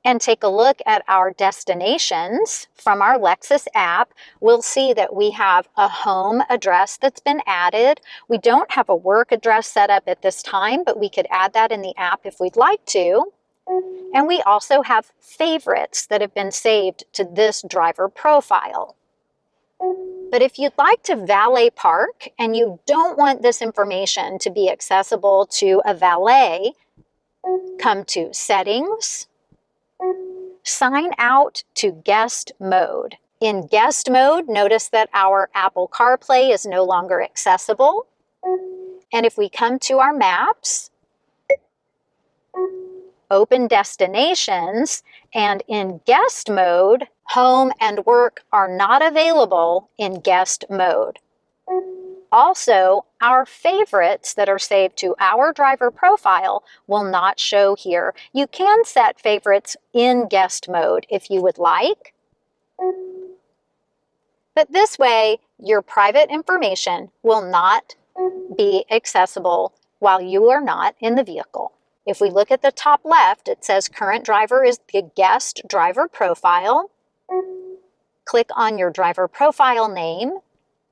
and take a look at our destinations from our Lexus app, we'll see that we have a home address that's been added. We don't have a work address set up at this time, but we could add that in the app if we'd like to. And we also have favorites that have been saved to this driver profile. But if you'd like to valet park and you don't want this information to be accessible to a valet, come to Settings, Sign Out to Guest Mode. In Guest Mode, notice that our Apple CarPlay is no longer accessible. And if we come to our maps, open destinations, and in guest mode, home and work are not available in guest mode. Also, our favorites that are saved to our driver profile will not show here. You can set favorites in guest mode if you would like. But this way, your private information will not be accessible while you are not in the vehicle. If we look at the top left, it says current driver is the guest driver profile. Click on your driver profile name,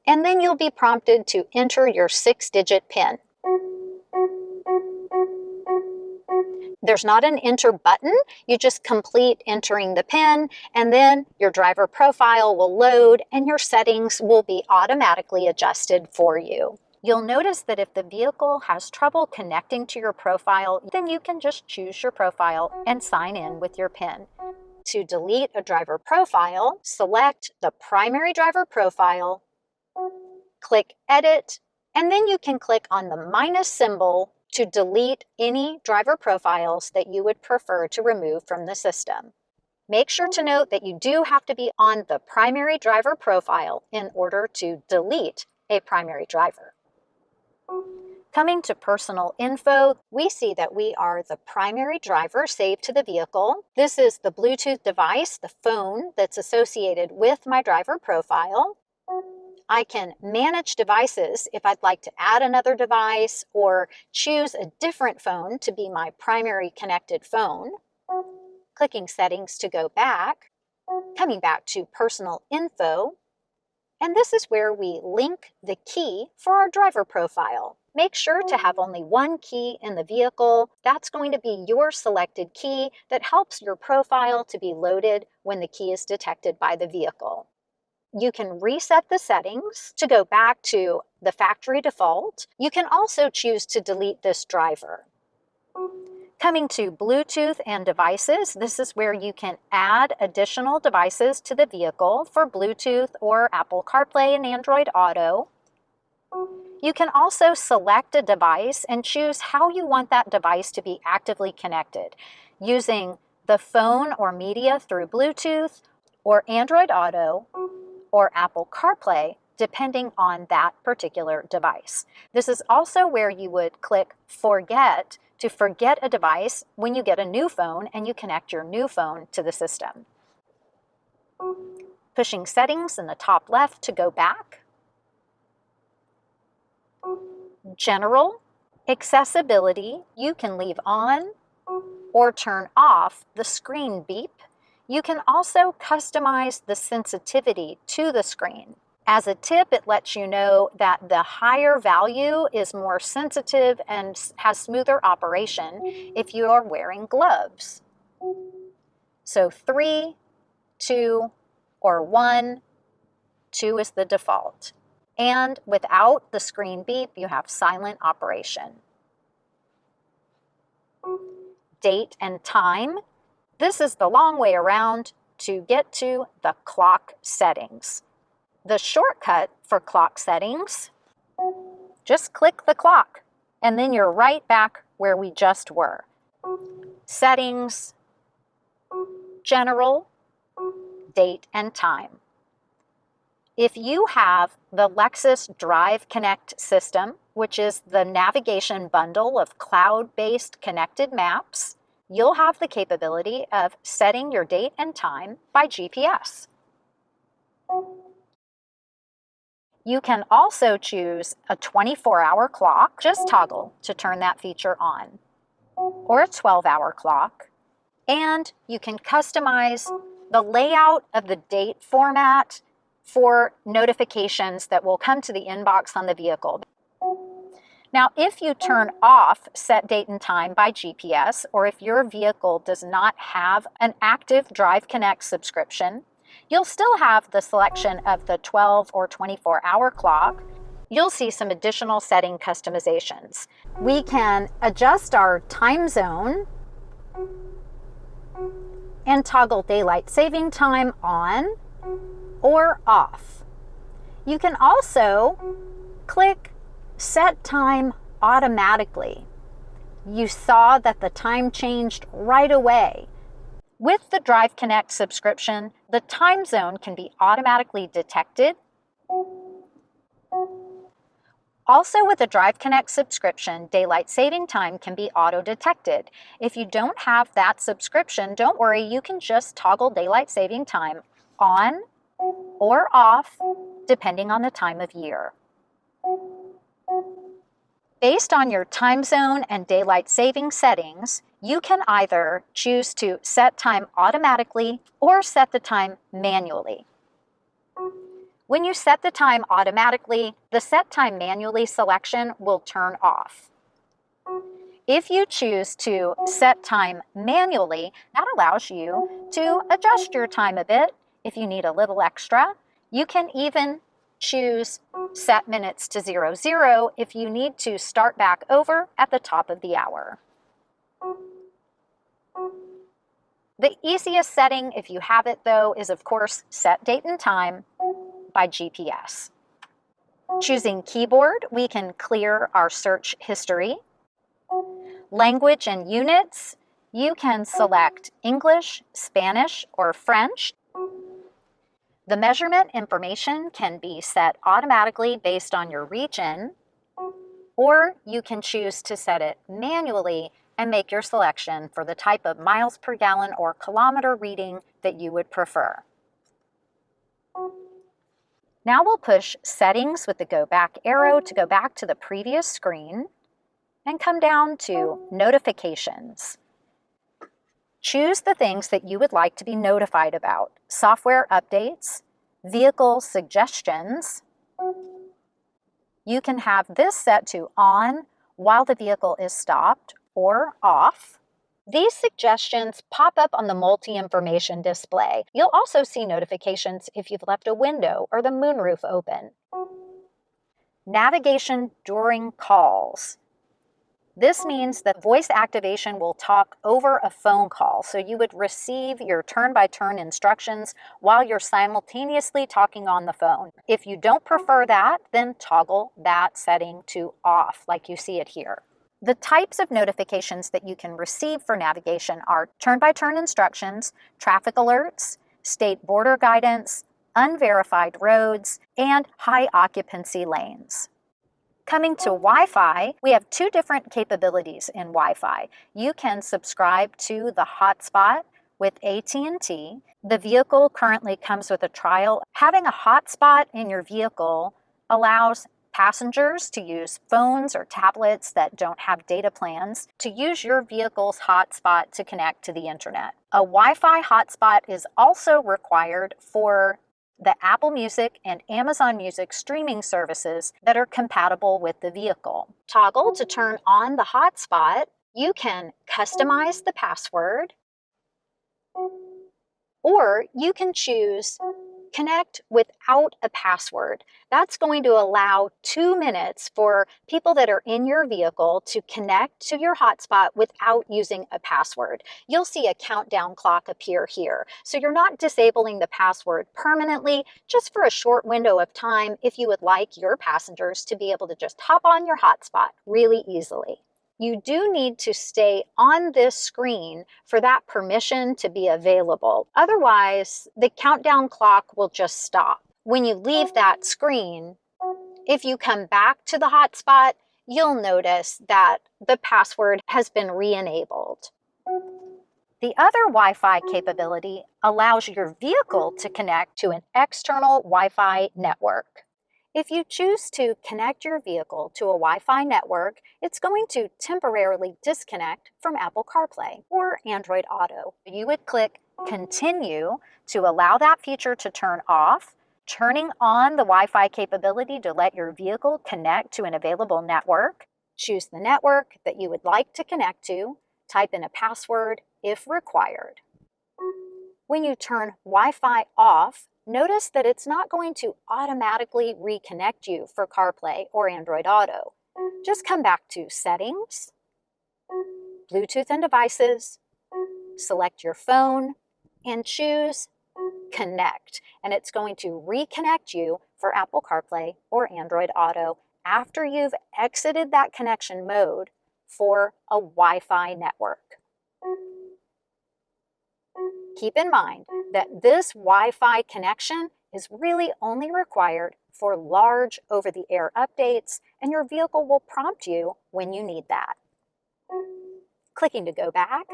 and then you'll be prompted to enter your 6-digit PIN. There's not an enter button. You just complete entering the PIN, and then your driver profile will load and your settings will be automatically adjusted for you. You'll notice that if the vehicle has trouble connecting to your profile, then you can just choose your profile and sign in with your PIN. To delete a driver profile, select the primary driver profile, click Edit, and then you can click on the minus symbol to delete any driver profiles that you would prefer to remove from the system. Make sure to note that you do have to be on the primary driver profile in order to delete a primary driver. Coming to personal info, we see that we are the primary driver saved to the vehicle. This is the Bluetooth device, the phone that's associated with my driver profile. I can manage devices if I'd like to add another device or choose a different phone to be my primary connected phone. Clicking Settings to go back, coming back to Personal Info, and this is where we link the key for our driver profile. Make sure to have only one key in the vehicle. That's going to be your selected key that helps your profile to be loaded when the key is detected by the vehicle. You can reset the settings to go back to the factory default. You can also choose to delete this driver. Coming to Bluetooth and devices, this is where you can add additional devices to the vehicle for Bluetooth or Apple CarPlay and Android Auto. You can also select a device and choose how you want that device to be actively connected, using the phone or media through Bluetooth or Android Auto or Apple CarPlay, depending on that particular device. This is also where you would click Forget to forget a device when you get a new phone and you connect your new phone to the system. Pushing Settings in the top left to go back. General, Accessibility, you can leave on or turn off the screen beep. You can also customize the sensitivity to the screen. As a tip, it lets you know that the higher value is more sensitive and has smoother operation if you are wearing gloves. So 3, 2, or 1, 2 is the default. And without the screen beep, you have silent operation. Date and time. This is the long way around to get to the clock settings. The shortcut for clock settings, just click the clock, and then you're right back where we just were. Settings, General, Date and Time. If you have the Lexus Drive Connect system, which is the navigation bundle of cloud-based connected maps, you'll have the capability of setting your date and time by GPS. You can also choose a 24-hour clock, just toggle to turn that feature on, or a 12-hour clock. And you can customize the layout of the date format for notifications that will come to the inbox on the vehicle. Now, if you turn off Set Date and Time by GPS, or if your vehicle does not have an active Drive Connect subscription, you'll still have the selection of the 12 or 24-hour clock. You'll see some additional setting customizations. We can adjust our time zone and toggle daylight saving time on or off. You can also click Set Time Automatically. You saw that the time changed right away. With the Drive Connect subscription, the time zone can be automatically detected. Also, with the Drive Connect subscription, daylight saving time can be auto-detected. If you don't have that subscription, don't worry, you can just toggle daylight saving time on or off, depending on the time of year. Based on your time zone and daylight saving settings, you can either choose to set time automatically or set the time manually. When you set the time automatically, the Set Time Manually selection will turn off. If you choose to set time manually, that allows you to adjust your time a bit if you need a little extra. You can even choose Set Minutes to 00 if you need to start back over at the top of the hour. The easiest setting, if you have it though, is of course Set Date and Time by GPS. Choosing keyboard, we can clear our search history. Language and units, you can select English, Spanish, or French. The measurement information can be set automatically based on your region, or you can choose to set it manually and make your selection for the type of miles per gallon or kilometer reading that you would prefer. Now we'll push Settings with the Go Back arrow to go back to the previous screen and come down to Notifications. Choose the things that you would like to be notified about: software updates, vehicle suggestions. You can have this set to on while the vehicle is stopped or off. These suggestions pop up on the multi-information display. You'll also see notifications if you've left a window or the moonroof open. Navigation during calls. This means that voice activation will talk over a phone call, so you would receive your turn-by-turn instructions while you're simultaneously talking on the phone. If you don't prefer that, then toggle that setting to off, like you see it here. The types of notifications that you can receive for navigation are turn-by-turn instructions, traffic alerts, state border guidance, unverified roads, and high occupancy lanes. Coming to Wi-Fi, we have two different capabilities in Wi-Fi. You can subscribe to the Hotspot with AT&T. The vehicle currently comes with a trial. Having a hotspot in your vehicle allows passengers to use phones or tablets that don't have data plans to use your vehicle's hotspot to connect to the internet. A Wi-Fi hotspot is also required for the Apple Music and Amazon Music streaming services that are compatible with the vehicle. Toggle to turn on the hotspot. You can customize the password, or you can choose Connect without a password. That's going to allow 2 minutes for people that are in your vehicle to connect to your hotspot without using a password. You'll see a countdown clock appear here. So you're not disabling the password permanently, just for a short window of time if you would like your passengers to be able to just hop on your hotspot really easily. You do need to stay on this screen for that permission to be available. Otherwise, the countdown clock will just stop. When you leave that screen, if you come back to the hotspot, you'll notice that the password has been re-enabled. The other Wi-Fi capability allows your vehicle to connect to an external Wi-Fi network. If you choose to connect your vehicle to a Wi-Fi network, it's going to temporarily disconnect from Apple CarPlay or Android Auto. You would click Continue to allow that feature to turn off, turning on the Wi-Fi capability to let your vehicle connect to an available network. Choose the network that you would like to connect to, type in a password if required. When you turn Wi-Fi off, notice that it's not going to automatically reconnect you for CarPlay or Android Auto. Just come back to Settings, Bluetooth and Devices, select your phone, and choose Connect. And it's going to reconnect you for Apple CarPlay or Android Auto after you've exited that connection mode for a Wi-Fi network. Keep in mind that this Wi-Fi connection is really only required for large over-the-air updates, and your vehicle will prompt you when you need that. Clicking to go back,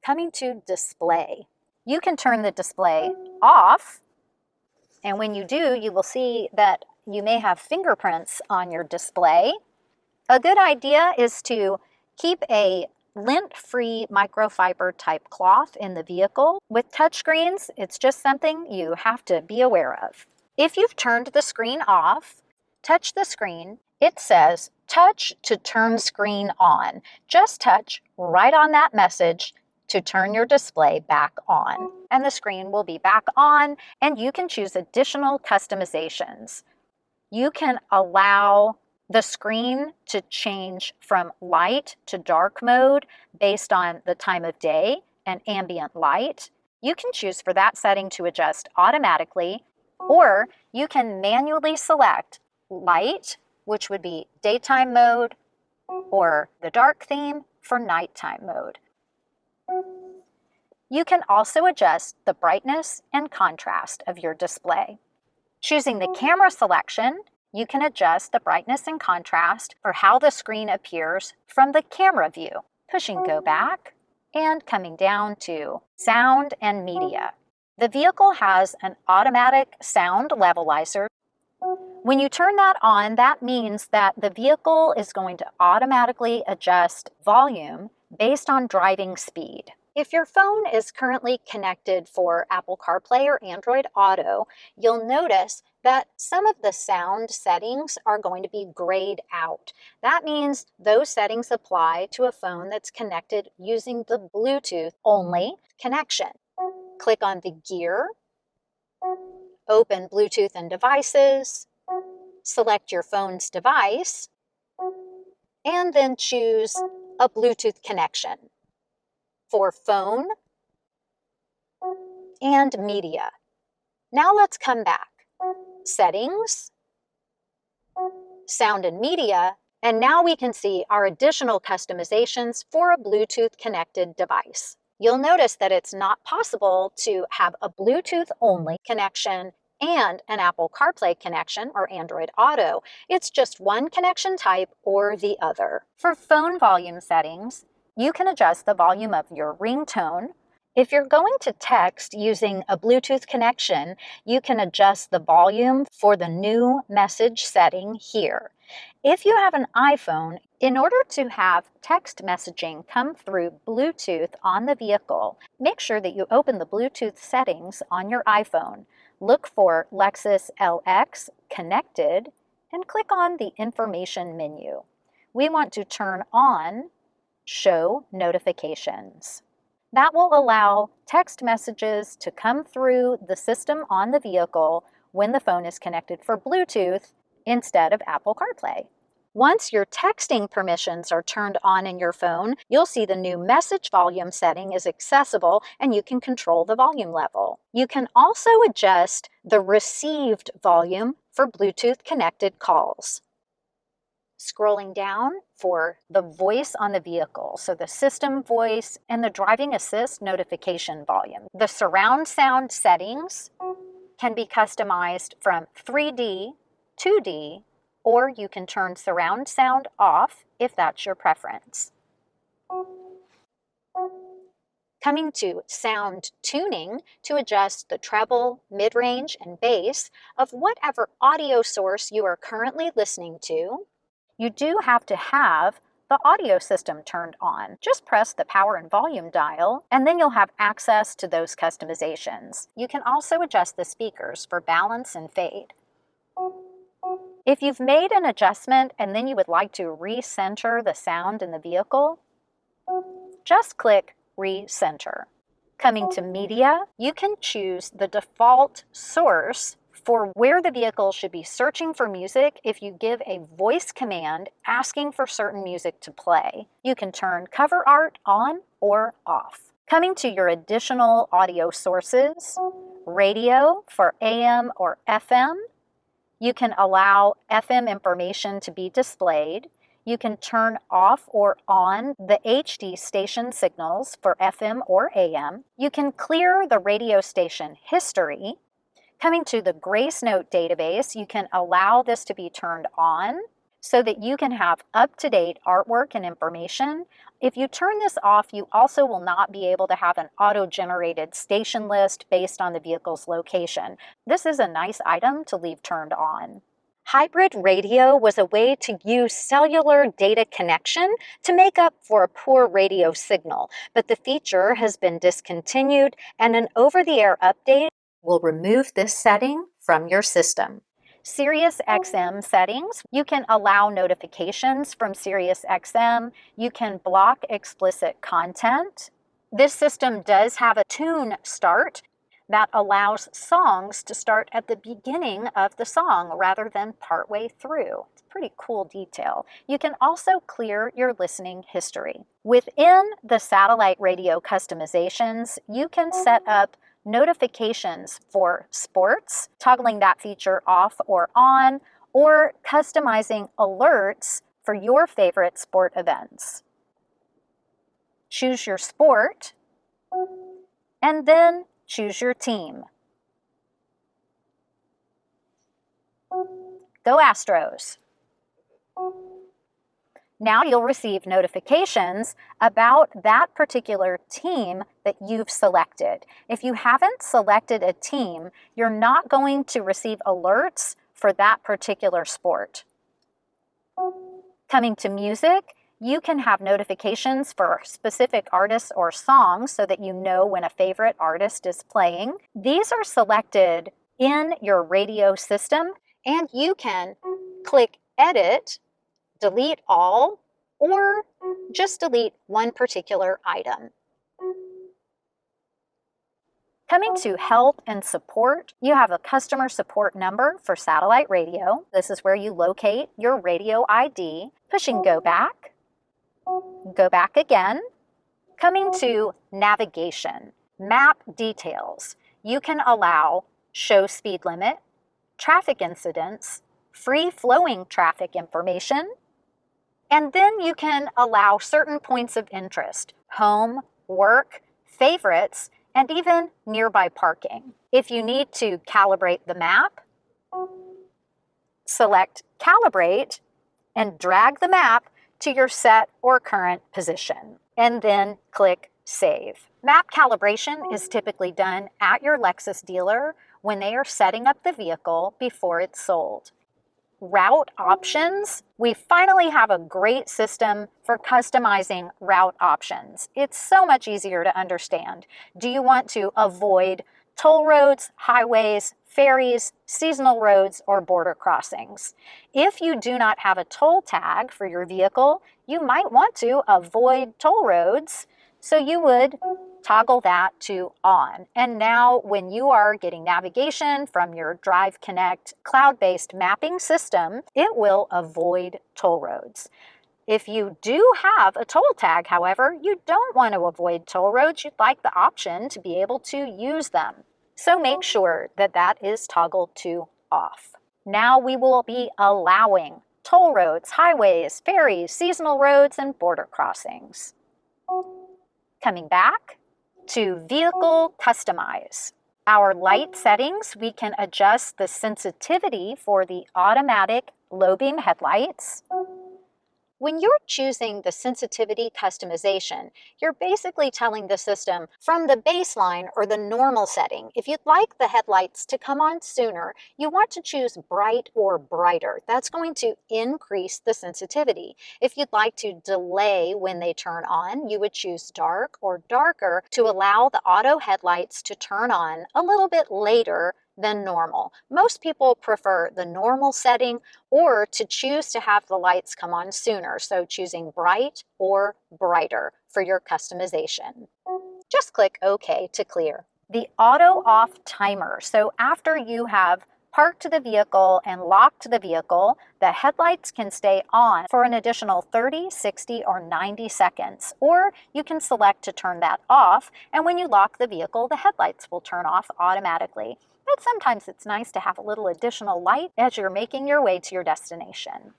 coming to Display. You can turn the display off, and when you do, you will see that you may have fingerprints on your display. A good idea is to keep a lint-free microfiber type cloth in the vehicle. With touchscreens, it's just something you have to be aware of. If you've turned the screen off, touch the screen. It says touch to turn screen on. Just touch right on that message to turn your display back on. And the screen will be back on, and you can choose additional customizations. You can allow the screen to change from light to dark mode based on the time of day and ambient light. You can choose for that setting to adjust automatically, or you can manually select light, which would be daytime mode, or the dark theme for nighttime mode. You can also adjust the brightness and contrast of your display. Choosing the camera selection, you can adjust the brightness and contrast for how the screen appears from the camera view. Pushing go back and coming down to sound and media. The vehicle has an automatic sound levelizer. When you turn that on, that means that the vehicle is going to automatically adjust volume based on driving speed. If your phone is currently connected for Apple CarPlay or Android Auto, you'll notice that some of the sound settings are going to be grayed out. That means those settings apply to a phone that's connected using the Bluetooth only connection. Click on the gear, open Bluetooth and Devices, select your phone's device, and then choose a Bluetooth connection for phone and media. Now let's come back. Settings, sound and media, and now we can see our additional customizations for a Bluetooth connected device. You'll notice that it's not possible to have a Bluetooth only connection and an Apple CarPlay connection or Android Auto. It's just one connection type or the other. For phone volume settings, you can adjust the volume of your ringtone. If you're going to text using a Bluetooth connection, you can adjust the volume for the new message setting here. If you have an iPhone, in order to have text messaging come through Bluetooth on the vehicle, make sure that you open the Bluetooth settings on your iPhone. Look for Lexus LX Connected and click on the Information menu. We want to turn on Show Notifications. That will allow text messages to come through the system on the vehicle when the phone is connected for Bluetooth instead of Apple CarPlay. Once your texting permissions are turned on in your phone, you'll see the new message volume setting is accessible and you can control the volume level. You can also adjust the received volume for Bluetooth connected calls. Scrolling down for the voice on the vehicle, so the system voice and the driving assist notification volume. The surround sound settings can be customized from 3D, 2D, or you can turn surround sound off if that's your preference. Coming to sound tuning to adjust the treble, mid-range, and bass of whatever audio source you are currently listening to. You do have to have the audio system turned on. Just press the power and volume dial, and then you'll have access to those customizations. You can also adjust the speakers for balance and fade. If you've made an adjustment and then you would like to recenter the sound in the vehicle, just click Recenter. Coming to media, you can choose the default source for where the vehicle should be searching for music if you give a voice command asking for certain music to play. You can turn cover art on or off. Coming to your additional audio sources, radio for AM or FM. You can allow FM information to be displayed. You can turn off or on the HD station signals for FM or AM. You can clear the radio station history. Coming to the Grace Note database, you can allow this to be turned on so that you can have up-to-date artwork and information. If you turn this off, you also will not be able to have an auto-generated station list based on the vehicle's location. This is a nice item to leave turned on. Hybrid radio was a way to use cellular data connection to make up for a poor radio signal, but the feature has been discontinued, and an over-the-air update will remove this setting from your system. SiriusXM settings, you can allow notifications from SiriusXM. You can block explicit content. This system does have a tune start that allows songs to start at the beginning of the song rather than partway through. It's a pretty cool detail. You can also clear your listening history. Within the satellite radio customizations, you can set up notifications for sports, toggling that feature off or on, or customizing alerts for your favorite sport events. Choose your sport, and then choose your team. Go Astros. Now you'll receive notifications about that particular team that you've selected. If you haven't selected a team, you're not going to receive alerts for that particular sport. Coming to music, you can have notifications for specific artists or songs so that you know when a favorite artist is playing. These are selected in your radio system, and you can click Edit, delete all, or just delete one particular item. Coming to help and support, you have a customer support number for satellite radio. This is where you locate your radio ID. Pushing go back again. Coming to navigation, map details. You can allow show speed limit, traffic incidents, free-flowing traffic information, and then you can allow certain points of interest, home, work, favorites, and even nearby parking. If you need to calibrate the map, select Calibrate and drag the map to your set or current position, and then click Save. Map calibration is typically done at your Lexus dealer when they are setting up the vehicle before it's sold. Route options, we finally have a great system for customizing route options. It's so much easier to understand. Do you want to avoid toll roads, highways, ferries, seasonal roads, or border crossings? If you do not have a toll tag for your vehicle, you might want to avoid toll roads, so you would toggle that to on. And now when you are getting navigation from your Drive Connect cloud-based mapping system, it will avoid toll roads. If you do have a toll tag, however, you don't want to avoid toll roads. You'd like the option to be able to use them. So make sure that that is toggled to off. Now we will be allowing toll roads, highways, ferries, seasonal roads, and border crossings. Coming back to Vehicle Customize. Our light settings, we can adjust the sensitivity for the automatic low beam headlights, When you're choosing the sensitivity customization, you're basically telling the system from the baseline or the normal setting, if you'd like the headlights to come on sooner, you want to choose bright or brighter. That's going to increase the sensitivity. If you'd like to delay when they turn on, you would choose dark or darker to allow the auto headlights to turn on a little bit later than normal. Most people prefer the normal setting or to choose to have the lights come on sooner, so choosing bright or brighter for your customization. Just click OK to clear. The auto off timer. So after you have parked the vehicle and locked the vehicle, the headlights can stay on for an additional 30, 60, or 90 seconds. Or you can select to turn that off, and when you lock the vehicle, the headlights will turn off automatically. But sometimes it's nice to have a little additional light as you're making your way to your destination.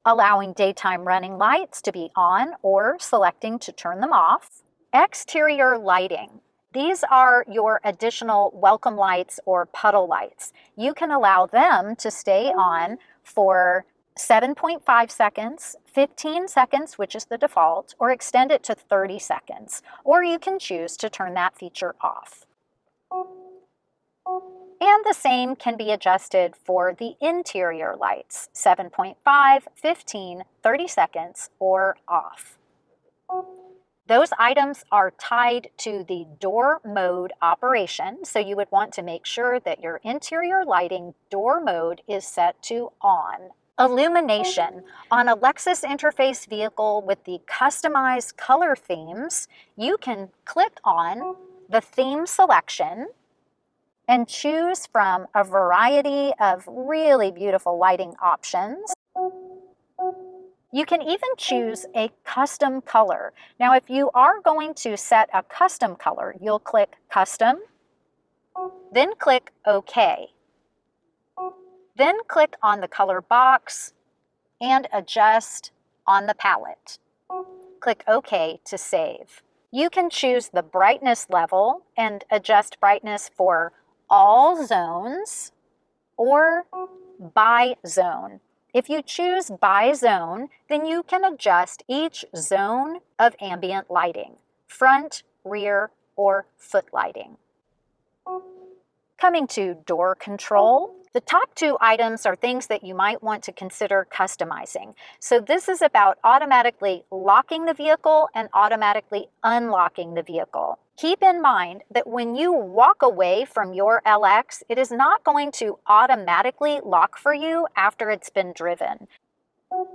Allowing daytime running lights to be on or selecting to turn them off. Exterior lighting. These are your additional welcome lights or puddle lights. You can allow them to stay on for 7.5 seconds, 15 seconds, which is the default, or extend it to 30 seconds. Or you can choose to turn that feature off. And the same can be adjusted for the interior lights, 7.5, 15, 30 seconds, or off. Those items are tied to the door mode operation, so you would want to make sure that your interior lighting door mode is set to on. Illumination. On a Lexus interface vehicle with the customized color themes, you can click on the theme selection and choose from a variety of really beautiful lighting options. You can even choose a custom color. Now, if you are going to set a custom color, you'll click Custom, then click OK. Then click on the color box and adjust on the palette. Click OK to save. You can choose the brightness level and adjust brightness for all zones or by zone. If you choose by zone, then you can adjust each zone of ambient lighting, front, rear, or foot lighting. Coming to door control, the top two items are things that you might want to consider customizing. So this is about automatically locking the vehicle and automatically unlocking the vehicle. Keep in mind that when you walk away from your LX, it is not going to automatically lock for you after it's been driven.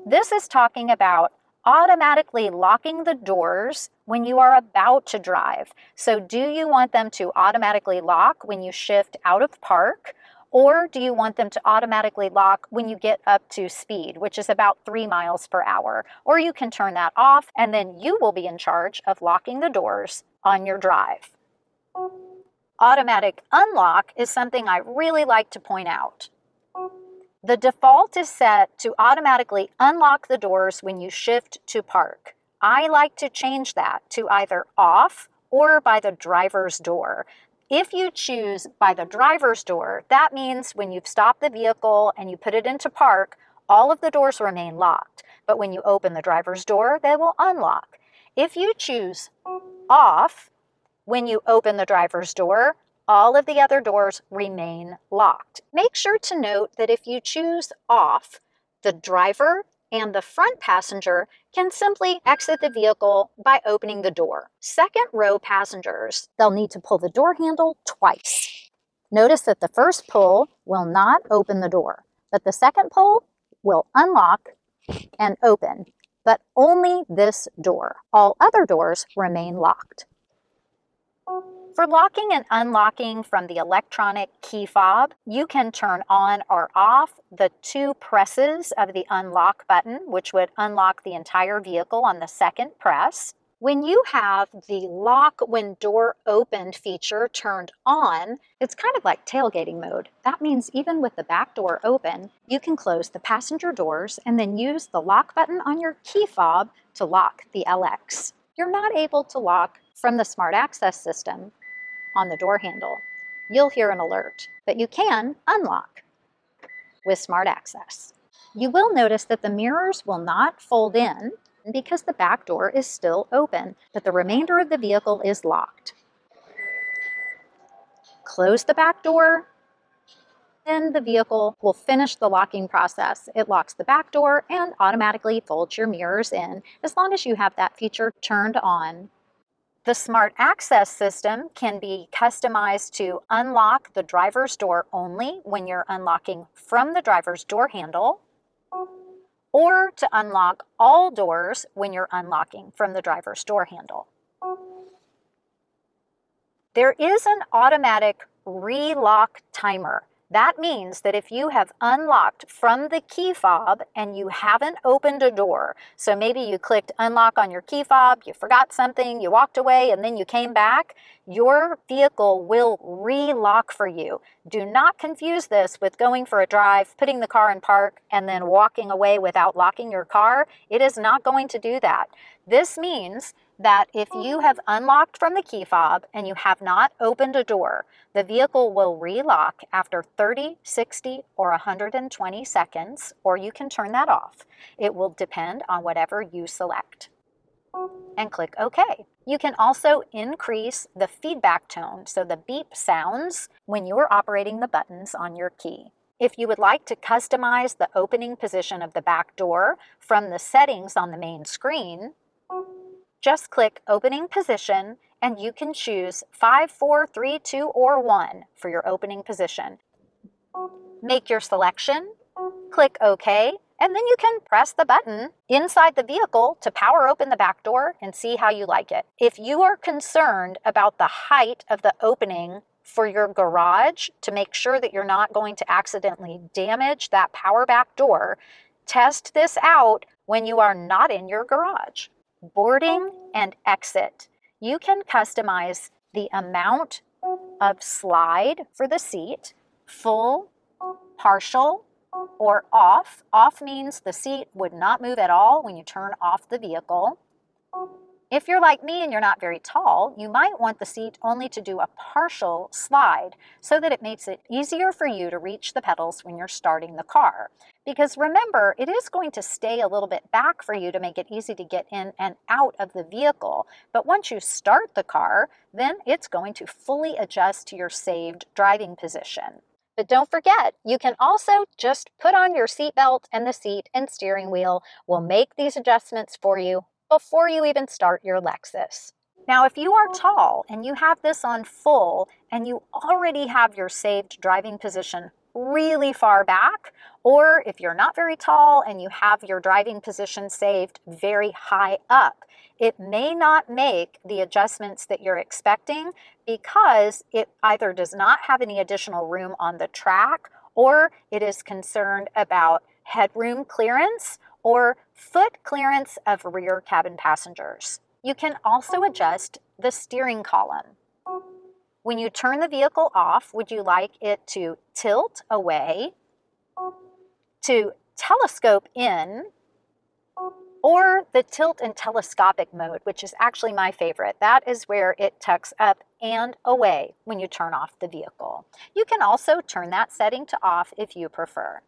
This is talking about automatically locking the doors when you are about to drive. So do you want them to automatically lock when you shift out of park? Or do you want them to automatically lock when you get up to speed, which is about 3 miles per hour? Or you can turn that off, and then you will be in charge of locking the doors on your drive. Automatic unlock is something I really like to point out. The default is set to automatically unlock the doors when you shift to park. I like to change that to either off or by the driver's door. If you choose by the driver's door, that means when you've stopped the vehicle and you put it into park, all of the doors remain locked. But when you open the driver's door, they will unlock. If you choose off, when you open the driver's door, all of the other doors remain locked. Make sure to note that if you choose off, the driver and the front passenger can simply exit the vehicle by opening the door. Second row passengers, they'll need to pull the door handle twice. Notice that the first pull will not open the door, but the second pull will unlock and open, but only this door. All other doors remain locked. For locking and unlocking from the electronic key fob, you can turn on or off the 2 presses of the unlock button, which would unlock the entire vehicle on the second press. When you have the lock when door opened feature turned on, it's kind of like tailgating mode. That means even with the back door open, you can close the passenger doors and then use the lock button on your key fob to lock the LX. You're not able to lock from the Smart Access system on the door handle. You'll hear an alert, but you can unlock with Smart Access. You will notice that the mirrors will not fold in because the back door is still open, but the remainder of the vehicle is locked. Close the back door, then the vehicle will finish the locking process. It locks the back door and automatically folds your mirrors in as long as you have that feature turned on. The Smart Access system can be customized to unlock the driver's door only when you're unlocking from the driver's door handle, or to unlock all doors when you're unlocking from the driver's door handle. There is an automatic relock timer. That means that if you have unlocked from the key fob and you haven't opened a door, so maybe you clicked unlock on your key fob, you forgot something, you walked away, and then you came back, your vehicle will relock for you. Do not confuse this with going for a drive, putting the car in park, and then walking away without locking your car. It is not going to do that. This means that if you have unlocked from the key fob and you have not opened a door, the vehicle will relock after 30, 60, or 120 seconds, or you can turn that off. It will depend on whatever you select. And click OK. You can also increase the feedback tone, so the beep sounds when you are operating the buttons on your key. If you would like to customize the opening position of the back door from the settings on the main screen, just click Opening Position and you can choose 5, 4, 3, 2, or 1 for your opening position. Make your selection, click OK, and then you can press the button inside the vehicle to power open the back door and see how you like it. If you are concerned about the height of the opening for your garage to make sure that you're not going to accidentally damage that power back door, test this out when you are not in your garage. Boarding and exit. You can customize the amount of slide for the seat, full, partial, or off. Off means the seat would not move at all when you turn off the vehicle. If you're like me and you're not very tall, you might want the seat only to do a partial slide so that it makes it easier for you to reach the pedals when you're starting the car. Because remember, it is going to stay a little bit back for you to make it easy to get in and out of the vehicle. But once you start the car, then it's going to fully adjust to your saved driving position. But don't forget, you can also just put on your seatbelt and the seat and steering wheel will make these adjustments for you before you even start your Lexus. Now, if you are tall and you have this on full and you already have your saved driving position really far back, or if you're not very tall and you have your driving position saved very high up, it may not make the adjustments that you're expecting because it either does not have any additional room on the track or it is concerned about headroom clearance or foot clearance of rear cabin passengers. You can also adjust the steering column. When you turn the vehicle off, would you like it to tilt away, to telescope in, or the tilt and telescopic mode, which is actually my favorite. That is where it tucks up and away when you turn off the vehicle. You can also turn that setting to off if you prefer.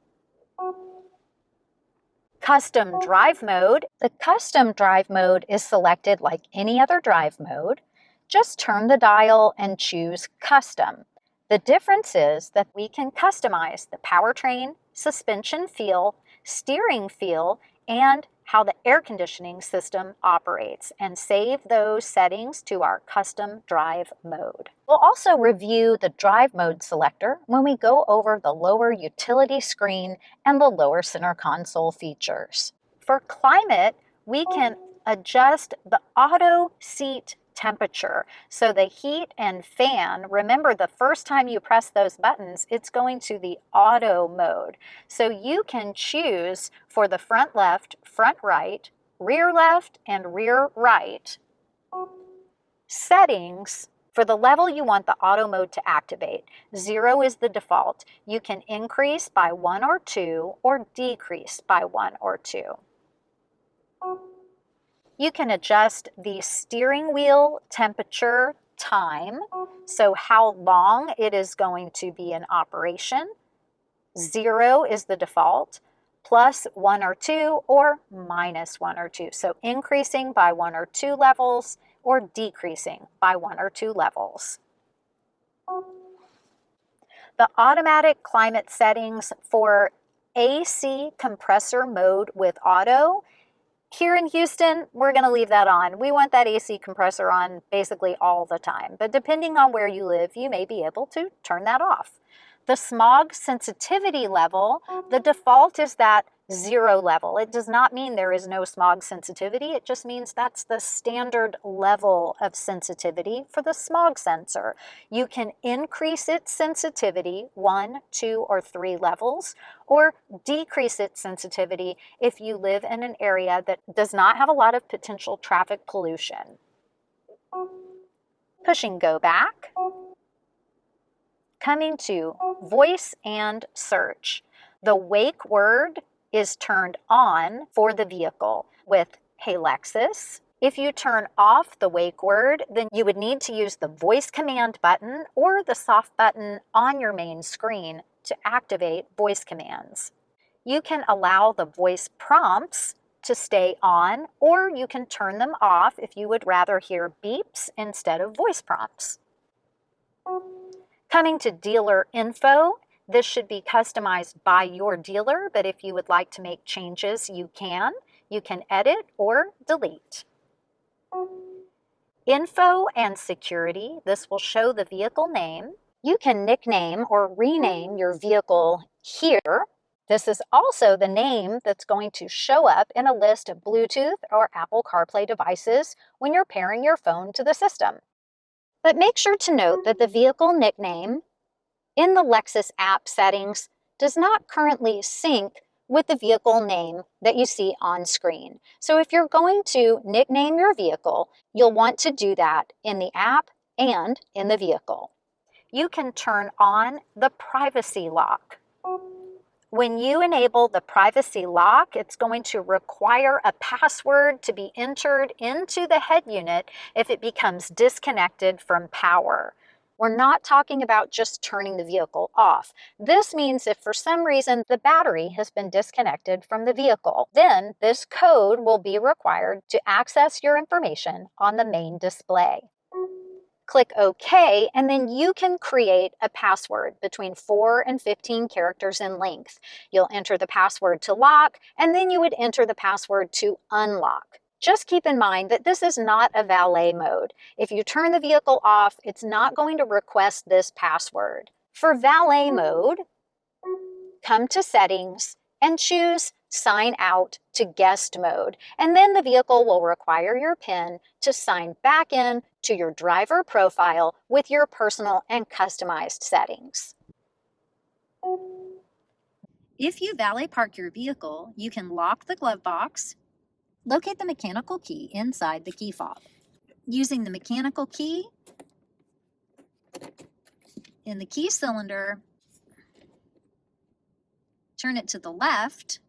Custom drive mode. The custom drive mode is selected like any other drive mode. Just turn the dial and choose custom. The difference is that we can customize the powertrain, suspension feel, steering feel, and how the air conditioning system operates and save those settings to our custom drive mode. We'll also review the drive mode selector when we go over the lower utility screen and the lower center console features. For climate, we can adjust the auto seat temperature. So the heat and fan, remember the first time you press those buttons, it's going to the auto mode. So you can choose for the front left, front right, rear left, and rear right settings for the level you want the auto mode to activate. 0 is the default. You can increase by 1 or 2 or decrease by 1 or 2. You can adjust the steering wheel temperature time, so how long it is going to be in operation. 0 is the default. plus 1 or 2, or minus 1 or 2. So increasing by 1 or 2 levels, or decreasing by 1 or 2 levels. The automatic climate settings for AC compressor mode with auto. Here in Houston, we're going to leave that on. We want that AC compressor on basically all the time. But depending on where you live, you may be able to turn that off. The smog sensitivity level, the default is that 0 level. It does not mean there is no smog sensitivity. It just means that's the standard level of sensitivity for the smog sensor. You can increase its sensitivity 1, 2, or 3 levels, or decrease its sensitivity if you live in an area that does not have a lot of potential traffic pollution. Pushing go back. Coming to voice and search. The wake word is turned on for the vehicle with Hey Lexus. If you turn off the wake word, then you would need to use the voice command button or the soft button on your main screen to activate voice commands. You can allow the voice prompts to stay on, or you can turn them off if you would rather hear beeps instead of voice prompts. Coming to dealer info, this should be customized by your dealer, but if you would like to make changes, you can. You can edit or delete. Info and security, this will show the vehicle name. You can nickname or rename your vehicle here. This is also the name that's going to show up in a list of Bluetooth or Apple CarPlay devices when you're pairing your phone to the system. But make sure to note that the vehicle nickname in the Lexus app settings does not currently sync with the vehicle name that you see on screen. So if you're going to nickname your vehicle, you'll want to do that in the app and in the vehicle. You can turn on the privacy lock. When you enable the privacy lock, it's going to require a password to be entered into the head unit if it becomes disconnected from power. We're not talking about just turning the vehicle off. This means if for some reason the battery has been disconnected from the vehicle, then this code will be required to access your information on the main display. Click OK, and then you can create a password between 4 and 15 characters in length. You'll enter the password to lock, and then you would enter the password to unlock. Just keep in mind that this is not a valet mode. If you turn the vehicle off, it's not going to request this password. For valet mode, come to Settings and choose Sign Out to Guest Mode, and then the vehicle will require your PIN to sign back in to your driver profile with your personal and customized settings. If you valet park your vehicle, you can lock the glove box, locate the mechanical key inside the key fob. Using the mechanical key in the key cylinder, turn it to the left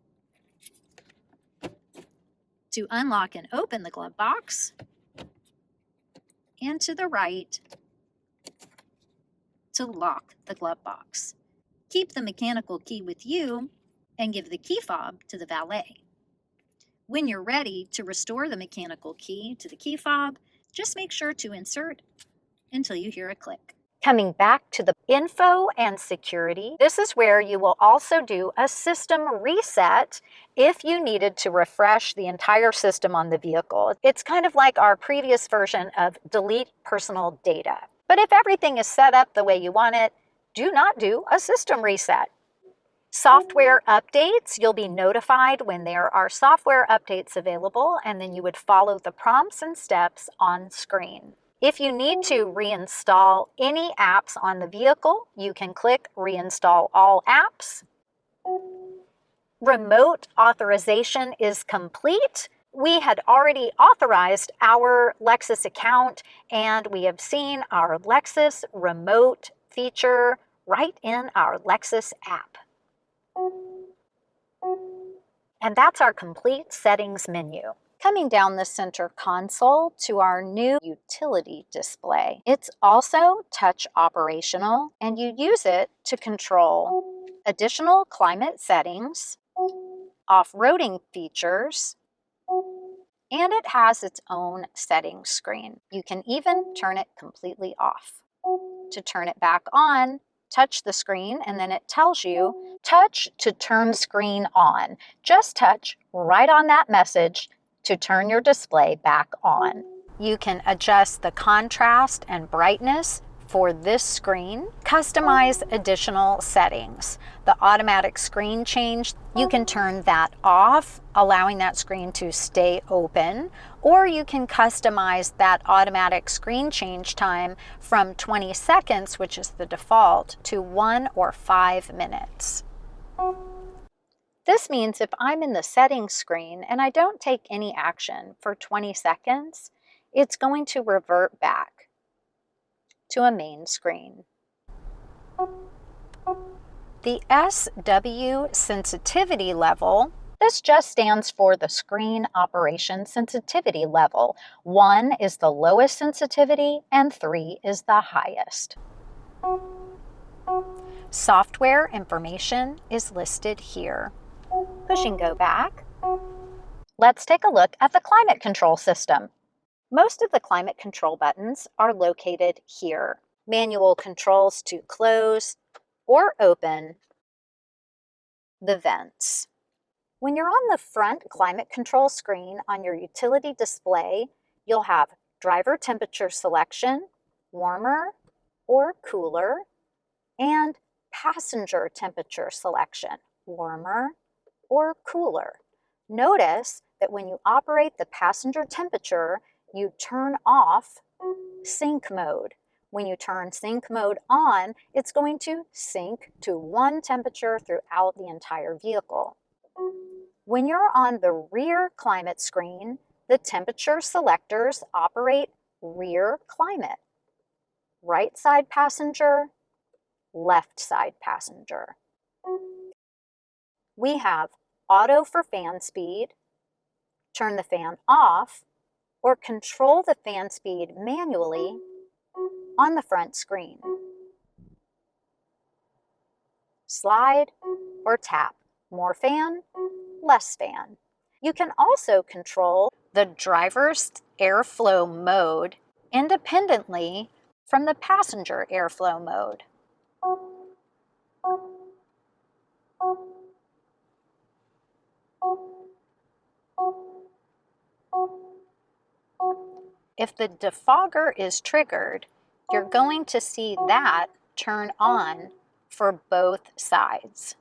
to unlock and open the glove box, and to the right to lock the glove box. Keep the mechanical key with you and give the key fob to the valet. When you're ready to restore the mechanical key to the key fob, just make sure to insert until you hear a click. Coming back to the info and security, this is where you will also do a system reset if you needed to refresh the entire system on the vehicle. It's kind of like our previous version of delete personal data. But if everything is set up the way you want it, do not do a system reset. Software updates, you'll be notified when there are software updates available, and then you would follow the prompts and steps on screen. If you need to reinstall any apps on the vehicle, you can click Reinstall All Apps. Remote authorization is complete. We had already authorized our Lexus account, and we have seen our Lexus remote feature right in our Lexus app. And that's our complete settings menu. Coming down the center console to our new utility display. It's also touch operational, and you use it to control additional climate settings, off-roading features, and it has its own settings screen. You can even turn it completely off. To turn it back on, touch the screen, and then it tells you, touch to turn screen on. Just touch right on that message to turn your display back on. You can adjust the contrast and brightness for this screen, customize additional settings. The automatic screen change, you can turn that off, allowing that screen to stay open, or you can customize that automatic screen change time from 20 seconds, which is the default, to 1 or 5 minutes. This means if I'm in the settings screen and I don't take any action for 20 seconds, it's going to revert back to a main screen. The SW sensitivity level, this just stands for the screen operation sensitivity level. 1 is the lowest sensitivity and 3 is the highest. Software information is listed here. Pushing go back. Let's take a look at the climate control system. Most of the climate control buttons are located here. Manual controls to close or open the vents. When you're on the front climate control screen on your utility display, you'll have driver temperature selection, warmer or cooler, and passenger temperature selection, warmer or cooler. Notice that when you operate the passenger temperature, you turn off sync mode. When you turn sync mode on, it's going to sync to one temperature throughout the entire vehicle. When you're on the rear climate screen, the temperature selectors operate rear climate. Right side passenger, left side passenger. We have auto for fan speed, turn the fan off, or control the fan speed manually on the front screen. Slide or tap, more fan, less fan. You can also control the driver's airflow mode independently from the passenger airflow mode. If the defogger is triggered, you're going to see that turn on for both sides.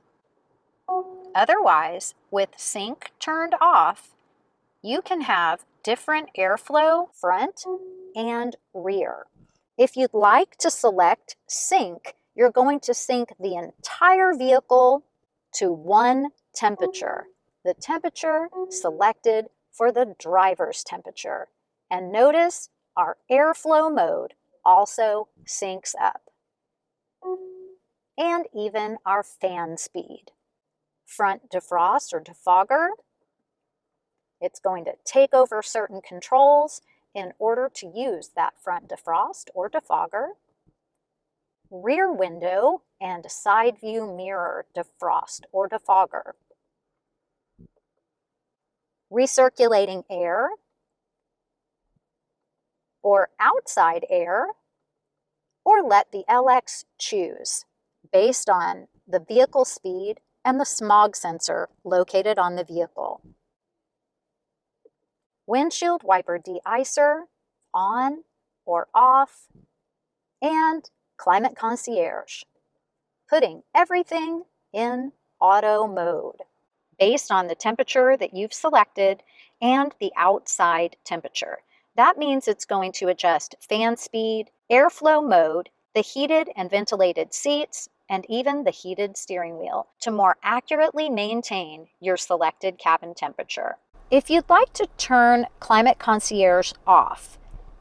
Otherwise, with sync turned off, you can have different airflow front and rear. If you'd like to select sync, you're going to sync the entire vehicle to one temperature, the temperature selected for the driver's temperature. And notice our airflow mode also syncs up. And even our fan speed. Front defrost or defogger, it's going to take over certain controls in order to use that front defrost or defogger. Rear window and side view mirror defrost or defogger. Recirculating air or outside air, or let the LX choose based on the vehicle speed and the smog sensor located on the vehicle. Windshield wiper de-icer, on or off, and climate concierge, putting everything in auto mode based on the temperature that you've selected and the outside temperature. That means it's going to adjust fan speed, airflow mode, the heated and ventilated seats, and even the heated steering wheel to more accurately maintain your selected cabin temperature. If you'd like to turn Climate Concierge off,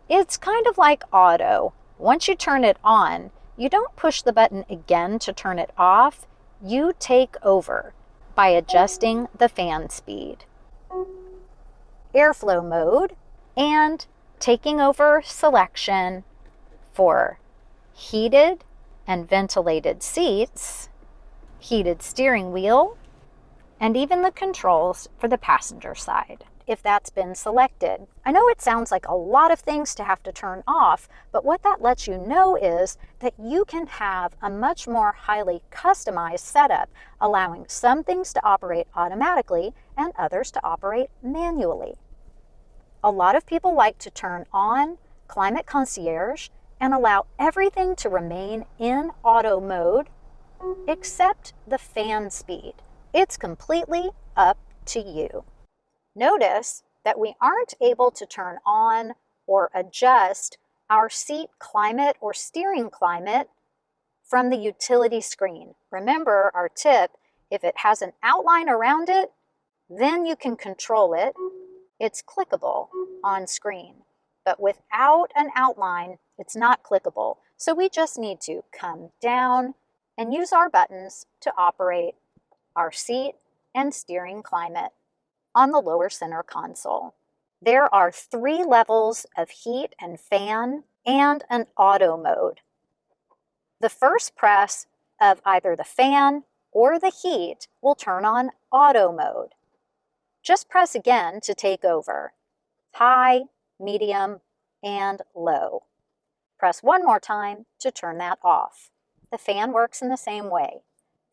it's kind of like auto. Once you turn it on, you don't push the button again to turn it off. You take over by adjusting the fan speed, airflow mode, and taking over selection for heated and ventilated seats, heated steering wheel, and even the controls for the passenger side, if that's been selected. I know it sounds like a lot of things to have to turn off, but what that lets you know is that you can have a much more highly customized setup, allowing some things to operate automatically and others to operate manually. A lot of people like to turn on Climate Concierge and allow everything to remain in auto mode except the fan speed. It's completely up to you. Notice that we aren't able to turn on or adjust our seat climate or steering climate from the utility screen. Remember our tip, if it has an outline around it, then you can control it. It's clickable on screen. But without an outline, it's not clickable. So we just need to come down and use our buttons to operate our seat and steering climate on the lower center console. There are 3 levels of heat and fan and an auto mode. The first press of either the fan or the heat will turn on auto mode. Just press again to take over. High, medium, and low. Press one more time to turn that off. The fan works in the same way.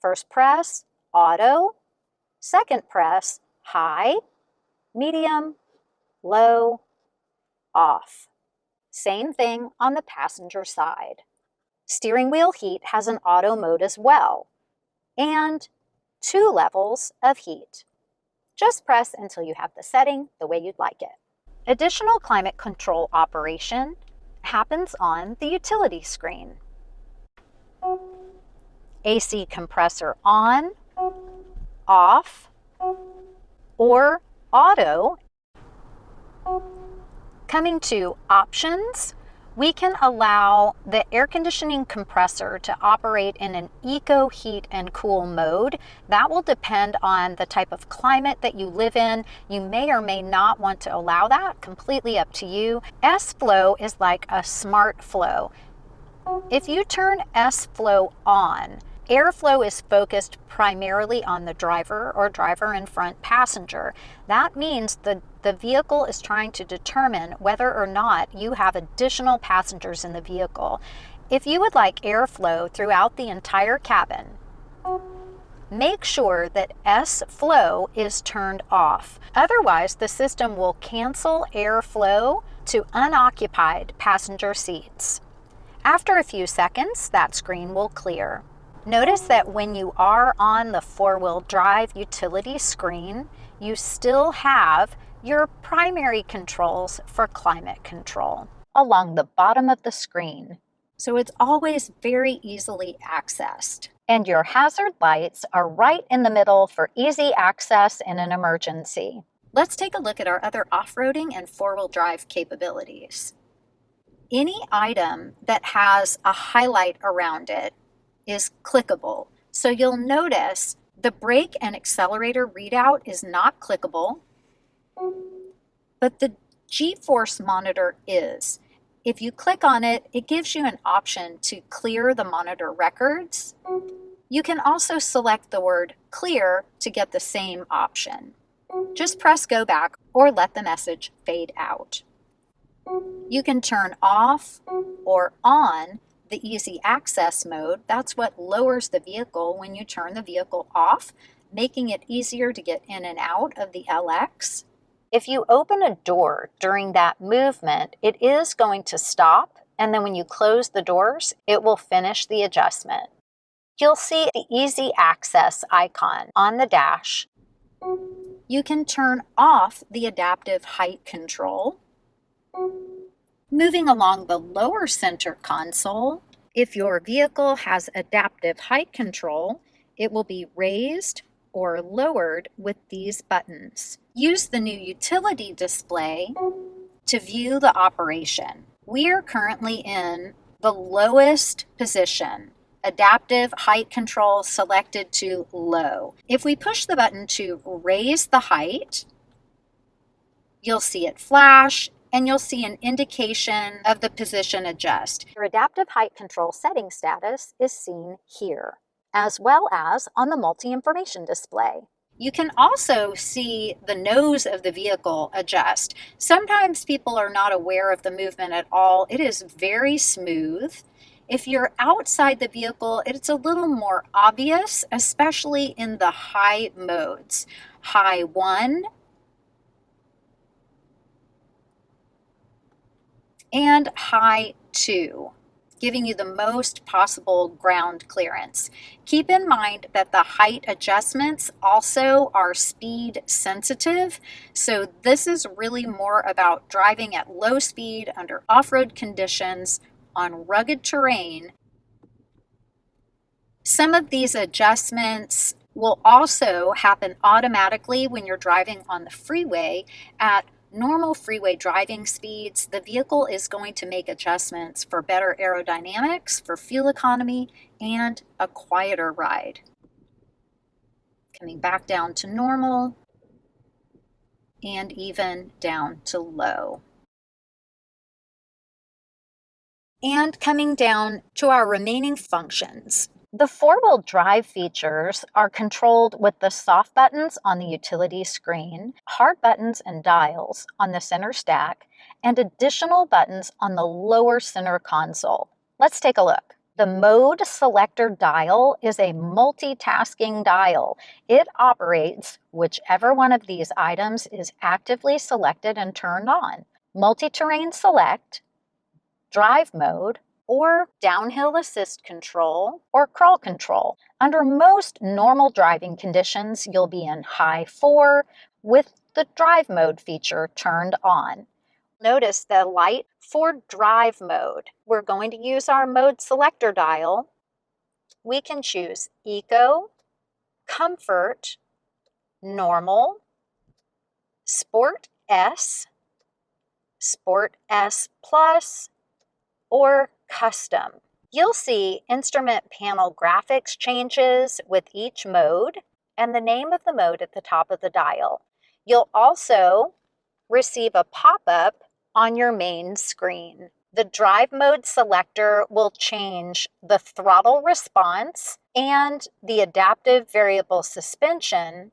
First press, auto. Second press, high, medium, low, off. Same thing on the passenger side. Steering wheel heat has an auto mode as well, and 2 levels of heat. Just press until you have the setting the way you'd like it. Additional climate control operation happens on the utility screen. AC compressor on, off, or auto. Coming to options, we can allow the air conditioning compressor to operate in an eco heat and cool mode. That will depend on the type of climate that you live in. You may or may not want to allow that, completely up to you. S-Flow is like a smart flow. If you turn S-Flow on, airflow is focused primarily on the driver or driver in front passenger. That means the vehicle is trying to determine whether or not you have additional passengers in the vehicle. If you would like airflow throughout the entire cabin, make sure that S-Flow is turned off. Otherwise, the system will cancel airflow to unoccupied passenger seats. After a few seconds, that screen will clear. Notice that when you are on the 4-wheel drive utility screen, you still have your primary controls for climate control along the bottom of the screen. So it's always very easily accessed. And your hazard lights are right in the middle for easy access in an emergency. Let's take a look at our other off-roading and 4-wheel drive capabilities. Any item that has a highlight around it is clickable. So you'll notice the brake and accelerator readout is not clickable, but the G-force monitor is. If you click on it, it gives you an option to clear the monitor records. You can also select the word clear to get the same option. Just press go back or let the message fade out. You can turn off or on the easy access mode. That's what lowers the vehicle when you turn the vehicle off, making it easier to get in and out of the LX. If you open a door during that movement, it is going to stop, and then when you close the doors, it will finish the adjustment. You'll see the easy access icon on the dash. You can turn off the adaptive height control. Moving along the lower center console, if your vehicle has adaptive height control, it will be raised or lowered with these buttons. Use the new utility display to view the operation. We are currently in the lowest position, adaptive height control selected to low. If we push the button to raise the height, you'll see it flash, and you'll see an indication of the position adjust. Your adaptive height control setting status is seen here, as well as on the multi-information display. You can also see the nose of the vehicle adjust. Sometimes people are not aware of the movement at all. It is very smooth. If you're outside the vehicle, it's a little more obvious, especially in the high modes. High 1 and high 2, giving you the most possible ground clearance. Keep in mind that the height adjustments also are speed sensitive, so this is really more about driving at low speed under off-road conditions on rugged terrain. Some of these adjustments will also happen automatically when you're driving on the freeway. At normal freeway driving speeds, the vehicle is going to make adjustments for better aerodynamics, for fuel economy, and a quieter ride. Coming back down to normal and even down to low. And coming down to our remaining functions. The four-wheel drive features are controlled with the soft buttons on the utility screen, hard buttons and dials on the center stack, and additional buttons on the lower center console. Let's take a look. The mode selector dial is a multitasking dial. It operates whichever one of these items is actively selected and turned on. Multi-terrain select, drive mode, or downhill assist control, or crawl control. Under most normal driving conditions, you'll be in high 4 with the drive mode feature turned on. Notice the light for drive mode. We're going to use our mode selector dial. We can choose Eco, Comfort, Normal, Sport S, Sport S Plus, or Custom. You'll see instrument panel graphics changes with each mode and the name of the mode at the top of the dial. You'll also receive a pop-up on your main screen. The drive mode selector will change the throttle response and the adaptive variable suspension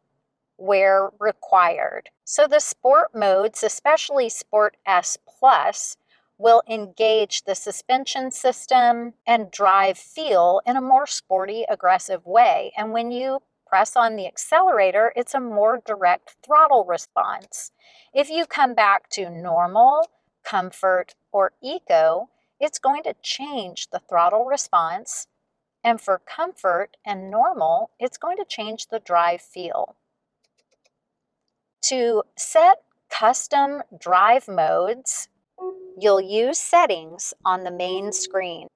where required. So the sport modes, especially Sport S Plus, will engage the suspension system and drive feel in a more sporty, aggressive way. And when you press on the accelerator, it's a more direct throttle response. If you come back to normal, comfort, or eco, it's going to change the throttle response. And for comfort and normal, it's going to change the drive feel. To set custom drive modes, you'll use settings on the main screen,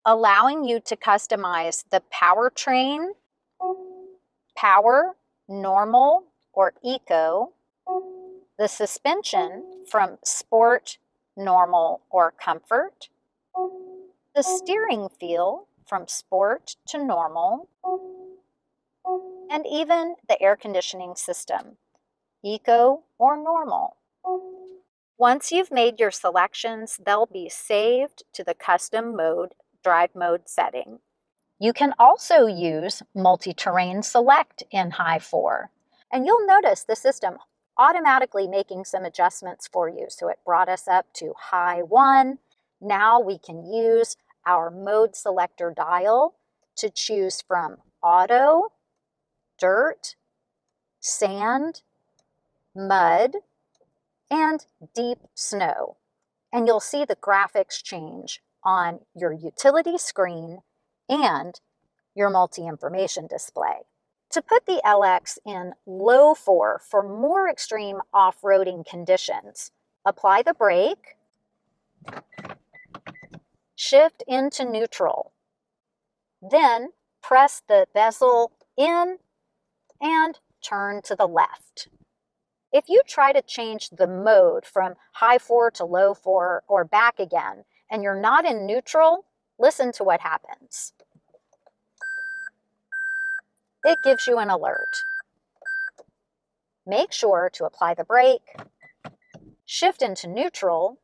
allowing you to customize the powertrain, power, normal, or eco, the suspension from sport, normal, or comfort, the steering feel from sport to normal, and even the air conditioning system, eco or normal. Once you've made your selections, they'll be saved to the custom mode, drive mode setting. You can also use multi-terrain select in high 4. And you'll notice the system automatically making some adjustments for you. So it brought us up to high 1. Now we can use our mode selector dial to choose from auto, dirt, sand, mud, and deep snow. And you'll see the graphics change on your utility screen and your multi-information display. To put the LX in low 4 for more extreme off-roading conditions, apply the brake, shift into neutral, then press the bezel in and turn to the left. If you try to change the mode from high 4 to low 4 or back again, and you're not in neutral, listen to what happens. It gives you an alert. Make sure to apply the brake, shift into neutral,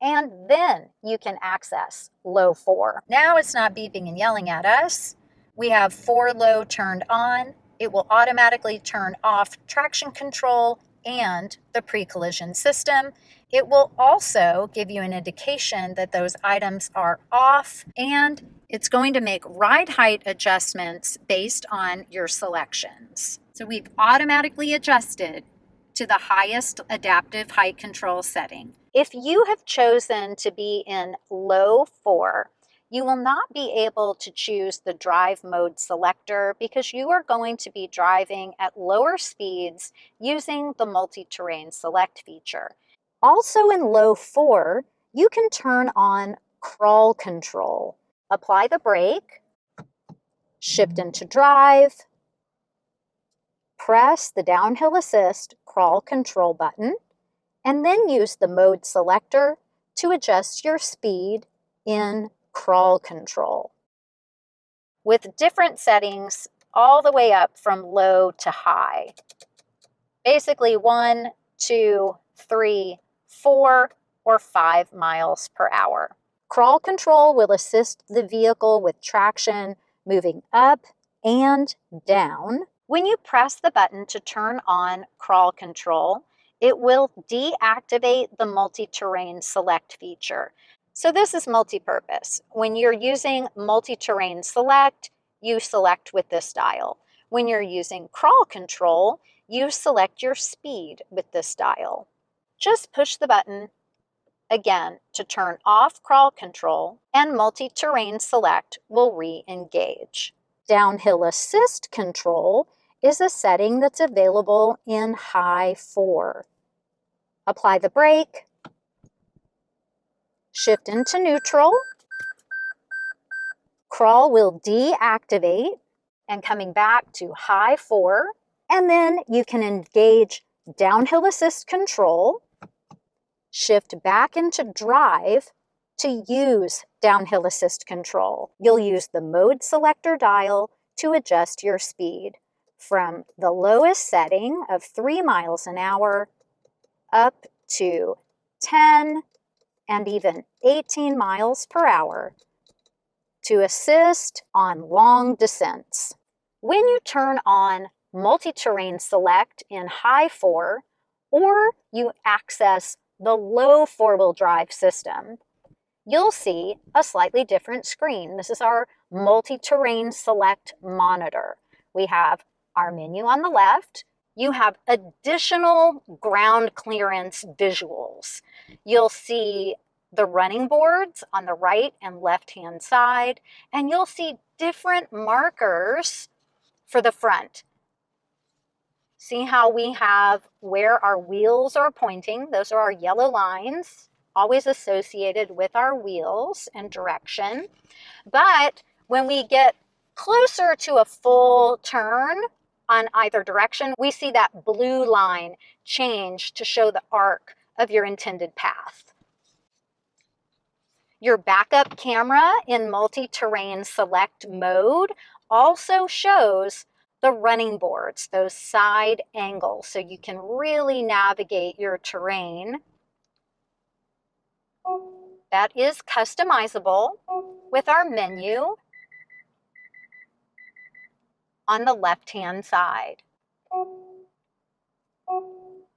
and then you can access low 4. Now it's not beeping and yelling at us. We have 4 low turned on. It will automatically turn off traction control and the pre-collision system. It will also give you an indication that those items are off, and it's going to make ride height adjustments based on your selections. So we've automatically adjusted to the highest adaptive height control setting. If you have chosen to be in low 4, you will not be able to choose the drive mode selector because you are going to be driving at lower speeds using the multi-terrain select feature. Also in low 4, you can turn on crawl control. Apply the brake, shift into drive, press the downhill assist crawl control button, and then use the mode selector to adjust your speed in crawl control. With different settings all the way up from low to high. Basically 1, 2, 3, 4, or 5 miles per hour. Crawl control will assist the vehicle with traction moving up and down. When you press the button to turn on crawl control, it will deactivate the multi-terrain select feature. So this is multi-purpose. When you're using multi-terrain select, you select with this dial. When you're using crawl control, you select your speed with this dial. Just push the button again to turn off crawl control, and multi-terrain select will re-engage. Downhill assist control is a setting that's available in high 4. Apply the brake, shift into neutral, crawl will deactivate, and coming back to high 4, and then you can engage downhill assist control, shift back into drive to use downhill assist control. You'll use the mode selector dial to adjust your speed from the lowest setting of 3 miles an hour up to 10 and even 18 miles per hour to assist on long descents. When you turn on multi-terrain select in high 4, or you access the low 4-wheel drive system, you'll see a slightly different screen. This is our multi-terrain select monitor. We have our menu on the left. You have additional ground clearance visuals. You'll see the running boards on the right and left-hand side, and you'll see different markers for the front. See how we have where our wheels are pointing? Those are our yellow lines, always associated with our wheels and direction. But when we get closer to a full turn on either direction, we see that blue line change to show the arc of your intended path. Your backup camera in multi-terrain select mode also shows the running boards, those side angles, so you can really navigate your terrain. That is customizable with our menu on the left-hand side.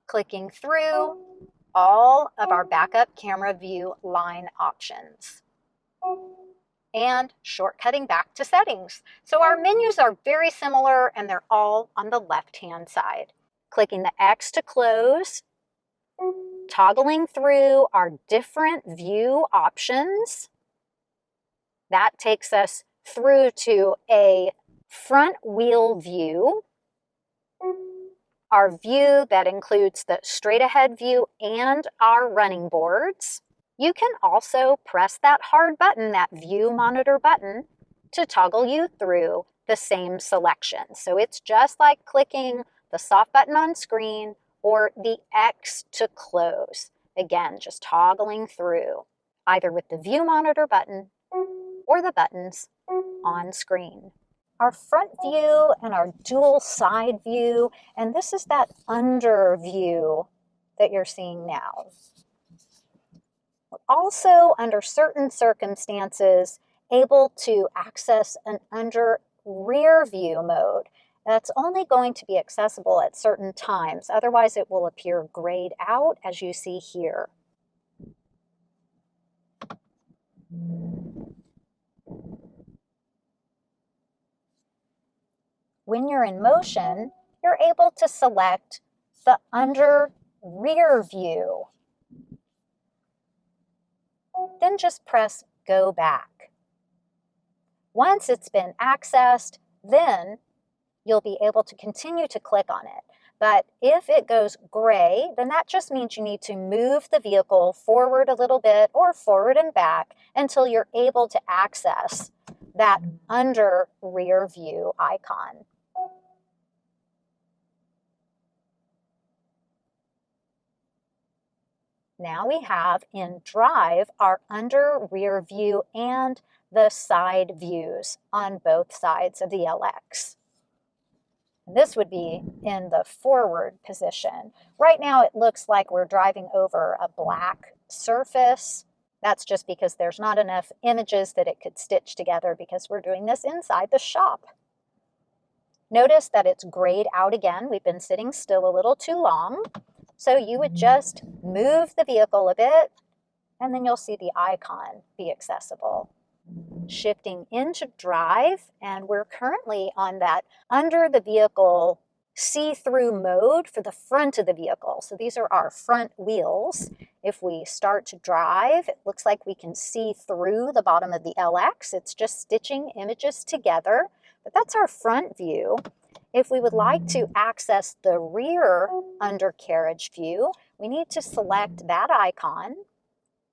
Clicking through all of our backup camera view line options and shortcutting back to settings. So our menus are very similar and they're all on the left-hand side. Clicking the X to close, toggling through our different view options. That takes us through to a front wheel view, our view that includes the straight ahead view and our running boards. You can also press that hard button, that view monitor button, to toggle you through the same selection. So it's just like clicking the soft button on screen or the X to close. Again, just toggling through, either with the view monitor button or the buttons on screen. Our front view and our dual side view, and this is that under view that you're seeing now. We're also, under certain circumstances, able to access an under rear view mode. That's only going to be accessible at certain times. Otherwise, it will appear grayed out as you see here. When you're in motion, you're able to select the under rear view. Then just press go back. Once it's been accessed, then you'll be able to continue to click on it. But if it goes gray, then that just means you need to move the vehicle forward a little bit or forward and back until you're able to access that under rear view icon. Now we have in Drive our under rear view and the side views on both sides of the LX. This would be in the forward position. Right now it looks like we're driving over a black surface. That's just because there's not enough images that it could stitch together because we're doing this inside the shop. Notice that it's grayed out again. We've been sitting still a little too long. So you would just move the vehicle a bit and then you'll see the icon be accessible. Shifting into Drive, and we're currently on that under the vehicle see-through mode for the front of the vehicle. So these are our front wheels. If we start to drive, it looks like we can see through the bottom of the LX. It's just stitching images together, but that's our front view. If we would like to access the rear undercarriage view, we need to select that icon.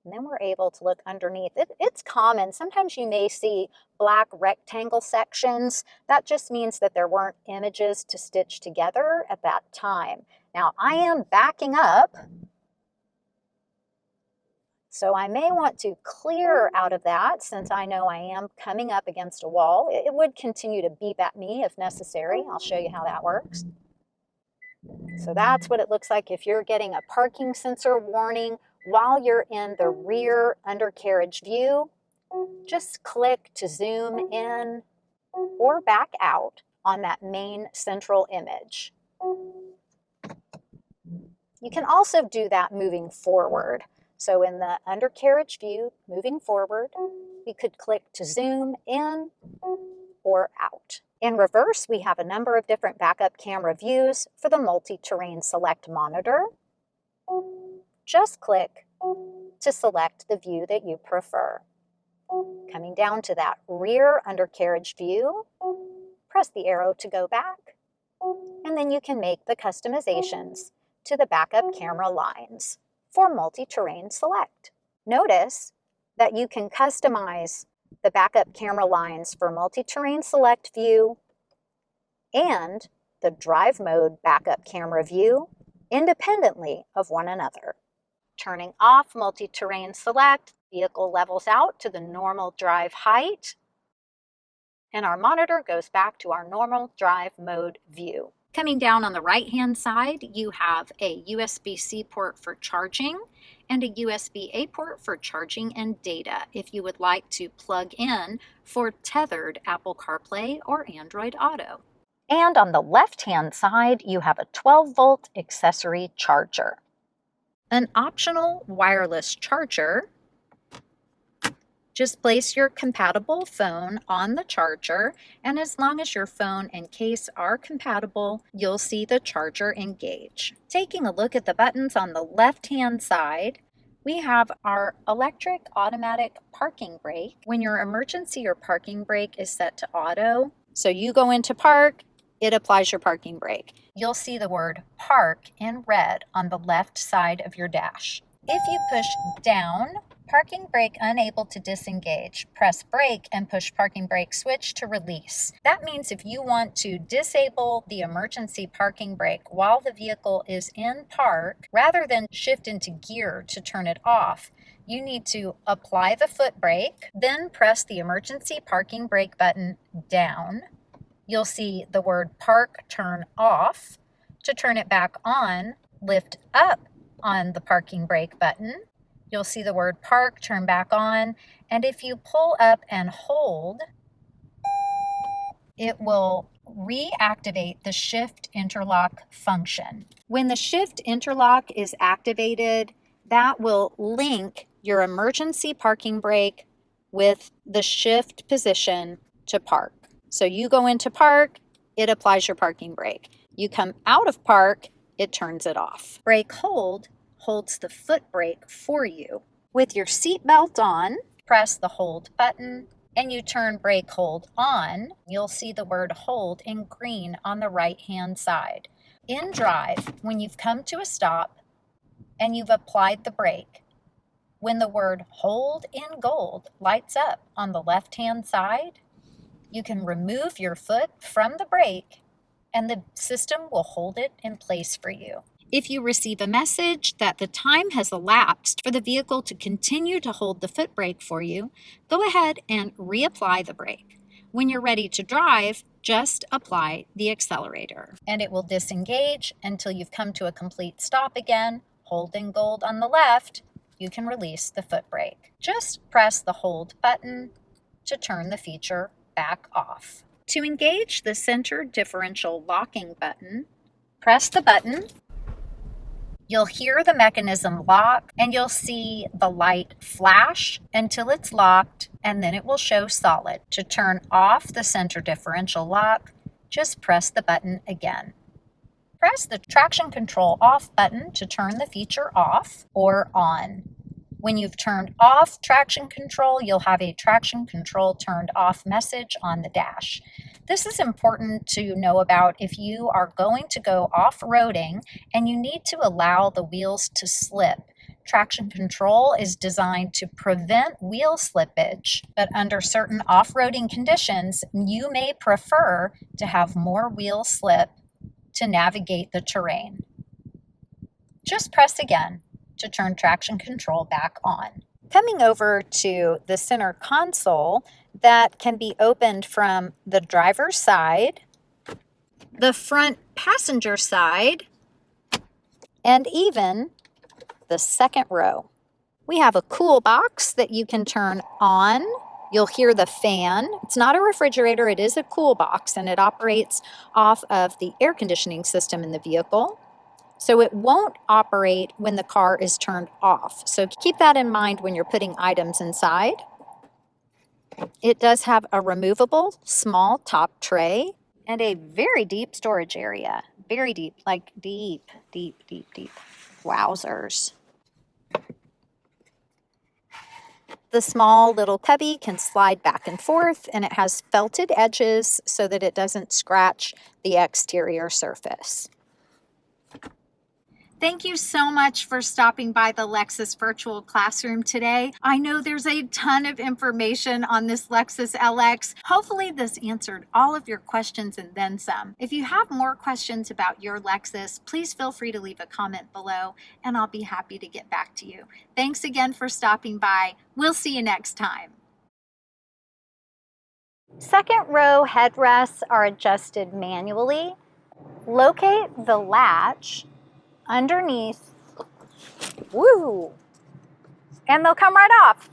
And then we're able to look underneath. It's common. Sometimes you may see black rectangle sections. That just means that there weren't images to stitch together at that time. Now I am backing up, so I may want to clear out of that since I know I am coming up against a wall. It would continue to beep at me if necessary. I'll show you how that works. So that's what it looks like if you're getting a parking sensor warning while you're in the rear undercarriage view. Just click to zoom in or back out on that main central image. You can also do that moving forward. So in the undercarriage view, moving forward, we could click to zoom in or out. In reverse, we have a number of different backup camera views for the multi-terrain select monitor. Just click to select the view that you prefer. Coming down to that rear undercarriage view, press the arrow to go back, and then you can make the customizations to the backup camera lines for multi-terrain select. Notice that you can customize the backup camera lines for multi-terrain select view and the drive mode backup camera view independently of one another. Turning off multi-terrain select, vehicle levels out to the normal drive height, and our monitor goes back to our normal drive mode view. Coming down on the right-hand side, you have a USB-C port for charging and a USB-A port for charging and data if you would like to plug in for tethered Apple CarPlay or Android Auto. And on the left-hand side, you have a 12-volt accessory charger. An optional wireless charger. Just place your compatible phone on the charger, and as long as your phone and case are compatible, you'll see the charger engage. Taking a look at the buttons on the left-hand side, we have our electric automatic parking brake. When your emergency or parking brake is set to auto, so you go into park, it applies your parking brake. You'll see the word park in red on the left side of your dash. If you push down, parking brake unable to disengage, press brake and push parking brake switch to release. That means if you want to disable the emergency parking brake while the vehicle is in park, rather than shift into gear to turn it off, you need to apply the foot brake, then press the emergency parking brake button down. You'll see the word park turn off. To turn it back on, lift up on the parking brake button. You'll see the word park turn back on, and if you pull up and hold, it will reactivate the shift interlock function. When the shift interlock is activated, that will link your emergency parking brake with the shift position to park. So you go into park, it applies your parking brake. You come out of park, it turns it off. Brake hold holds the foot brake for you. With your seatbelt on, press the hold button and you turn brake hold on. You'll see the word hold in green on the right-hand side. In drive, when you've come to a stop and you've applied the brake, when the word hold in gold lights up on the left-hand side, you can remove your foot from the brake and the system will hold it in place for you. If you receive a message that the time has elapsed for the vehicle to continue to hold the foot brake for you, go ahead and reapply the brake. When you're ready to drive, just apply the accelerator and it will disengage until you've come to a complete stop again. Hold in gold on the left, you can release the foot brake. Just press the hold button to turn the feature back off. To engage the center differential locking button, press the button. You'll hear the mechanism lock and you'll see the light flash until it's locked and then it will show solid. To turn off the center differential lock, just press the button again. Press the traction control off button to turn the feature off or on. When you've turned off traction control, you'll have a traction control turned off message on the dash. This is important to know about if you are going to go off-roading and you need to allow the wheels to slip. Traction control is designed to prevent wheel slippage, but under certain off-roading conditions, you may prefer to have more wheel slip to navigate the terrain. Just press again to turn traction control back on. Coming over to the center console that can be opened from the driver's side, the front passenger side, and even the second row. We have a cool box that you can turn on. You'll hear the fan. It's not a refrigerator, it is a cool box, and it operates off of the air conditioning system in the vehicle. So it won't operate when the car is turned off. So keep that in mind when you're putting items inside. It does have a removable small top tray and a very deep storage area. Very deep, like deep. Wowzers. The small little cubby can slide back and forth, and it has felted edges so that it doesn't scratch the exterior surface. Thank you so much for stopping by the Lexus Virtual Classroom today. I know there's a ton of information on this Lexus LX. Hopefully this answered all of your questions and then some. If you have more questions about your Lexus, please feel free to leave a comment below and I'll be happy to get back to you. Thanks again for stopping by. We'll see you next time. Second row headrests are adjusted manually. Locate the latch underneath, woo, and they'll come right off.